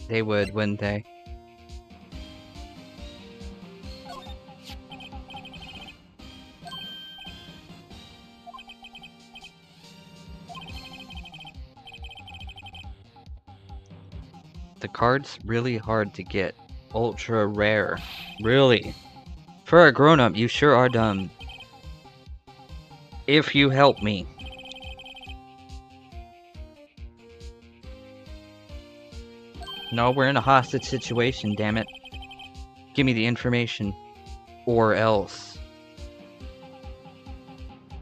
They would, wouldn't they? The card's really hard to get. Ultra rare. Really? For a grown-up, you sure are dumb. If you help me. No, we're in a hostage situation, damn it. Give me the information. Or else.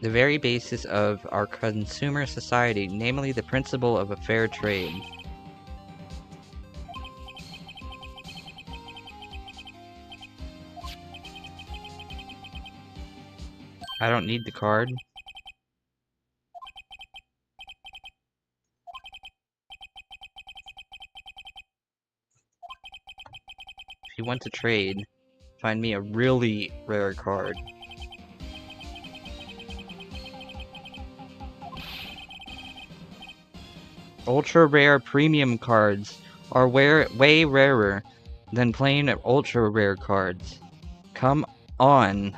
The very basis of our consumer society, namely the principle of a fair trade. I don't need the card. If you want to trade, find me a really rare card. Ultra rare premium cards are way rarer than plain ultra rare cards. Come on.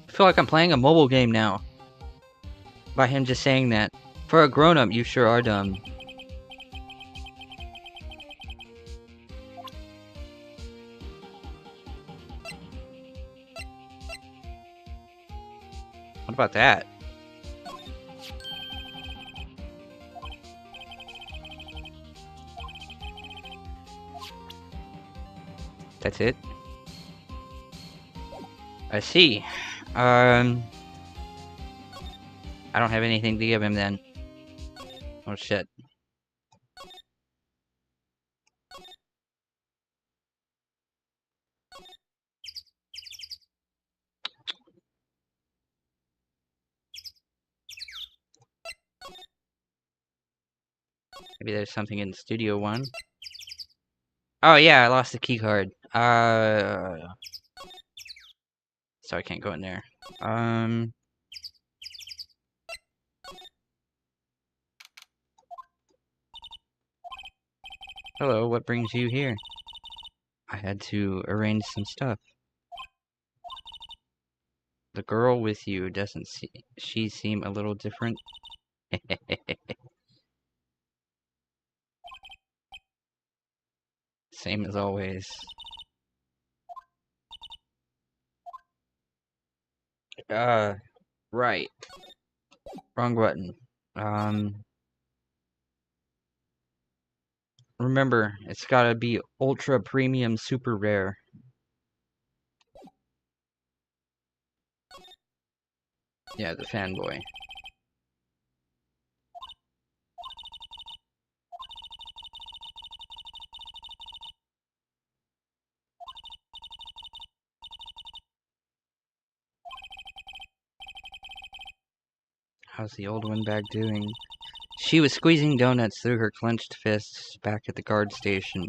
I feel like I'm playing a mobile game now. By him just saying that. For a grown-up, you sure are dumb. What about that? That's it? I see. I don't have anything to give him then. Oh shit. Maybe there's something in Studio 1. Oh yeah, I lost the key card. So I can't go in there. Hello, what brings you here? I had to arrange some stuff. The girl with you doesn't she seem a little different? Same as always. Right. Wrong button. Remember, it's gotta be ultra premium super rare. Yeah, the fanboy. How's the old windbag doing? She was squeezing donuts through her clenched fists back at the guard station.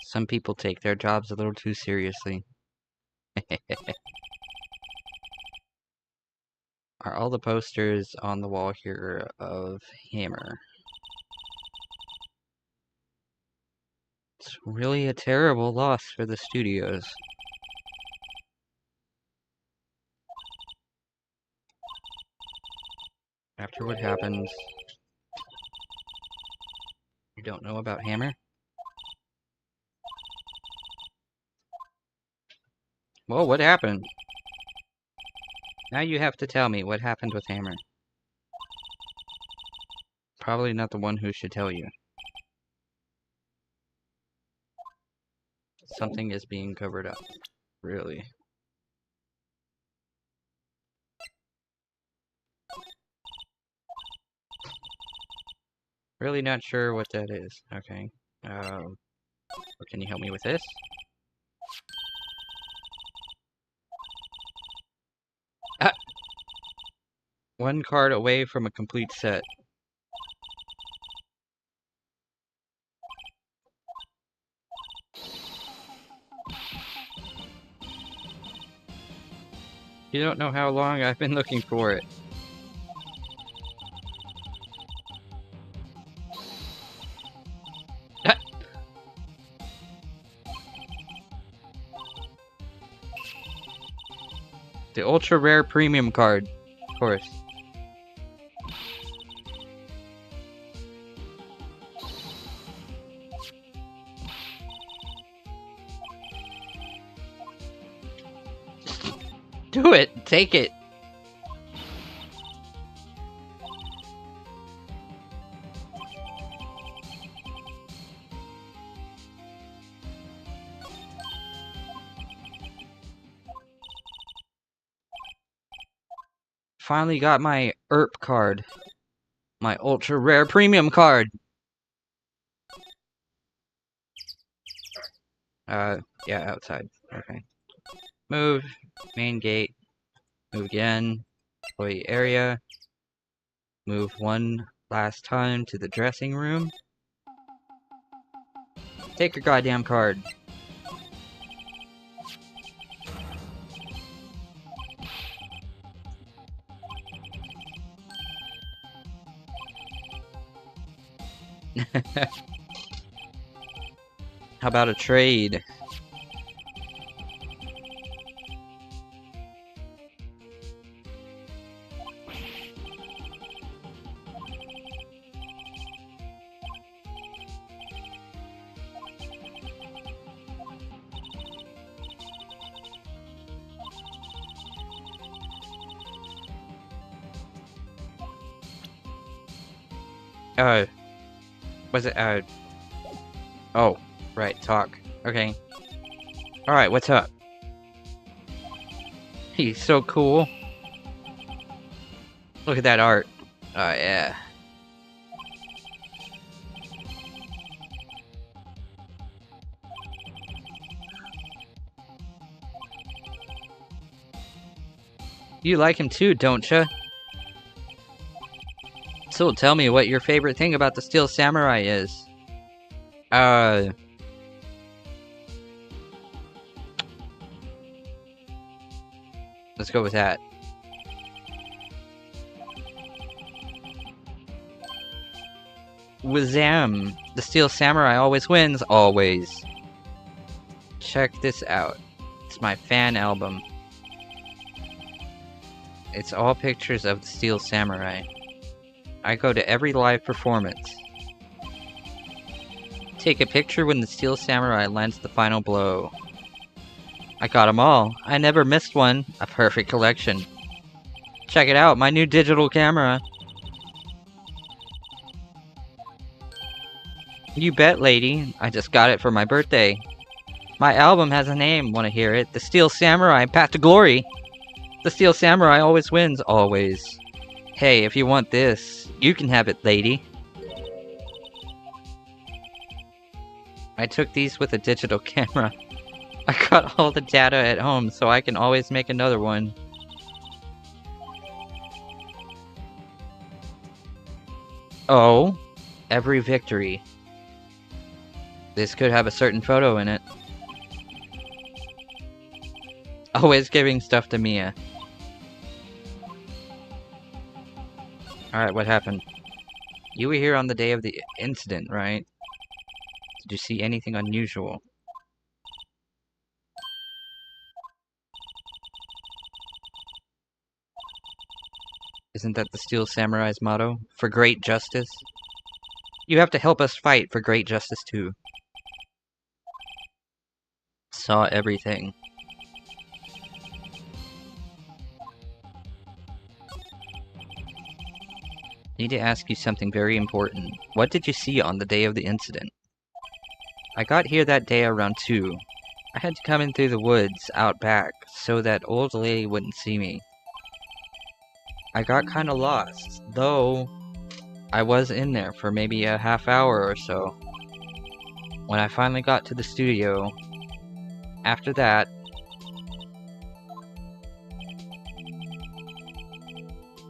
Some people take their jobs a little too seriously. Are all the posters on the wall here of Hammer? It's really a terrible loss for the studios. After what happens... You don't know about Hammer? Well, what happened? Now you have to tell me what happened with Hammer. Probably not the one who should tell you. Something is being covered up. Really. Really not sure what that is. Okay. Can you help me with this? Ah! One card away from a complete set. You don't know how long I've been looking for it. Ah! The ultra rare premium card, of course. Do it! Take it! Finally got my ERP card. My ultra rare premium card! Yeah, outside. Okay. Move. Main gate. Move again. Employee area. Move one last time to the dressing room. Take your goddamn card. How about a trade? Was it, oh, right, talk. Okay. Alright, what's up? He's so cool. Look at that art. Oh, yeah. You like him too, don't ya? So tell me what your favorite thing about the Steel Samurai is. Let's go with that. Wazam! The Steel Samurai always wins, always. Check this out. It's my fan album. It's all pictures of the Steel Samurai. I go to every live performance. Take a picture when the Steel Samurai lands the final blow. I got them all. I never missed one. A perfect collection. Check it out, my new digital camera. You bet, lady. I just got it for my birthday. My album has a name. Want to hear it? The Steel Samurai, Path to Glory. The Steel Samurai always wins, always. Hey, if you want this, you can have it, lady. I took these with a digital camera. I got all the data at home, so I can always make another one. Oh, every victory. This could have a certain photo in it. Always giving stuff to Mia. Alright, what happened? You were here on the day of the incident, right? Did you see anything unusual? Isn't that the Steel Samurai's motto? For great justice? You have to help us fight for great justice too. Saw everything. Need to ask you something very important. What did you see on the day of the incident? I got here that day around 2. I had to come in through the woods out back so that old lady wouldn't see me. I got kinda lost, though I was in there for maybe a half hour or so. When I finally got to the studio, after that,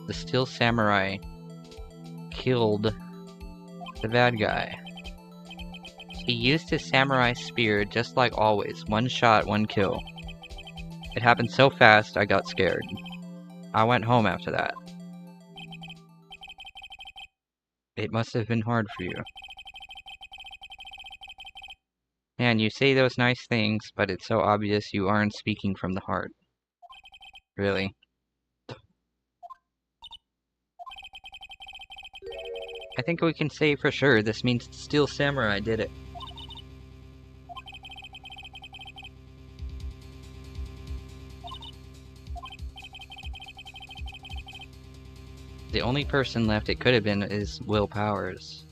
the Steel Samurai killed the bad guy. He used his samurai spear just like always, 1 shot, 1 kill. It happened so fast I got scared. I went home after that. It must have been hard for you. Man, you say those nice things, but it's so obvious you aren't speaking from the heart. Really. I think we can say for sure this means the Steel Samurai did it. The only person left it could have been is Will Powers.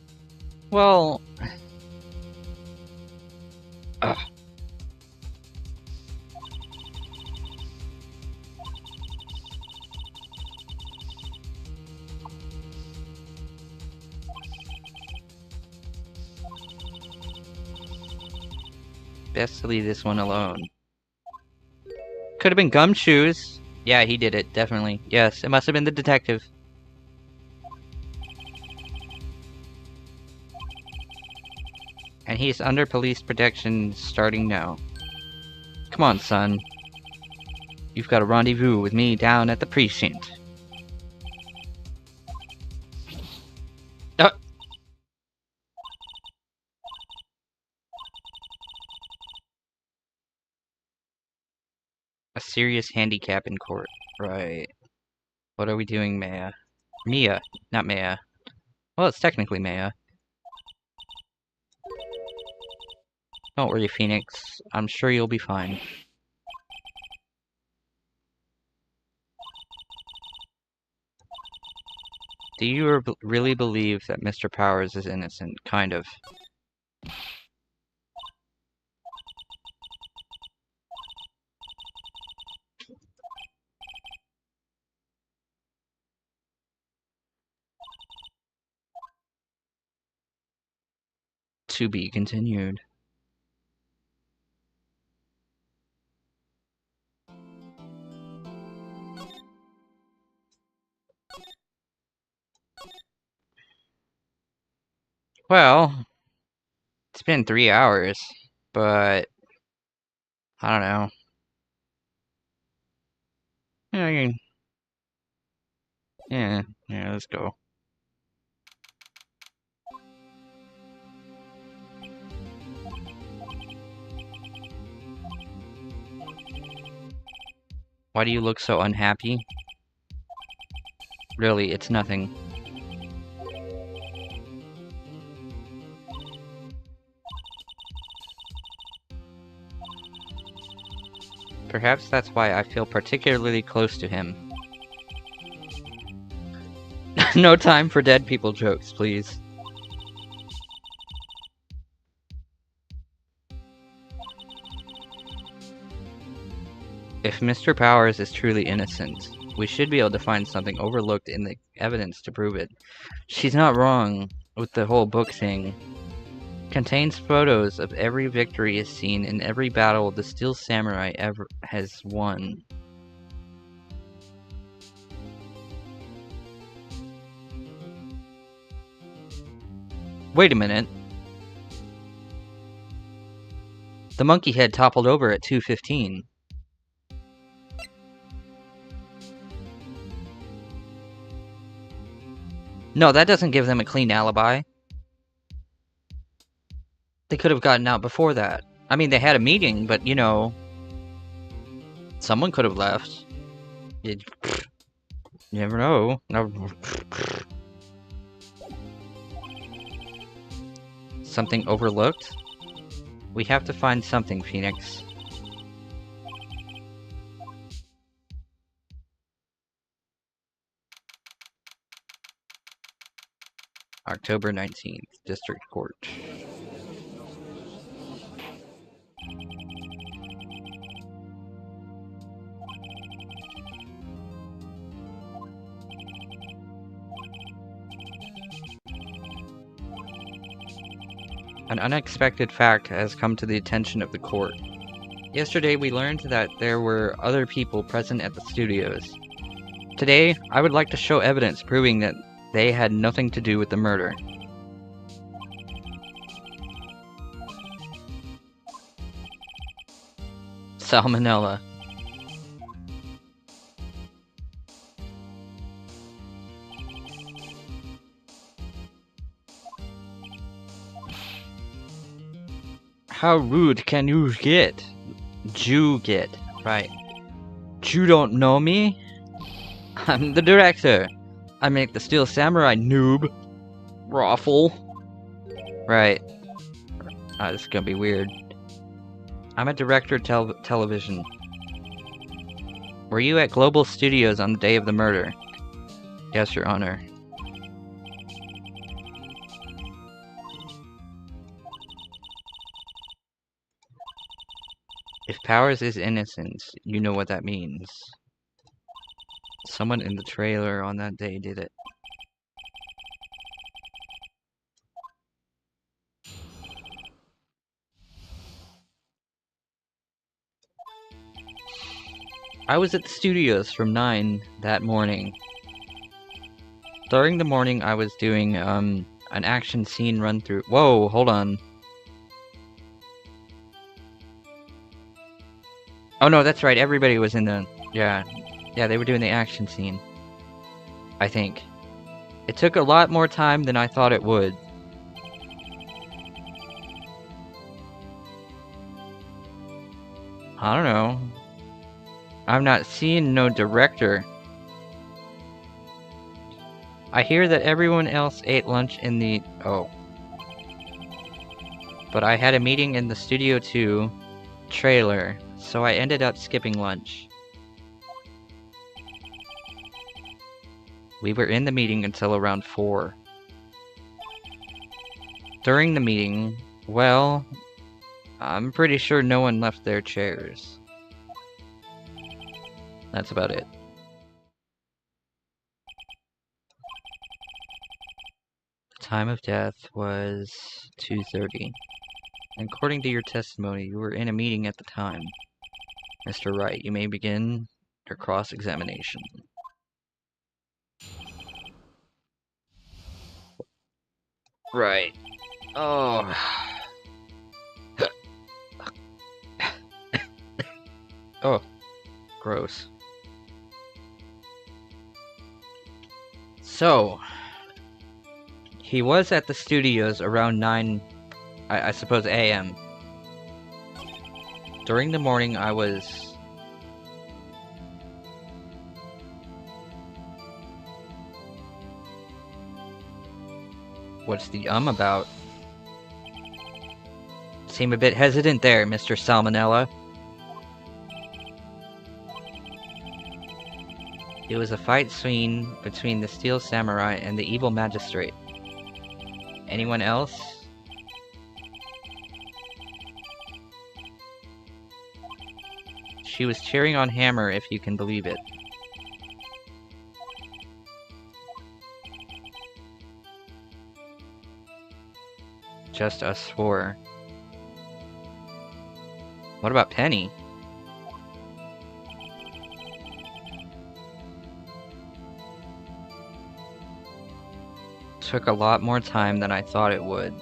Well... Ugh. Best to leave this one alone. Could have been Gumshoes. Yeah, he did it, definitely. Yes, it must have been the detective. And he's under police protection starting now. Come on, son. You've got a rendezvous with me down at the precinct. A serious handicap in court. Right. What are we doing, Maya? Mia, not Maya. Well, it's technically Maya. Don't worry, Phoenix. I'm sure you'll be fine. Do you really believe that Mr. Powers is innocent? Kind of. To be continued. Well, it's been 3 hours, but I don't know. Yeah, let's go. Why do you look so unhappy? Really, it's nothing. Perhaps that's why I feel particularly close to him. No time for dead people jokes, please. If Mr. Powers is truly innocent, we should be able to find something overlooked in the evidence to prove it. She's not wrong with the whole book thing. Contains photos of every victory is seen in every battle the Steel Samurai ever has won. Wait a minute. The monkey head toppled over at 2:15. No, that doesn't give them a clean alibi. They could have gotten out before that. I mean, they had a meeting, but, you know, someone could have left. You never know. Something overlooked? We have to find something, Phoenix. October 19th, District Court. An unexpected fact has come to the attention of the court. Yesterday we learned that there were other people present at the studios. Today, I would like to show evidence proving that they had nothing to do with the murder. Salmonella. How rude can you get? You get, right. You don't know me? I'm the director. I make the Steel Samurai, noob. Raffle. Right. This is gonna be weird. I'm a director of television. Were you at Global Studios on the day of the murder? Yes, Your Honor. If Powers is innocent, you know what that means. Someone in the trailer on that day did it. I was at the studios from 9 that morning. During the morning, I was doing, an action scene run-through. Whoa, hold on. Oh no, that's right, everybody was in the... Yeah, they were doing the action scene. I think. It took a lot more time than I thought it would. I don't know. I'm not seeing no director. I hear that everyone else ate lunch in the... Oh. But I had a meeting in the Studio 2 trailer, so I ended up skipping lunch. We were in the meeting until around 4. During the meeting, well, I'm pretty sure no one left their chairs. That's about it. The time of death was 2:30. According to your testimony, you were in a meeting at the time. Mr. Wright, you may begin your cross-examination. Right. Oh. Oh. Gross. So, he was at the studios around 9, I suppose, a.m. During the morning, I was... What's the about? Seem a bit hesitant there, Mr. Salmonella. It was a fight scene between the Steel Samurai and the evil magistrate. Anyone else? She was cheering on Hammer, if you can believe it. Just us 4. What about Penny? Took a lot more time than I thought it would.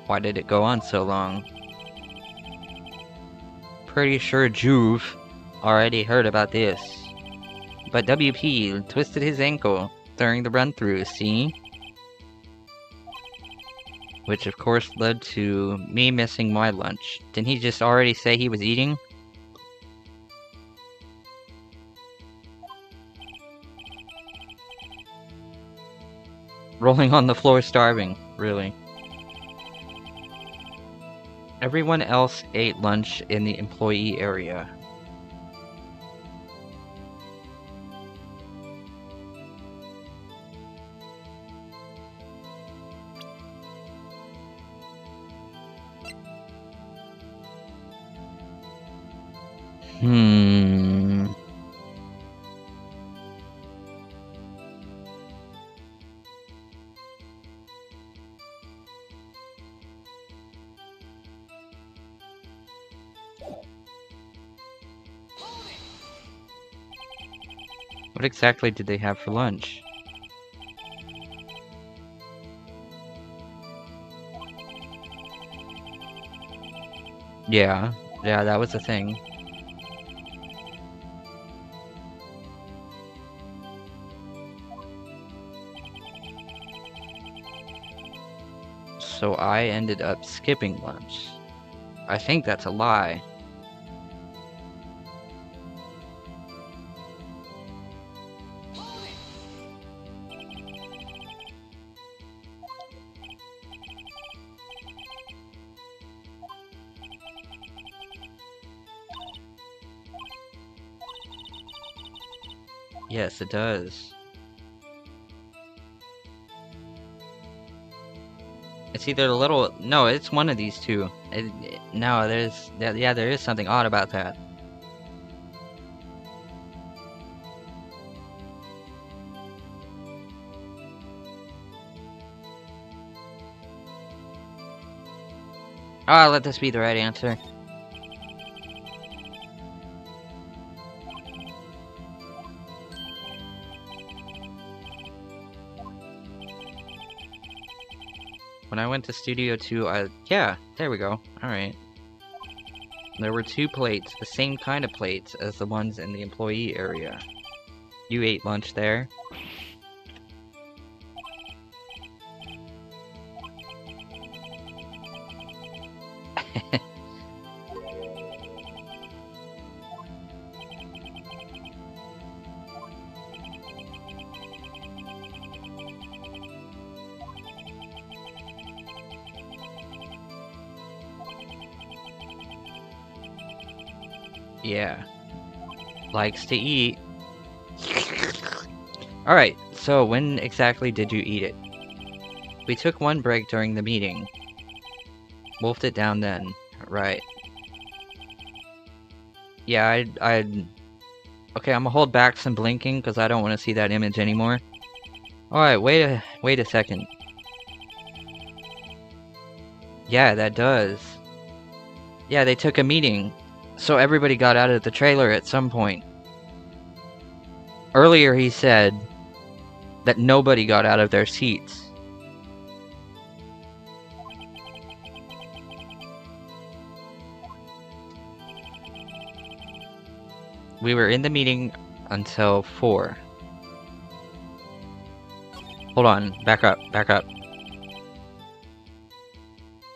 Why did it go on so long? Pretty sure Juve already heard about this. But WP twisted his ankle during the run-through, see? Which of course led to me missing my lunch. Didn't he just already say he was eating? Rolling on the floor starving, really. Everyone else ate lunch in the employee area. What exactly did they have for lunch? Yeah, that was the thing. So I ended up skipping lunch. I think that's a lie. Yes, it does. It's either a little... No, it's one of these two. No, there's... Yeah, there is something odd about that. I'll let this be the right answer. When I went to Studio 2, yeah, there we go. Alright. There were 2 plates, the same kind of plates as the ones in the employee area. You ate lunch there? Yeah. Likes to eat. Alright, so when exactly did you eat it? We took 1 break during the meeting. Wolfed it down then. Right. Yeah, I'd... Okay, I'm gonna hold back some blinking because I don't want to see that image anymore. Alright, wait a second. Yeah, that does. Yeah, they took a meeting. So everybody got out of the trailer at some point. Earlier he said that nobody got out of their seats. We were in the meeting until 4. Hold on, back up.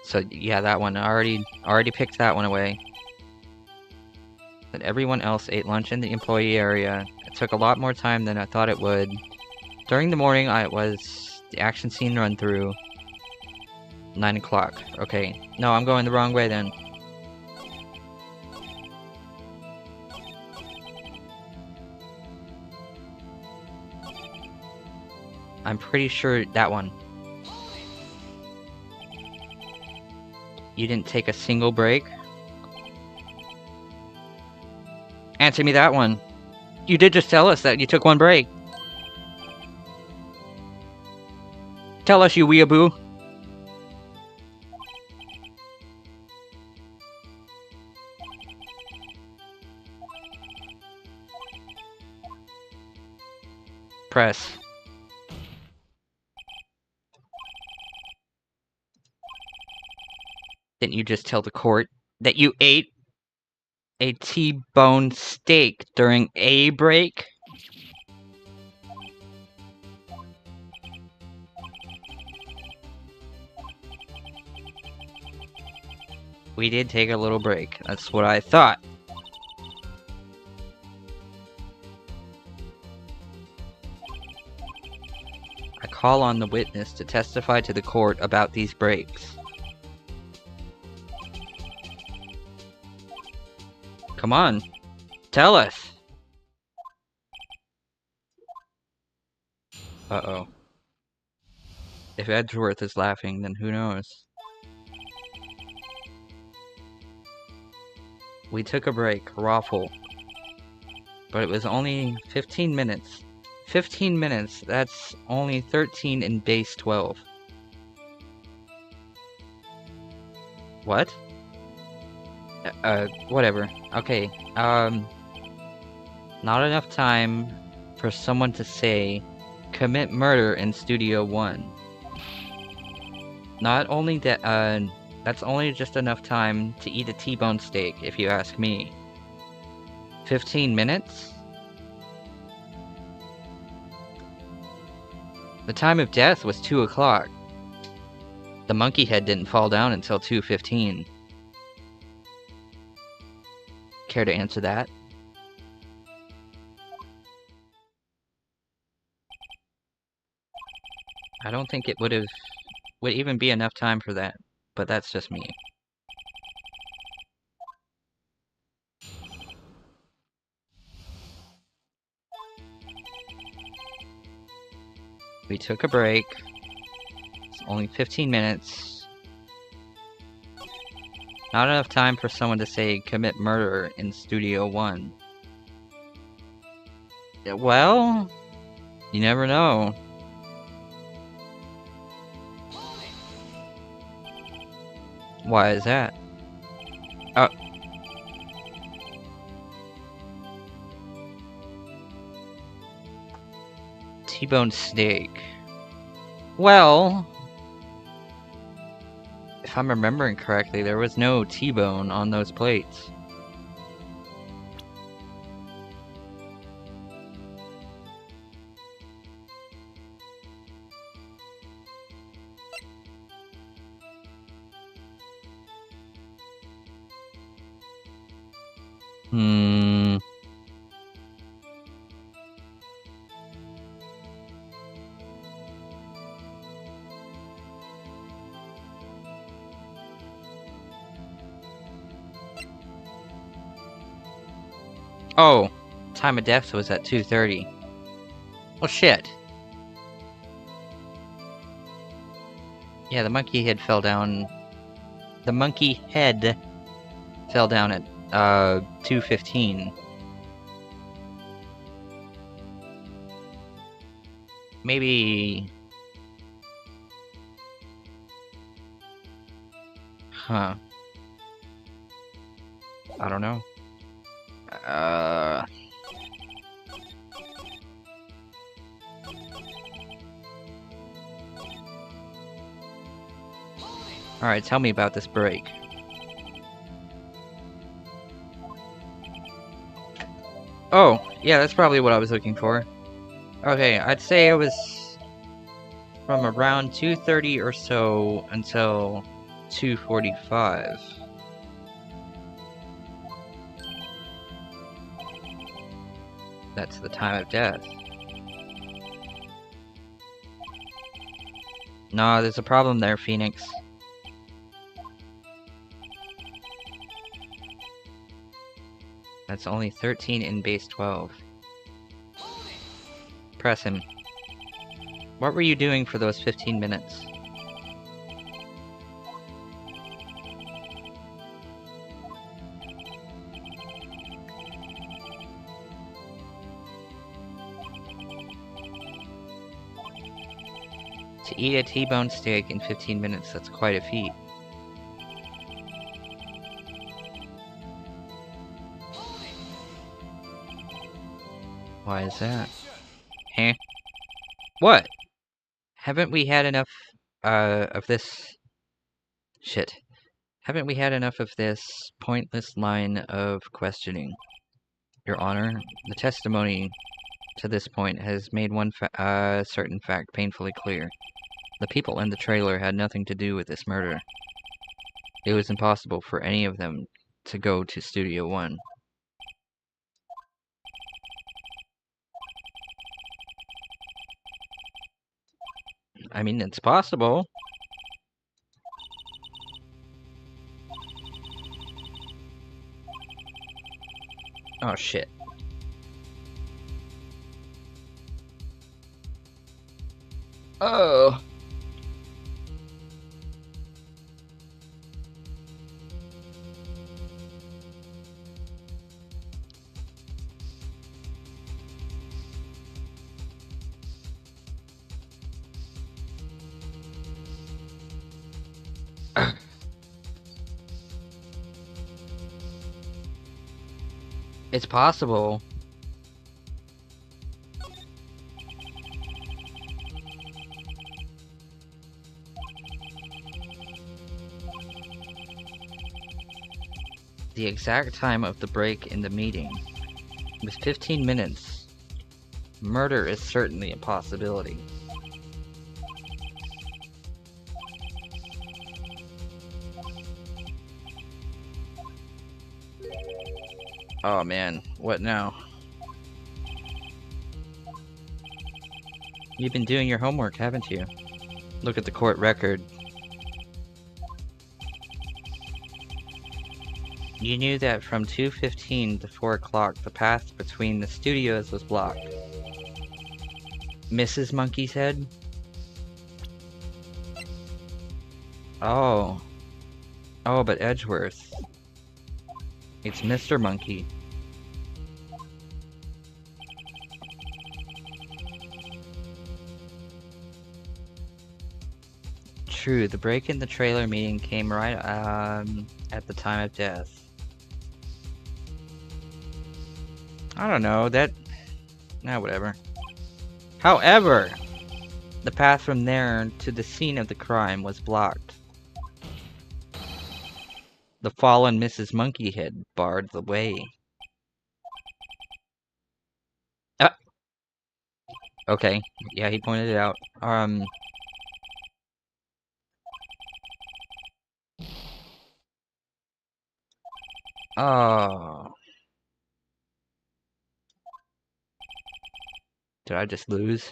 So yeah, that one, I already picked that one away. But everyone else ate lunch in the employee area. It took a lot more time than I thought it would. During the morning, it was the action scene run through. 9 o'clock. Okay. No, I'm going the wrong way then. I'm pretty sure that one. You didn't take a single break? Answer me that one. You did just tell us that you took 1 break. Tell us, you weeaboo. Press. Didn't you just tell the court that you ate a T-bone steak during a break? We did take a little break. That's what I thought. I call on the witness to testify to the court about these breaks. Come on, tell us. Uh-oh. If Edgeworth is laughing, then who knows? We took a break, raffle. But it was only 15 minutes. 15 minutes, that's only 13 in base 12. What? Whatever. Okay, not enough time for someone to say, commit murder in Studio 1. Not only that, that's only just enough time to eat a T-bone steak, if you ask me. 15 minutes? The time of death was 2 o'clock. The monkey head didn't fall down until 2:15. Care to answer that? I don't think it would even be enough time for that, but that's just me. We took a break. It's only 15 minutes. Not enough time for someone to say commit murder in Studio 1. Well, you never know. Why is that? Oh. T-bone steak. Well, if I'm remembering correctly, there was no T-bone on those plates. Oh, time of death was at 2:30. Well, shit. Yeah, the monkey head fell down. The monkey head fell down at 2:15. Maybe. Huh. I don't know. Alright, tell me about this break. Oh, yeah, that's probably what I was looking for. Okay, I'd say it was from around 2:30 or so until 2:45. That's the time of death. Nah, there's a problem there, Phoenix. That's only 13 in base 12. Press him. What were you doing for those 15 minutes? To eat a T-bone steak in 15 minutes, that's quite a feat. Why is that? Huh? What? Haven't we had enough, of this... Shit. Haven't we had enough of this pointless line of questioning? Your Honor, the testimony to this point has made one certain fact painfully clear. The people in the trailer had nothing to do with this murder. It was impossible for any of them to go to Studio One. I mean, it's possible. Oh, shit. Oh. It's possible. The exact time of the break in the meeting was 15 minutes. Murder is certainly a possibility. Oh man, what now? You've been doing your homework, haven't you? Look at the court record. You knew that from 2:15 to 4 o'clock, the path between the studios was blocked. Mrs. Monkey's head? Oh. Oh, but Edgeworth. It's Mr. Monkey. True, the break in the trailer meeting came right at the time of death. I don't know, whatever. However, the path from there to the scene of the crime was blocked. The fallen Mrs. Monkeyhead barred the way. Okay, yeah, he pointed it out. Oh. Did I just lose?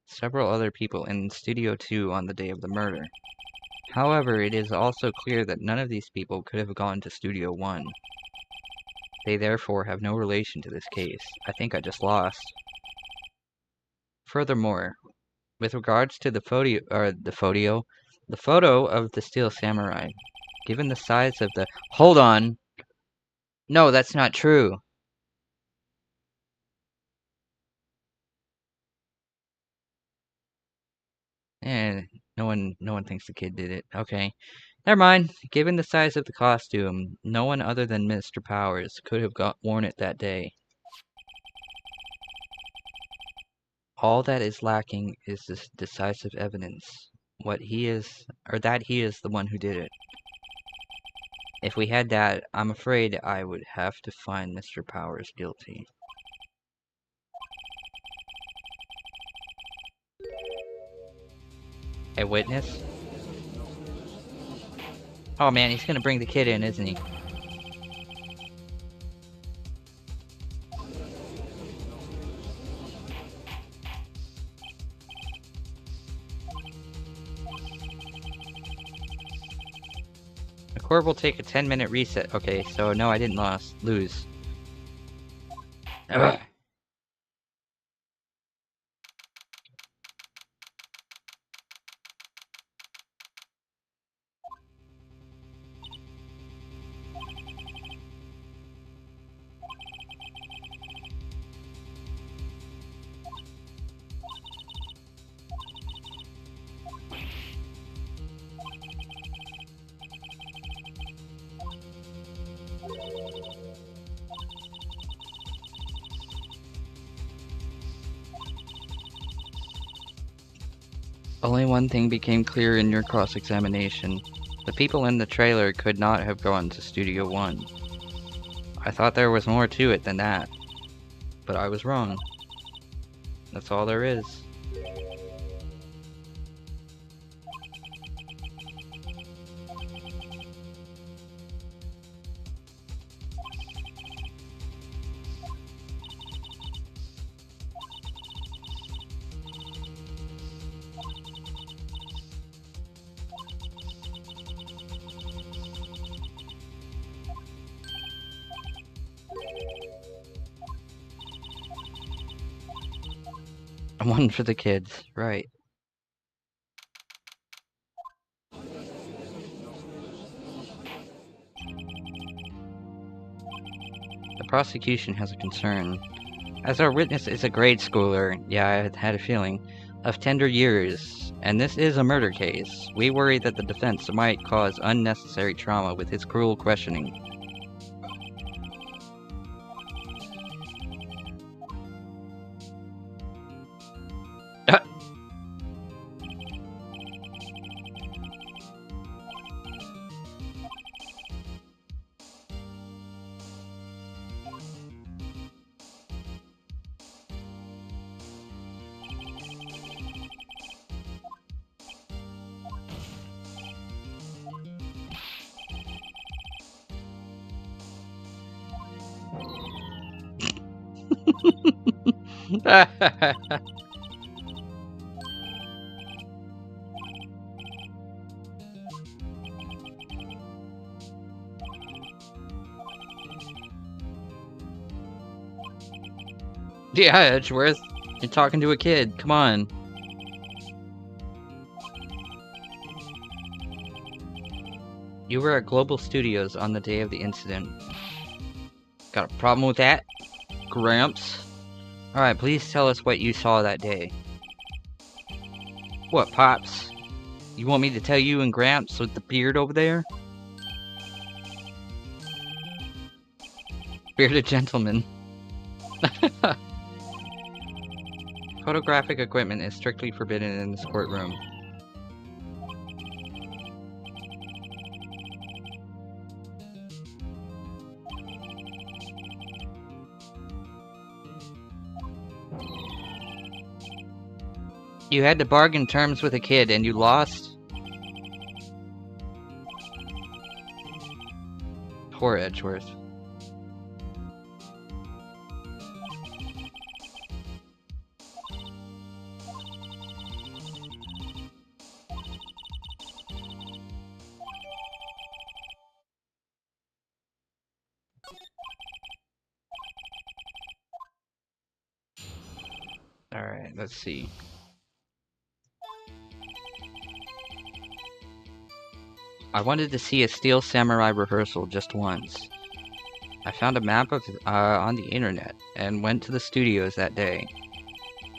Several other people in Studio 2 on the day of the murder. However, it is also clear that none of these people could have gone to Studio 1. They therefore have no relation to this case. I think I just lost. Furthermore, with regards to the photo of the Steel Samurai, given the size of the— Hold on! No, that's not true! No one thinks the kid did it. Okay. Never mind. Given the size of the costume, no one other than Mr. Powers could have worn it that day. All that is lacking is this decisive evidence. That he is the one who did it. If we had that, I'm afraid I would have to find Mr. Powers guilty. A witness? Oh man, he's gonna bring the kid in, isn't he? The court will take a 10-minute reset. Okay, so no, I didn't lose. Ugh. Only one thing became clear in your cross-examination. The people in the trailer could not have gone to Studio 1. I thought there was more to it than that. But I was wrong. That's all there is. One for the kids, right. The prosecution has a concern. As our witness is a grade schooler, yeah, I had a feeling, of tender years, and this is a murder case, we worry that the defense might cause unnecessary trauma with his cruel questioning. Yeah, Edgeworth, you're talking to a kid, come on. You were at Global Studios on the day of the incident. Got a problem with that, Gramps? Alright, please tell us what you saw that day. What, Pops? You want me to tell you and Gramps with the beard over there? Bearded gentleman. Photographic equipment is strictly forbidden in this courtroom. You had to bargain terms with a kid and you lost? Poor Edgeworth. Alright, let's see. I wanted to see a Steel Samurai rehearsal just once. I found a map of on the internet and went to the studios that day.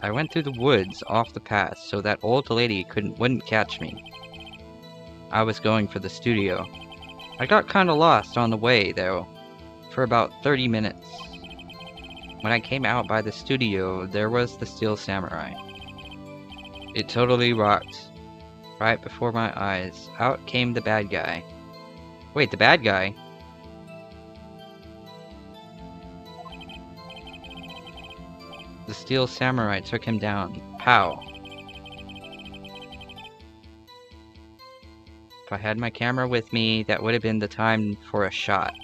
I went through the woods off the path so that old lady wouldn't catch me. I was going for the studio. I got kinda lost on the way, though, for about 30 minutes. When I came out by the studio, there was the Steel Samurai. It totally rocked. Right before my eyes, out came the bad guy. Wait, the bad guy? The Steel Samurai took him down. Pow. If I had my camera with me, that would have been the time for a shot.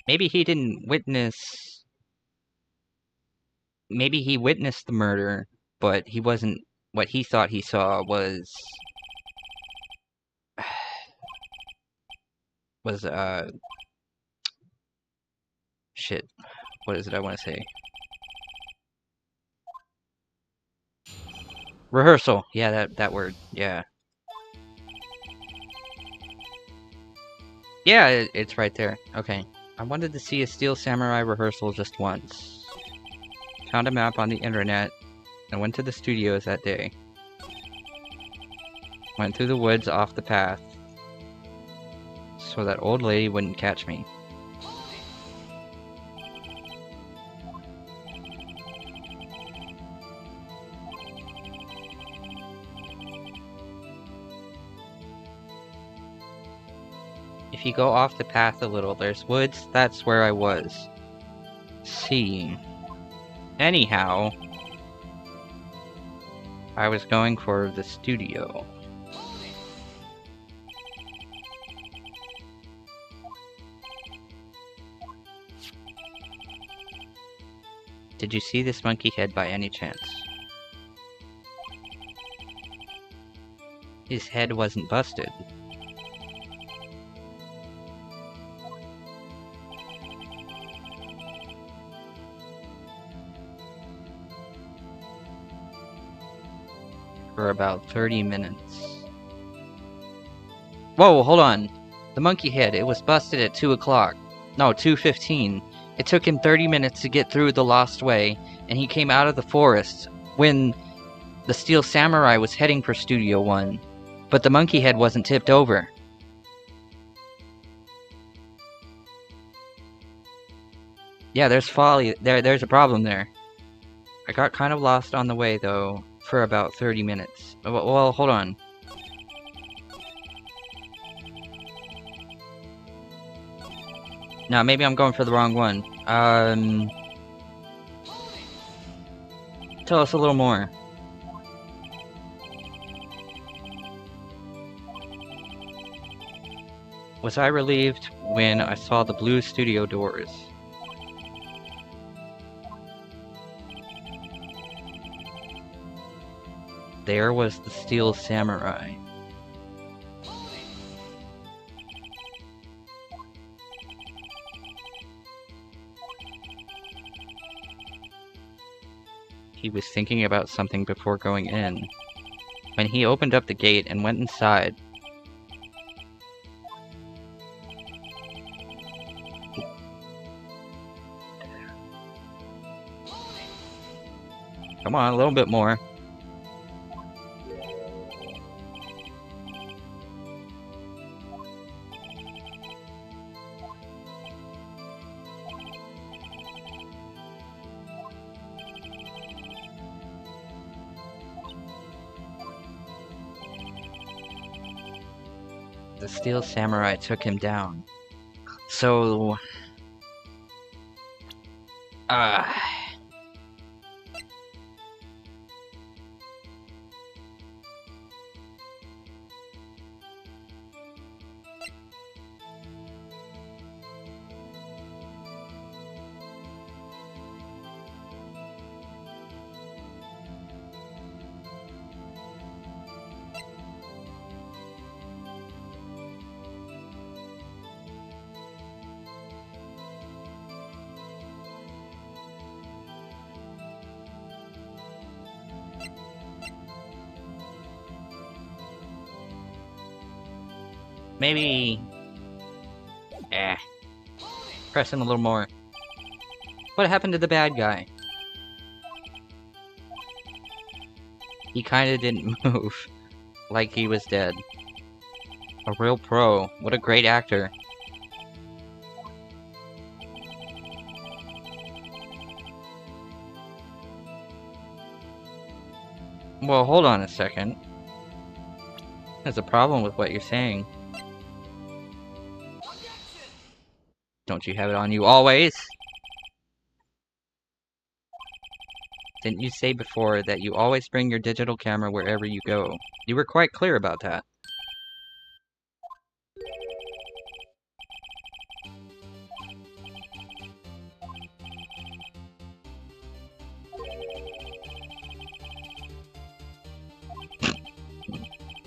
Maybe he didn't witness... Maybe he witnessed the murder, but he wasn't... What he thought he saw was... Shit. What is it I want to say? Rehearsal. Yeah, that word. Yeah. Yeah, it's right there. Okay. I wanted to see a Steel Samurai rehearsal just once. Found a map on the internet and went to the studios that day. Went through the woods off the path so that old lady wouldn't catch me. If you go off the path a little, there's woods. That's where I was. See. Anyhow, I was going for the studio. Did you see this monkey head by any chance? His head wasn't busted. For about 30 minutes. Whoa, hold on. The monkey head, it was busted at 2 o'clock. No, 2:15. It took him 30 minutes to get through the Lost Way, and he came out of the forest when the Steel Samurai was heading for Studio 1. But the monkey head wasn't tipped over. Yeah, there's folly. There's a problem there. I got kind of lost on the way, though, for about 30 minutes. Well, hold on. Now, maybe I'm going for the wrong one. Tell us a little more. Was I relieved when I saw the blue studio doors? There was the Steel Samurai. He was thinking about something before going in. When he opened up the gate and went inside, come on, a little bit more. The Steel Samurai took him down. So... maybe... Press him a little more. What happened to the bad guy? He kinda didn't move. Like he was dead. A real pro. What a great actor. Well, hold on a second. There's a problem with what you're saying. Don't you have it on you always? Didn't you say before that you always bring your digital camera wherever you go? You were quite clear about that.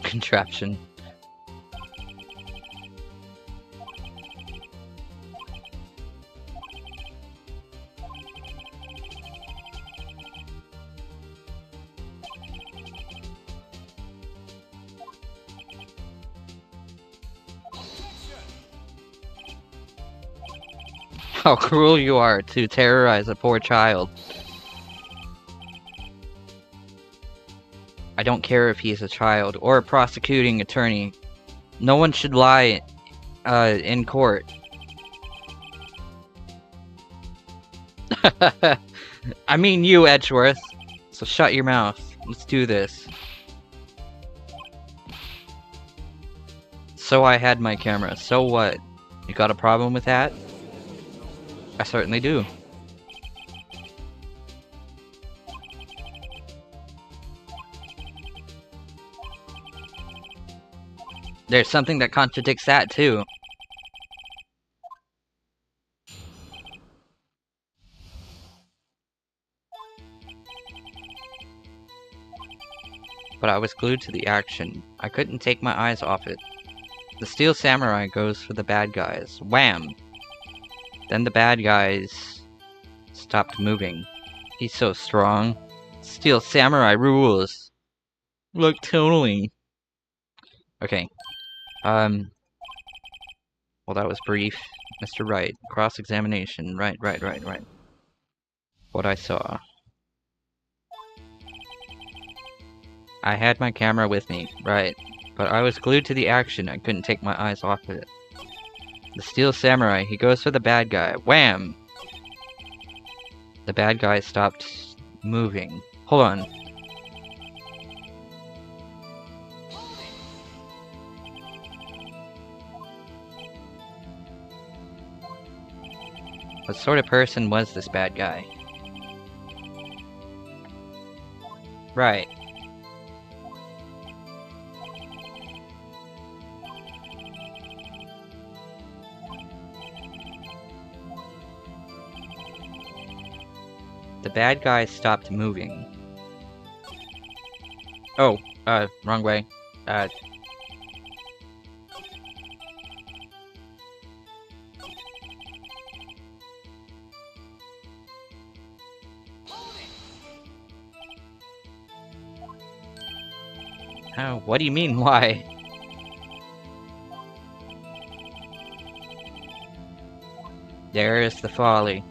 Contraption. How cruel you are to terrorize a poor child. I don't care if he's a child or a prosecuting attorney. No one should lie in court. I mean you, Edgeworth. So shut your mouth. Let's do this. So I had my camera. So what? You got a problem with that? I certainly do. There's something that contradicts that, too. But I was glued to the action. I couldn't take my eyes off it. The Steel Samurai goes for the bad guys. Wham! Then the bad guys stopped moving. He's so strong. Steel Samurai rules. Look, totally. Okay. Well, that was brief. Mr. Wright. Cross-examination. Right. What I saw. I had my camera with me. Right. But I was glued to the action. I couldn't take my eyes off of it. The Steel Samurai. He goes for the bad guy. Wham! The bad guy stopped moving. Hold on. What sort of person was this bad guy? Right. The bad guy stopped moving. Oh, wrong way. Oh, what do you mean, why? There is the folly.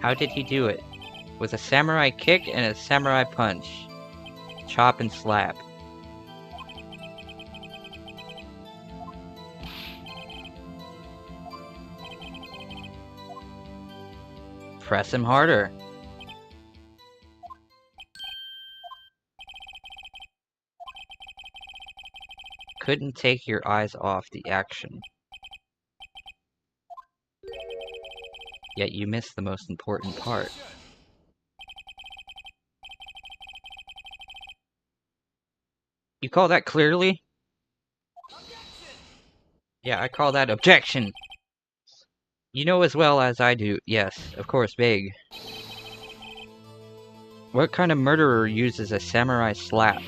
How did he do it? With a samurai kick and a samurai punch. Chop and slap. Press him harder. Couldn't take your eyes off the action. Yet you missed the most important part. You call that clearly? Yeah, I call that objection. You know as well as I do. Yes, of course, vague. What kind of murderer uses a samurai slap?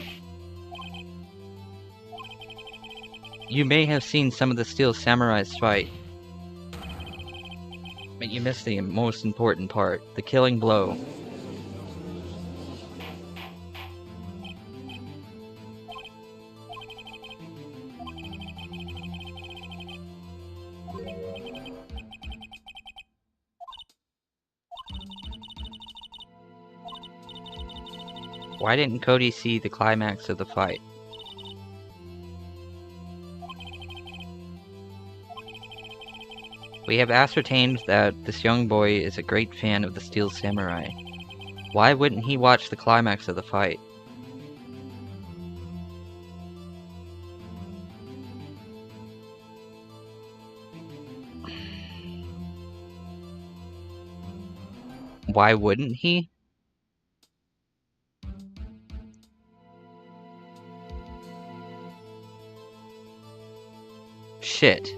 You may have seen some of the Steel Samurais fight. But you missed the most important part. The killing blow. Why didn't Cody see the climax of the fight? We have ascertained that this young boy is a great fan of the Steel Samurai. Why wouldn't he watch the climax of the fight? Why wouldn't he? Shit.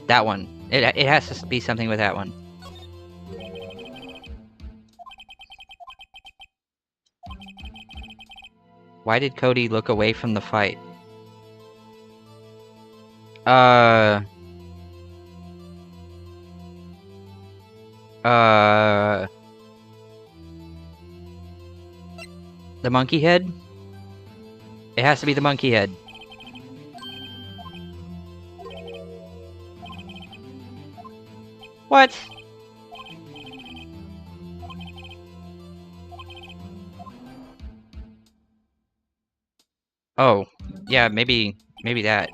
That one. It has to be something with that one. Why did Cody look away from the fight? The monkey head? It has to be the monkey head. What? Oh, yeah, maybe that.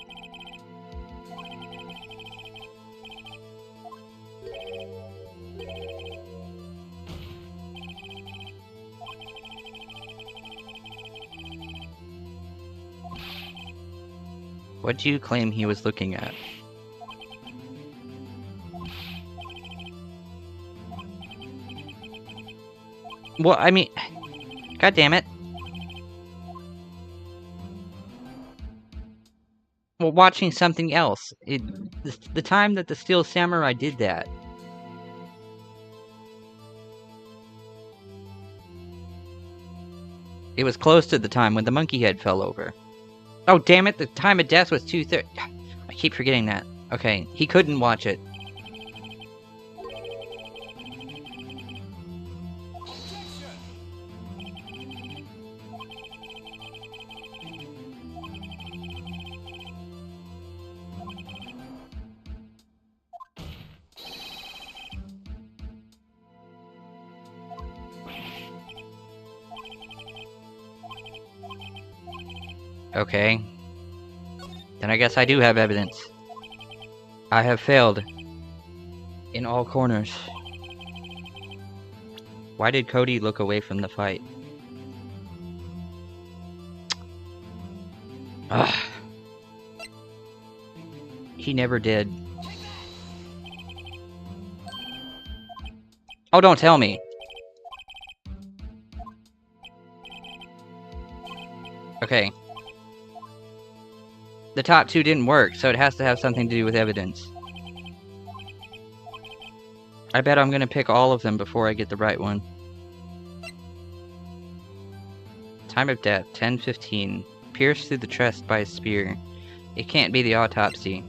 What do you claim he was looking at? Well, I mean, god damn it. Well, watching something else. The time that the Steel Samurai did that. It was close to the time when the monkey head fell over. Oh, damn it, the time of death was 2:30. I keep forgetting that. Okay, he couldn't watch it. Okay. Then I guess I do have evidence. I have failed. In all corners. Why did Cody look away from the fight? Ugh. He never did. Oh, don't tell me. Okay. The top two didn't work, so it has to have something to do with evidence. I bet I'm gonna pick all of them before I get the right one. Time of death, 10:15. Pierced through the chest by a spear. It can't be the autopsy.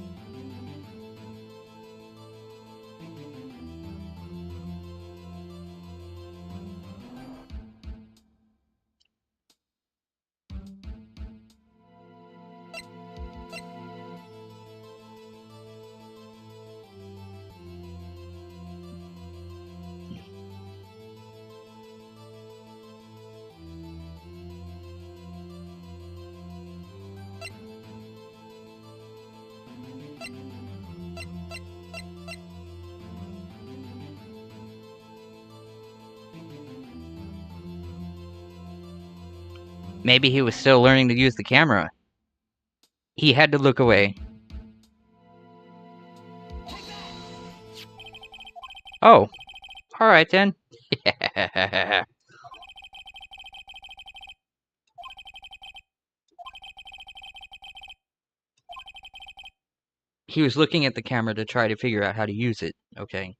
Maybe he was still learning to use the camera. He had to look away. Oh, alright then. He was looking at the camera to try to figure out how to use it. Okay.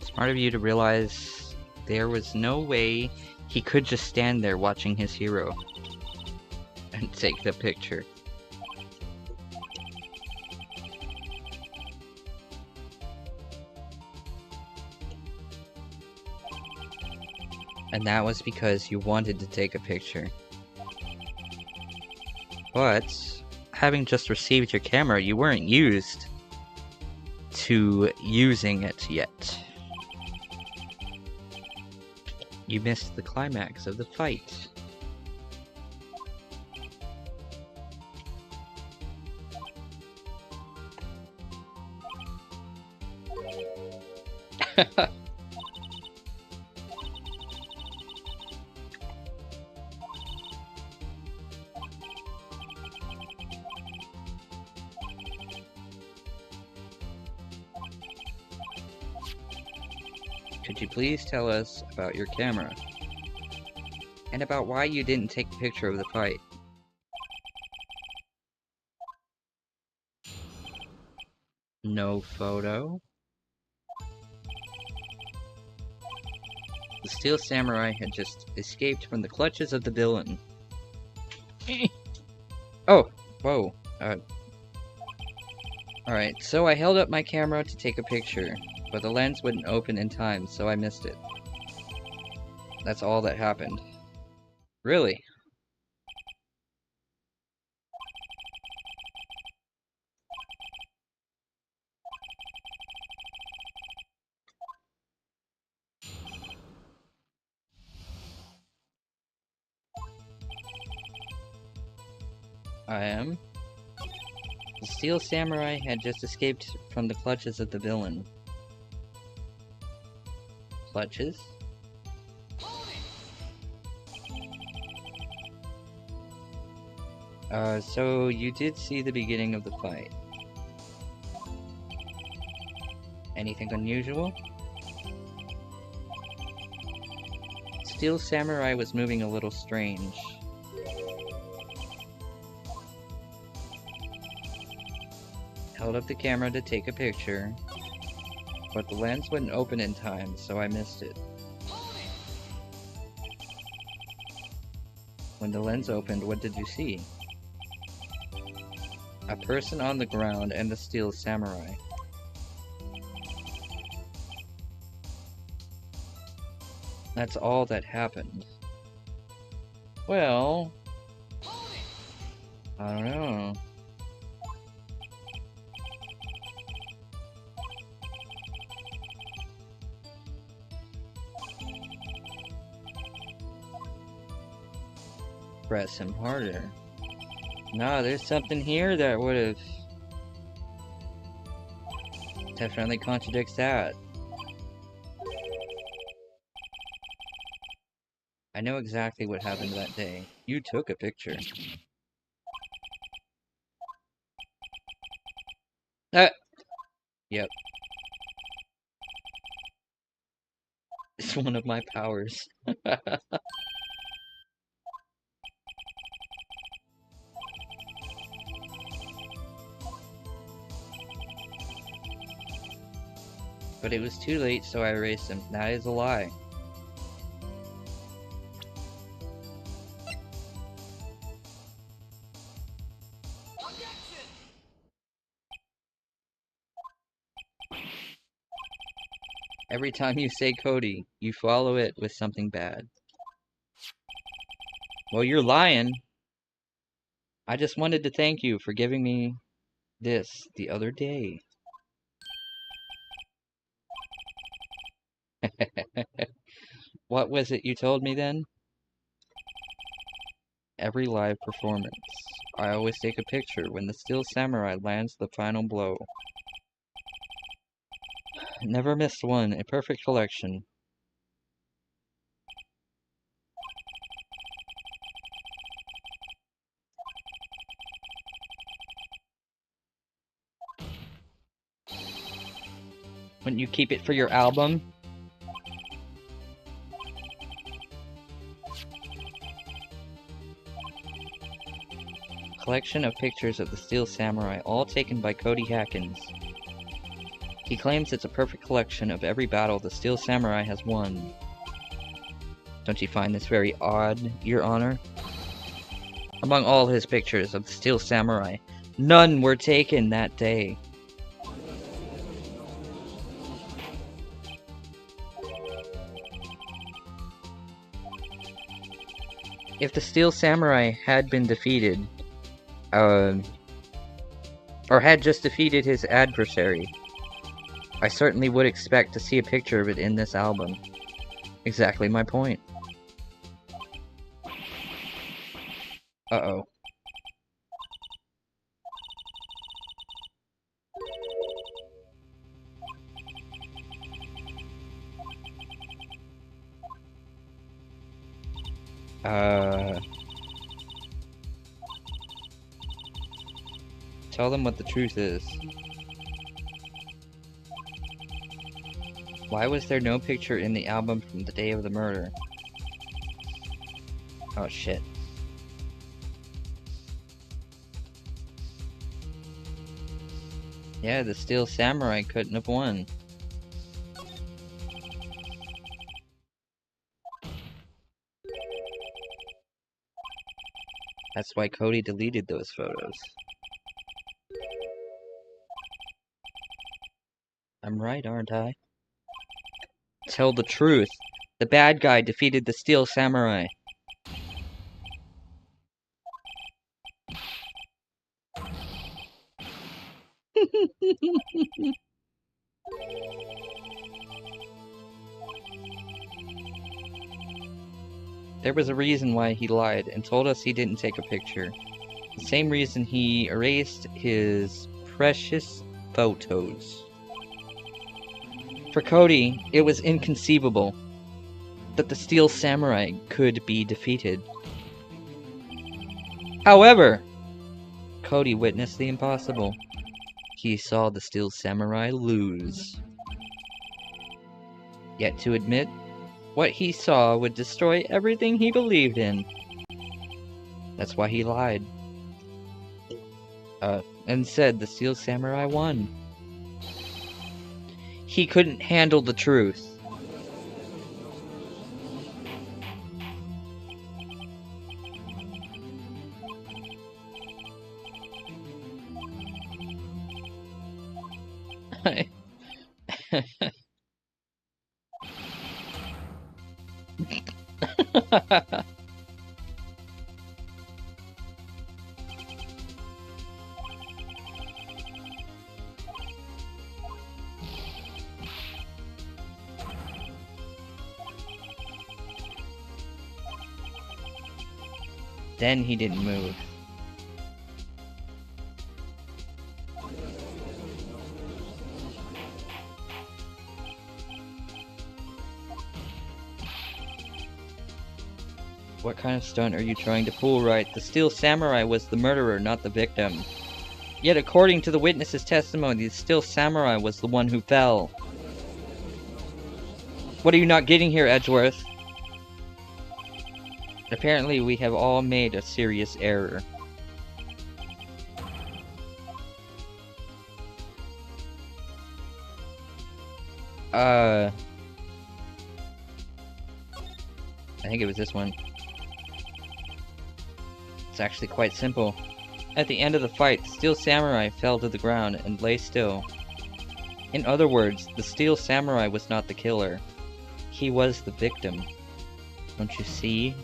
Smart of you to realize there was no way he could just stand there watching his hero and take the picture. And that was because you wanted to take a picture. But, having just received your camera, you weren't used to using it yet. You missed the climax of the fight. Could you please tell us about your camera? And about why you didn't take a picture of the fight? No photo? The Steel Samurai had just escaped from the clutches of the villain. Oh, whoa. Alright, so I held up my camera to take a picture, but the lens wouldn't open in time, so I missed it. That's all that happened. Really? I am. The Steel Samurai had just escaped from the clutches of the villain. Clutches? So you did see the beginning of the fight. Anything unusual? Steel Samurai was moving a little strange. Held up the camera to take a picture, but the lens wouldn't open in time, so I missed it. When the lens opened, what did you see? A person on the ground and the Steel Samurai. That's all that happened. Well, I don't know. Press him harder. No, there's something here that would've definitely contradicts that. I know exactly what happened that day. You took a picture. Yep. It's one of my powers. But it was too late, so I erased him. That is a lie. Every time you say Cody, you follow it with something bad. Well, you're lying. I just wanted to thank you for giving me this the other day. What was it you told me then? Every live performance. I always take a picture when the Steel Samurai lands the final blow. Never missed one, a perfect collection. Wouldn't you keep it for your album? Collection of pictures of the Steel Samurai, all taken by Cody Hackins. He claims it's a perfect collection of every battle the Steel Samurai has won. Don't you find this very odd, Your Honor? Among all his pictures of the Steel Samurai, none were taken that day. If the Steel Samurai had been defeated, or had just defeated his adversary, I certainly would expect to see a picture of it in this album. Exactly my point. Uh-oh. Tell them what the truth is. Why was there no picture in the album from the day of the murder? Oh shit. Yeah, the Steel Samurai couldn't have won. That's why Cody deleted those photos. I'm right, aren't I? Tell the truth. The bad guy defeated the Steel Samurai. There was a reason why he lied and told us he didn't take a picture. The same reason he erased his precious photos. For Cody, it was inconceivable that the Steel Samurai could be defeated. However, Cody witnessed the impossible. He saw the Steel Samurai lose. Yet to admit, what he saw would destroy everything he believed in. That's why he lied. And said the Steel Samurai won. He couldn't handle the truth. Then he didn't move. What kind of stunt are you trying to pull, Wright? The Steel Samurai was the murderer, not the victim. Yet according to the witness's testimony, the Steel Samurai was the one who fell. What are you not getting here, Edgeworth? Apparently, we have all made a serious error. I think it was this one. It's actually quite simple. At the end of the fight, the Steel Samurai fell to the ground and lay still. In other words, the Steel Samurai was not the killer. He was the victim. Don't you see?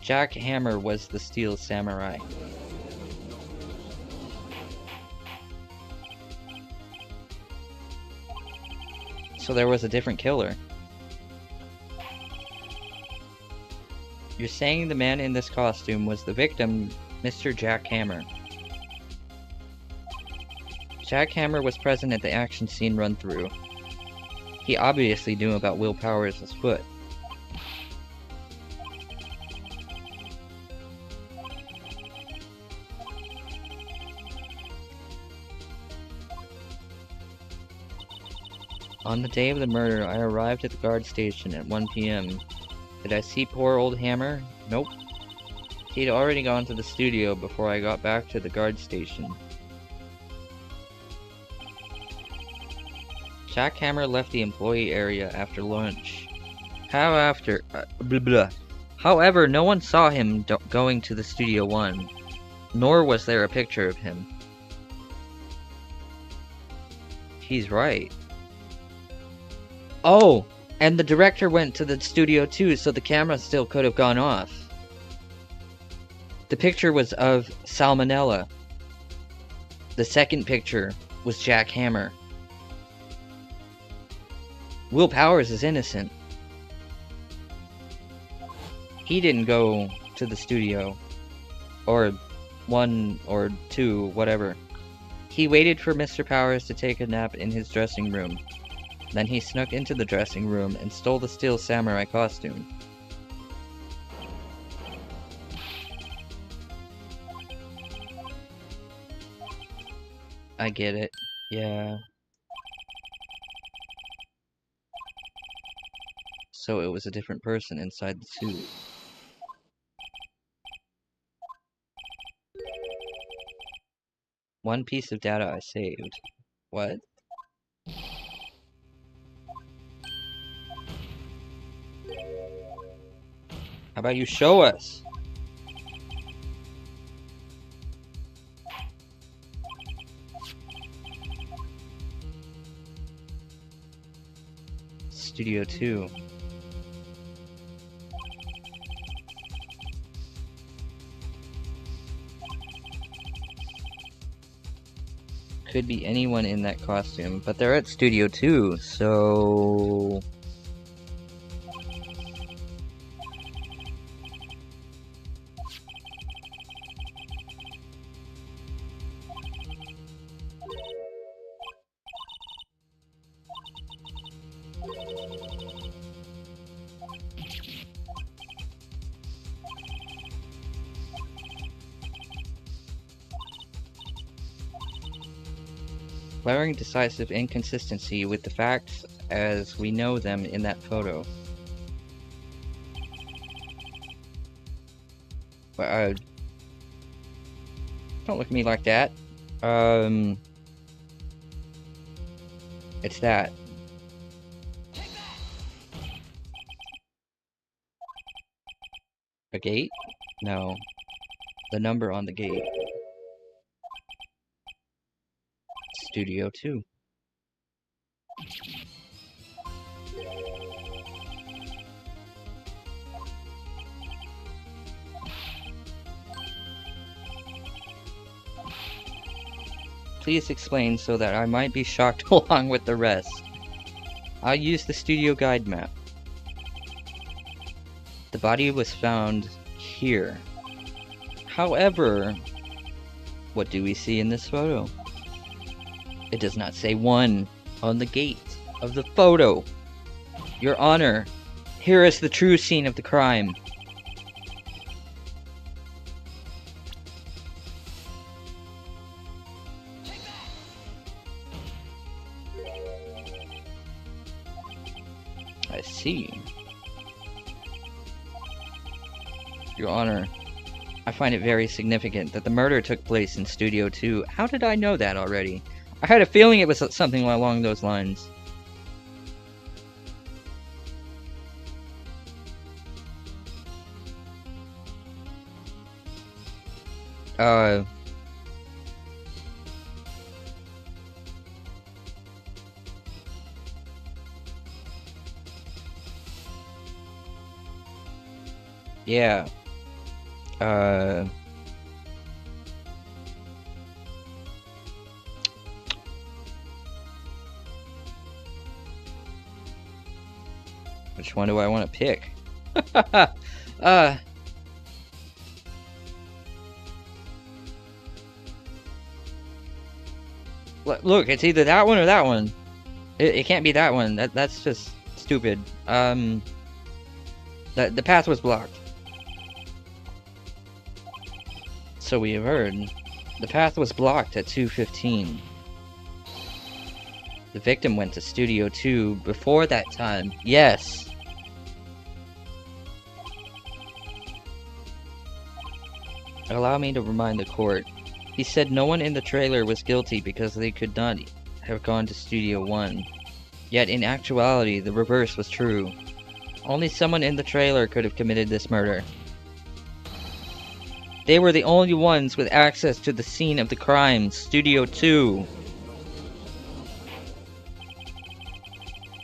Jack Hammer was the Steel Samurai. So there was a different killer. You're saying the man in this costume was the victim, Mr. Jack Hammer. Jack Hammer was present at the action scene run-through. He obviously knew about Will Powers' foot. On the day of the murder, I arrived at the guard station at 1 p.m. Did I see poor old Hammer? Nope. He'd already gone to the studio before I got back to the guard station. Jack Hammer left the employee area after lunch. However, no one saw him going to the Studio 1, nor was there a picture of him. He's right. Oh! And the director went to the studio too, so the camera still could have gone off. The picture was of Salmonella. The second picture was Jack Hammer. Will Powers is innocent. He didn't go to the studio. Or 1 or 2, whatever. He waited for Mr. Powers to take a nap in his dressing room. Then he snuck into the dressing room and stole the Steel Samurai costume. I get it. Yeah. So it was a different person inside the suit. One piece of data I saved. What? How about you show us? Studio 2. Could be anyone in that costume, but they're at Studio 2, so... Glaring decisive inconsistency with the facts as we know them in that photo. Don't look at me like that. It's that. A gate? No. The number on the gate. Studio 2. Please explain so that I might be shocked along with the rest. I'll use the studio guide map. The body was found here. However, what do we see in this photo? It does not say 1 on the gate of the photo. Your Honor, here is the true scene of the crime. I see. Your Honor, I find it very significant that the murder took place in Studio 2. How did I know that already? I had a feeling it was something along those lines. Yeah. Which one do I want to pick? Look, it's either that one or that one. It can't be that one. That's just stupid. The path was blocked. So we have heard. The path was blocked at 2:15. The victim went to Studio 2 before that time. Yes. Allow me to remind the court. He said no one in the trailer was guilty because they could not have gone to Studio 1. Yet in actuality, the reverse was true. Only someone in the trailer could have committed this murder. They were the only ones with access to the scene of the crime, Studio 2.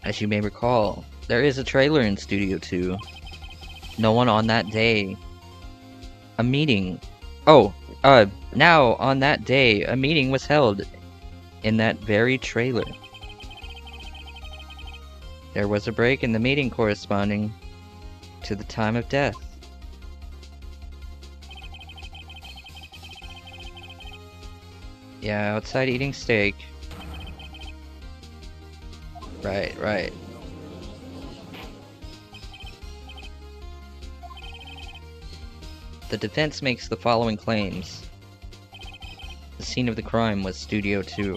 As you may recall, there is a trailer in Studio 2. No one on that day. A meeting. Now, on that day, a meeting was held in that very trailer. There was a break in the meeting corresponding to the time of death. Yeah, outside eating steak. Right. The defense makes the following claims. The scene of the crime was Studio 2.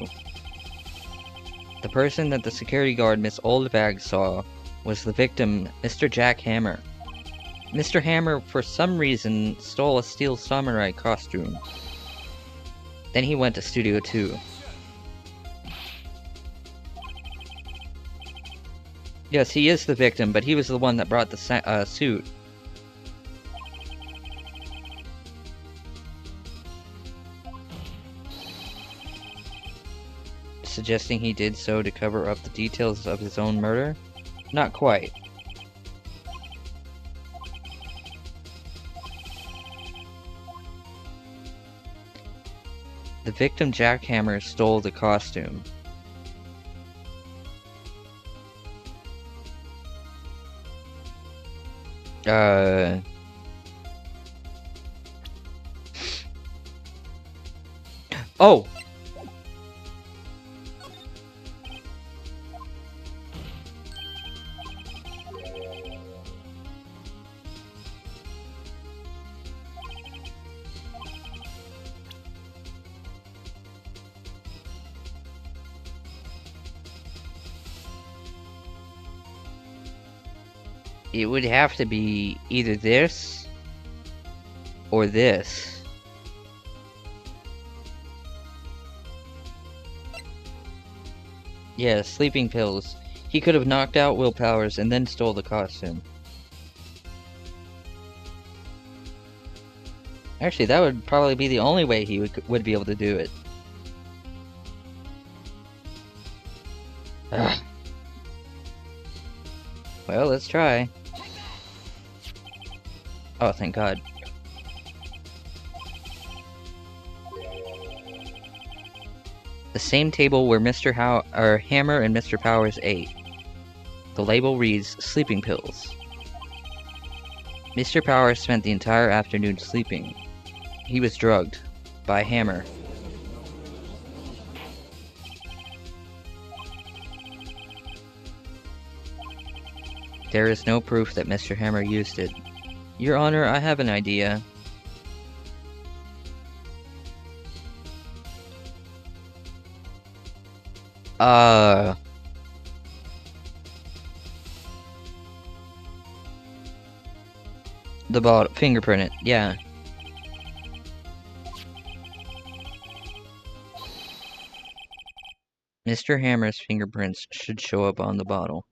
The person that the security guard Miss Oldbag saw was the victim, Mr. Jack Hammer. Mr. Hammer, for some reason, stole a steel samurai costume. Then he went to Studio 2. Yes, he is the victim, but he was the one that brought the suit. Suggesting he did so to cover up the details of his own murder? Not quite. The victim jackhammer stole the costume. Oh! It would have to be either this or this. Yeah, sleeping pills. He could have knocked out willpowers and then stole the costume. Actually, that would probably be the only way he would be able to do it. Ugh. Well, let's try. Oh, thank God. The same table where Hammer and Mr. Powers ate. The label reads, sleeping pills. Mr. Powers spent the entire afternoon sleeping. He was drugged by Hammer. There is no proof that Mr. Hammer used it. Your Honor, I have an idea. The bottle, fingerprint it, yeah. Mr. Hammer's fingerprints should show up on the bottle.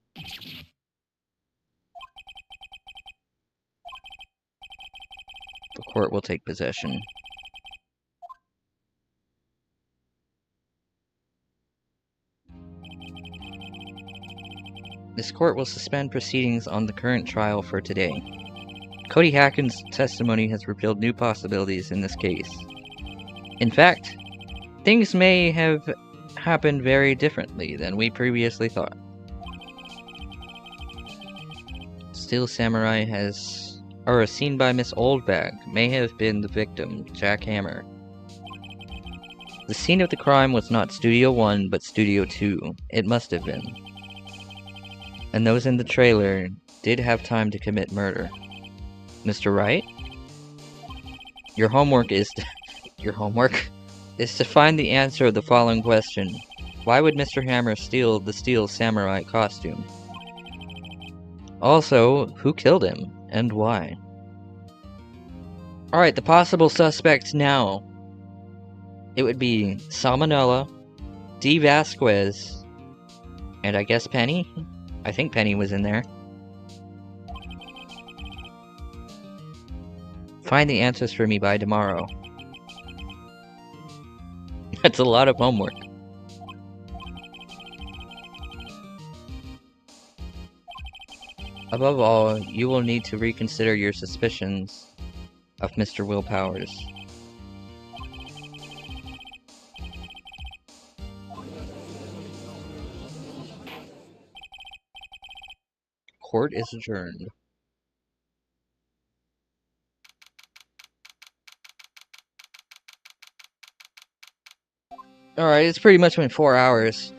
The court will take possession. This court will suspend proceedings on the current trial for today. Cody Hacken's testimony has revealed new possibilities in this case. In fact, things may have happened very differently than we previously thought. Steel Samurai seen by Miss Oldbag, may have been the victim, Jack Hammer. The scene of the crime was not Studio 1, but Studio 2. It must have been. And those in the trailer did have time to commit murder. Mr. Wright? Your homework is to find the answer of the following question. Why would Mr. Hammer steal the Steel Samurai costume? Also, who killed him, and why? Alright, the possible suspects now. It would be Salmonella, D. Vasquez, and I guess Penny? I think Penny was in there. Find the answers for me by tomorrow. That's a lot of homework. Above all, you will need to reconsider your suspicions of Mr. Will Powers. Court is adjourned. Alright, it's pretty much been 4 hours.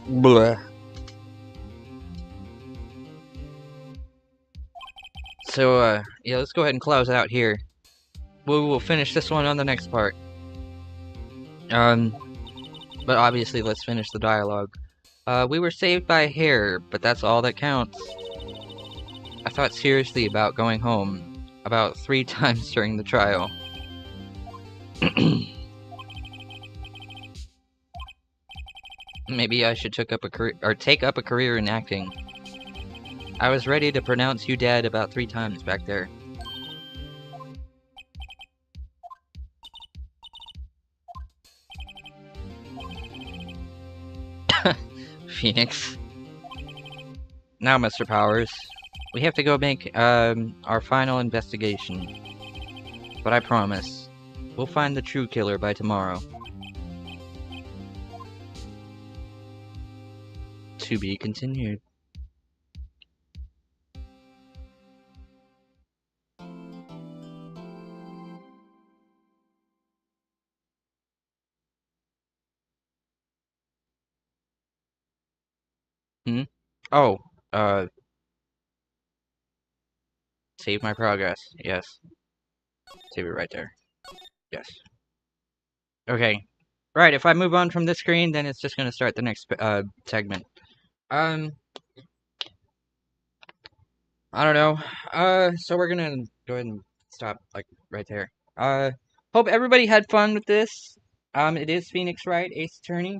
Blah. So, yeah, let's go ahead and close out here. We will finish this one on the next part. But obviously, let's finish the dialogue. We were saved by hair, but that's all that counts. I thought seriously about going home about 3 times during the trial. Maybe I should take up a career in acting. I was ready to pronounce you dead about 3 times back there. Phoenix. Now, Mr. Powers, we have to go make our final investigation. But I promise, we'll find the true killer by tomorrow. To be continued. Hmm? Oh, save my progress. Yes. Save it right there. Yes. Okay. Right, if I move on from this screen, then it's just gonna start the next segment. I don't know. So we're gonna go ahead and stop, like, right there. Hope everybody had fun with this. It is Phoenix Wright, Ace Attorney.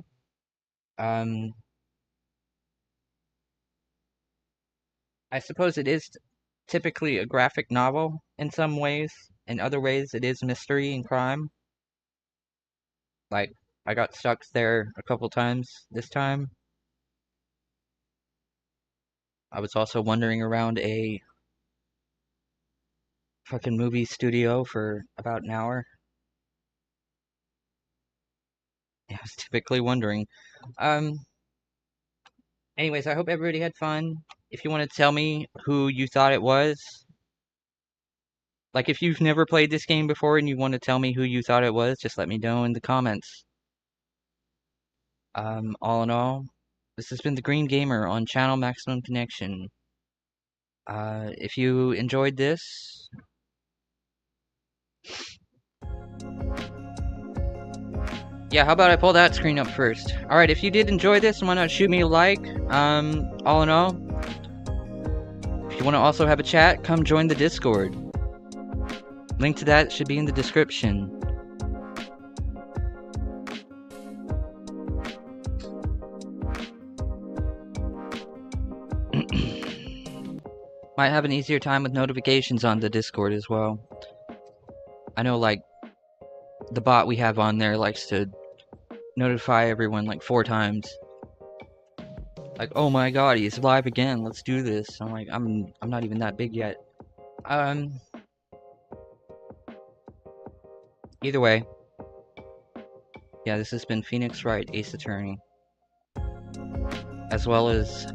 I suppose it is typically a graphic novel in some ways. In other ways, it is mystery and crime. Like, I got stuck there a couple times this time. I was also wandering around a fucking movie studio for about an hour. I was typically wondering. Anyways, I hope everybody had fun. If you want to tell me who you thought it was, like if you've never played this game before and you want to tell me who you thought it was, just let me know in the comments. All in all, this has been the Green Gamer on Channel Maximum Connection. If you enjoyed this, yeah, how about I pull that screen up first? Alright, if you did enjoy this, why not shoot me a like? All in all, if you want to also have a chat, come join the Discord. Link to that should be in the description. Might have an easier time with notifications on the Discord as well. I know, like, the bot we have on there likes to notify everyone like 4 times. Like, oh my god, he's live again, let's do this. I'm like, I'm not even that big yet. Either way. Yeah, this has been Phoenix Wright, Ace Attorney. As well as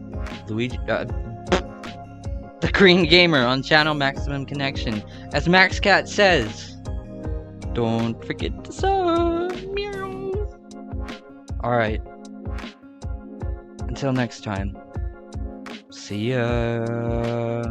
Luigi, the Green Gamer on Channel Maximum Connection. As Max Cat says, don't forget to sub. Meow. Alright. Until next time. See ya.